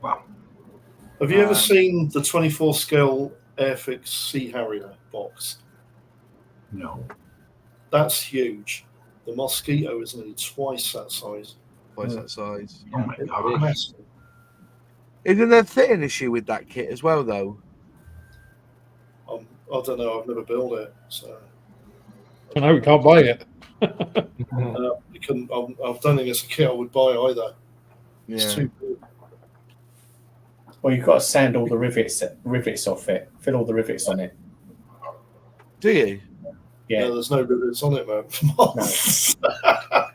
Speaker 4: Wow.
Speaker 7: Have you ever seen the 24 scale Airfix Sea Harrier box?
Speaker 4: No.
Speaker 7: That's huge. The Mosquito is nearly twice that size.
Speaker 1: Twice that size.
Speaker 4: Oh my
Speaker 7: It's
Speaker 4: gosh.
Speaker 7: massive.
Speaker 1: Isn't there a fitting issue with that kit as well, though?
Speaker 7: I don't know. I've never built it, so
Speaker 5: I know we can't buy it.
Speaker 7: you couldn't. I don't think it's a kit I would buy either. It's
Speaker 1: Yeah.
Speaker 7: too big.
Speaker 2: Well, you've got to sand all the rivets off it. Fill all the rivets on it.
Speaker 1: Do you?
Speaker 2: Yeah.
Speaker 7: No, there's no rivets on it, man.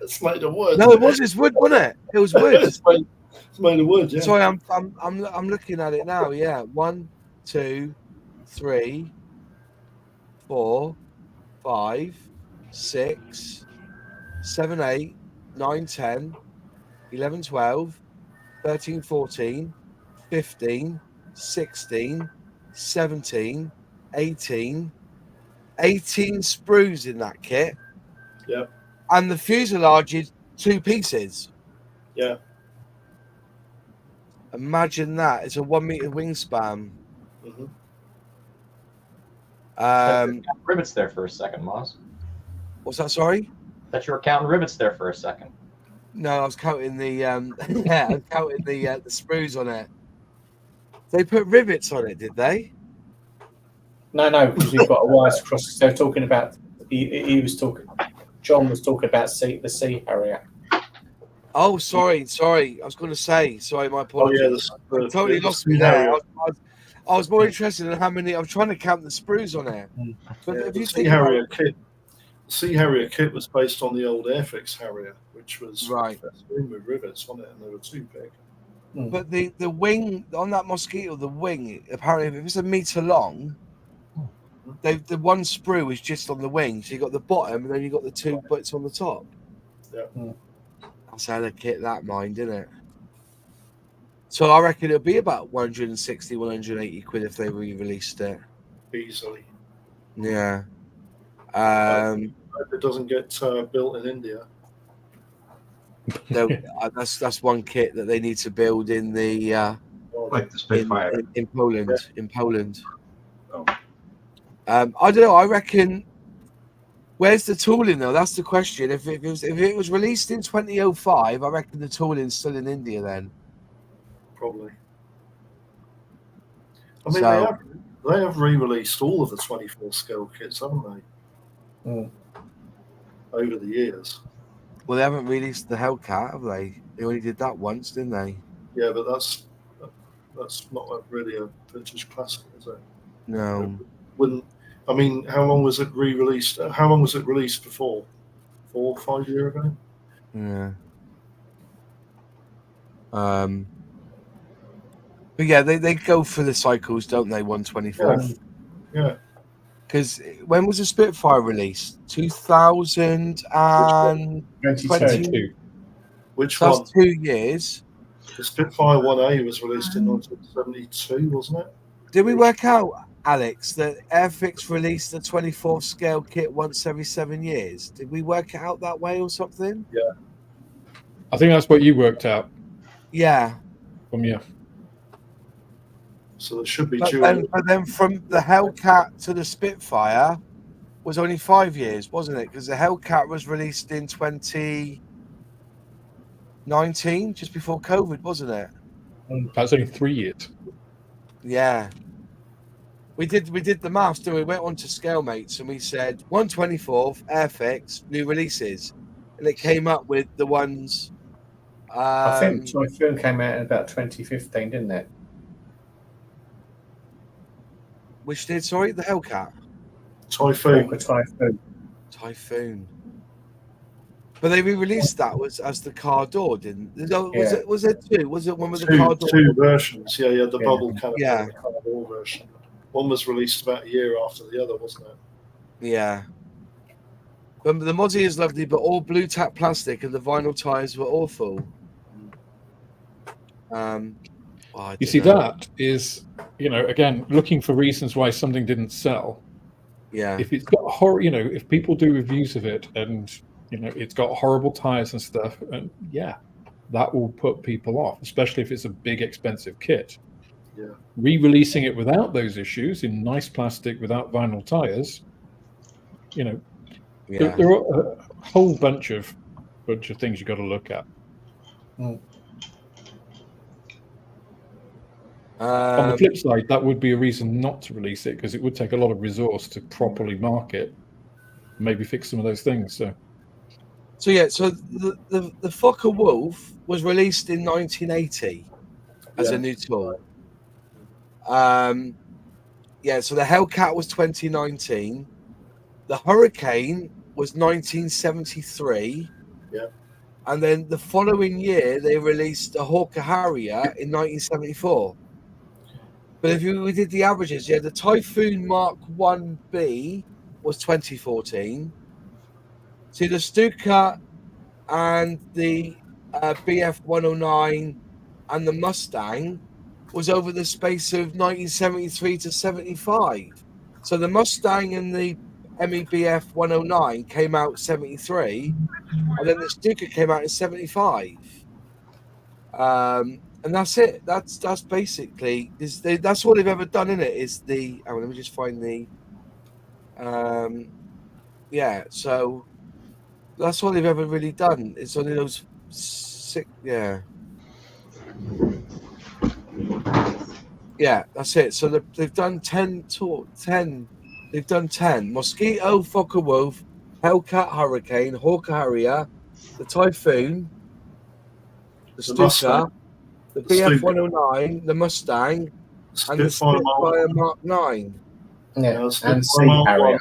Speaker 7: It's made of wood.
Speaker 1: No, it was. It's wood, wasn't it? It was wood.
Speaker 7: It's made of wood. Yeah.
Speaker 1: Sorry, I'm looking at it now. Yeah, 1, 2, 3, 4, 5, 6, 7, 8, 9, 10, 11, 12, 13, 14, 15, 16, 17, 18, 18 sprues in that kit.
Speaker 7: Yeah.
Speaker 1: And the fuselage is 2 pieces.
Speaker 7: Yeah.
Speaker 1: Imagine that. It's a 1 meter wingspan.
Speaker 3: Counting rivets there for a second, Moss.
Speaker 1: What's that? Sorry?
Speaker 3: That you were counting rivets there for a second.
Speaker 1: No, I was counting the I was counting the sprues on it. They put rivets on it, did they?
Speaker 2: No, because we've got a wires cross. They're talking about. He was talking. John was talking about the Sea Harrier.
Speaker 1: Oh, sorry. I was going to say. Sorry, my
Speaker 7: Oh
Speaker 1: apologies.
Speaker 7: yeah,
Speaker 1: You totally lost me there. I was more interested in how many. I was trying to count the sprues on it. But if
Speaker 7: the
Speaker 1: you
Speaker 7: Sea
Speaker 1: think
Speaker 7: Harrier kit. The Sea Harrier kit was based on the old Airfix Harrier, which was
Speaker 1: Right.
Speaker 7: with rivets on it, and they were too big.
Speaker 1: But the wing on that Mosquito, the wing, apparently, if it's a meter long, the one sprue is just on the wing. So you got the bottom, and then you got the 2 bits on the top.
Speaker 7: Yeah.
Speaker 1: That's how they kit that mind, isn't it? So I reckon it'll be about 160, 180 quid if they re-released it.
Speaker 7: Easily.
Speaker 1: Yeah.
Speaker 7: Hope it doesn't get built in India.
Speaker 1: That's one kit that they need to build in the
Speaker 4: Like the Spitfire.
Speaker 1: in Poland.
Speaker 7: Yeah.
Speaker 1: In Poland.
Speaker 4: Oh.
Speaker 1: I don't know. I reckon. Where's the tooling though? That's the question. If it was released in 2005, I reckon the tooling's still in India then.
Speaker 7: Probably. I mean,
Speaker 1: So-
Speaker 7: they have re-released all of the 24 scale kits, haven't they? Over the years.
Speaker 1: Well, they haven't released the Hellcat, have they? They only did that once, didn't they?
Speaker 7: Yeah, but that's not really a vintage classic, is it?
Speaker 1: No.
Speaker 7: Wouldn't. I mean, how long was it re-released? How long was it released before? 4 or 5 years ago?
Speaker 1: Yeah. But yeah, they go for the cycles, don't they? 124.
Speaker 7: Yeah.
Speaker 1: Because when was the Spitfire released? 2022.
Speaker 2: 22.
Speaker 7: Which
Speaker 1: That's
Speaker 7: one?
Speaker 1: 2 years.
Speaker 7: The Spitfire 1A was released in 1972, wasn't it?
Speaker 1: Did we work out, Alex, that Airfix released the 24 scale kit once every 7 years? Did we work it out that way or something?
Speaker 5: I think that's what you worked out
Speaker 1: Yeah.
Speaker 5: from you.
Speaker 7: So it should be
Speaker 1: But
Speaker 7: due.
Speaker 1: then from the Hellcat to the Spitfire was only 5 years, wasn't it? Because the Hellcat was released in 2019, just before COVID, wasn't it?
Speaker 5: That's only 3 years.
Speaker 1: Yeah. We did the maths, didn't we? We went on to Scalemates and we said 1/24 Airfix new releases, and it came up with the ones.
Speaker 2: I think Typhoon came out in about 2015, didn't it?
Speaker 1: Which did, sorry, the Hellcat.
Speaker 7: Typhoon.
Speaker 1: Typhoon. But they re-released that as the car door, didn't? No, was it 2? Was it one with the car door?
Speaker 7: Two versions. Yeah, the bubble canopy
Speaker 1: Yeah.
Speaker 7: and the car door version. One was released about a year after the other, wasn't it?
Speaker 1: Yeah. But the Mozzie is lovely, but all blue tack plastic and the vinyl tires were awful.
Speaker 5: You see, that is, again, looking for reasons why something didn't sell.
Speaker 1: Yeah.
Speaker 5: If it's got if people do reviews of it and it's got horrible tires and stuff, and that will put people off, especially if it's a big expensive kit. Re-releasing it without those issues in nice plastic without vinyl tires, you know, there are a whole bunch of things you got to look at. On the flip side, that would be a reason not to release it, because it would take a lot of resource to properly market, maybe fix some of those things. So
Speaker 1: the Fokker Wolf was released in 1980 as a new tool. So the Hellcat was 2019. The Hurricane was 1973. And then the following year, they released the Hawker Harrier in 1974. But if we did the averages, the Typhoon Mark 1B was 2014. See, the Stuka and the BF 109 and the Mustang was over the space of 1973 to 75. So the Mustang and the MEBF 109 came out 73, and then the Stuka came out in 75. And that's it. That's basically that's all they've ever done in it. Is the let me just find the so that's all they've ever really done. It's only those six. That's it. So they've done 10. They've done 10: Mosquito, Fokker Wolf, Hellcat, Hurricane, Hawker Harrier, the Typhoon, the Stuka, the BF 109, the Mustang, and the Spitfire Mark 9.
Speaker 2: And Sea Harrier.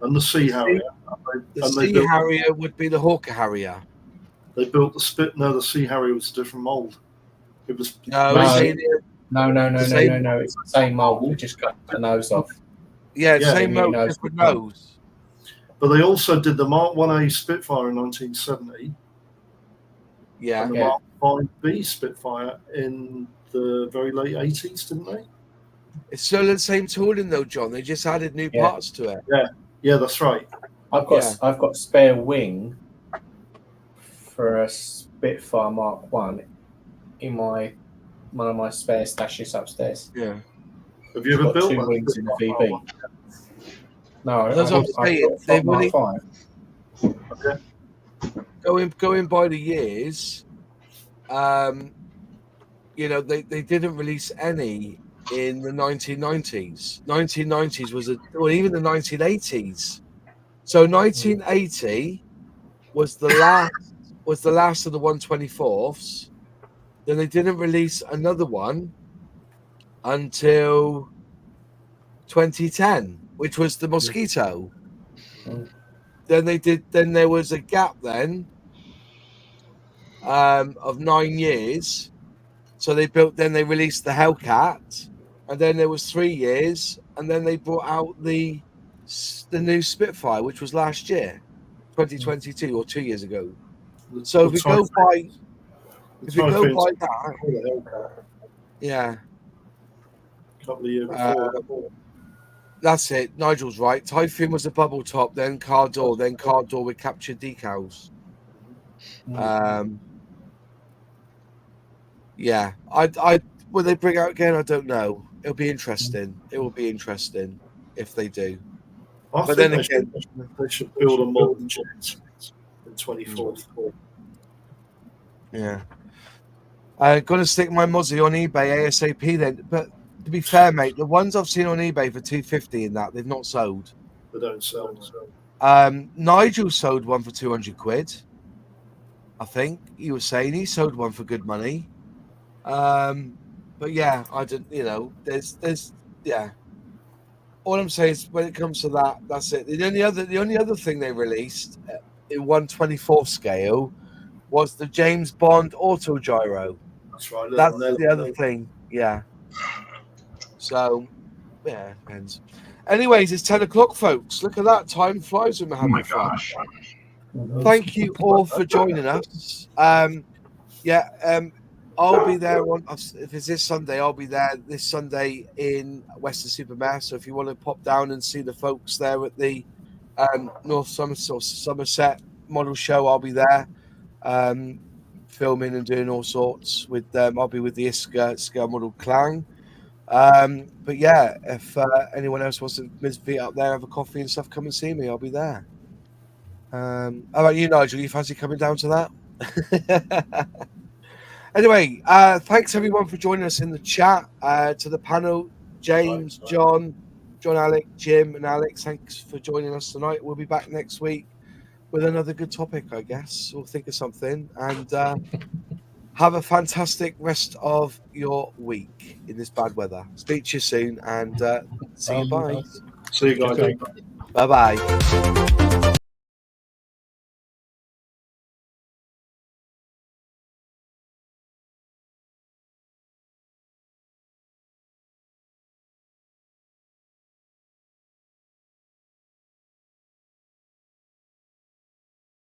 Speaker 7: And the Sea Harrier.
Speaker 1: The Sea Harrier would be the Hawker Harrier.
Speaker 7: They built the Sea Harrier was a different mould. It was
Speaker 2: no. It's the same mould. We just cut the nose off.
Speaker 1: Same mould, different nose.
Speaker 7: But they also did the Mark 1A Spitfire in 1970. And the Mark 5B Spitfire in the very late 80s, didn't they?
Speaker 1: It's still the same tooling though, John. They just added new parts to it.
Speaker 7: Yeah, that's right.
Speaker 2: I've got spare wing for a Spitfire Mark 1 in one of my spare stashes upstairs.
Speaker 7: Yeah. Have you ever built
Speaker 2: 2 wings in the VB? No,
Speaker 1: that's what I'm saying. They've really going by the years. They didn't release any in the 1990s. 1990s even the 1980s. So 1980 was the last of the 124ths. Then they didn't release another one until 2010, which was the Mosquito. Then there was a gap then of 9 years. So they released the Hellcat, and then there was 3 years, and then they brought out the new Spitfire, which was last year, 2022 or 2 years ago. So if we go by that,
Speaker 7: a couple of years before.
Speaker 1: That's it. Nigel's right. Typhoon was a bubble top, then car door with captured decals. Will they bring out again? I don't know. It'll be interesting. It will be interesting if they do.
Speaker 7: But then again, they should build a modern jet in 2044.
Speaker 1: Yeah. I'm going to stick my Mozzie on eBay ASAP then. But to be fair, mate, the ones I've seen on eBay for $250 in that, they've not sold.
Speaker 7: They don't sell.
Speaker 1: Nigel sold one for £200. I think he was saying he sold one for good money. But yeah, I didn't. There's All I'm saying is, when it comes to that, that's it. The only other thing they released in 1/24th scale was the James Bond auto gyro.
Speaker 7: That's right.
Speaker 1: That's the other thing. Yeah. So, yeah, depends. Anyways, it's 10 o'clock, folks. Look at that. Time flies when we're having fun.
Speaker 4: Gosh.
Speaker 1: Thank you all for joining us. I'll be there if it's this Sunday. I'll be there this Sunday in Weston-super-Mare. So if you want to pop down and see the folks there at the North Somerset Model Show, I'll be there. filming and doing all sorts with them. I'll be with the ISCA scale model Clang. But yeah, if anyone else wants to visit up there, have a coffee and stuff, come and see me. I'll be there. How about you, Nigel? You fancy coming down to that? Anyway, thanks everyone for joining us in the chat. To the panel, James, John, Alec, Jim, and Alex, thanks for joining us tonight. We'll be back next week with another good topic, I guess. We'll think of something. And have a fantastic rest of your week in this bad weather. Speak to you soon, and see you. Bye.
Speaker 7: See you guys.
Speaker 1: Bye-bye.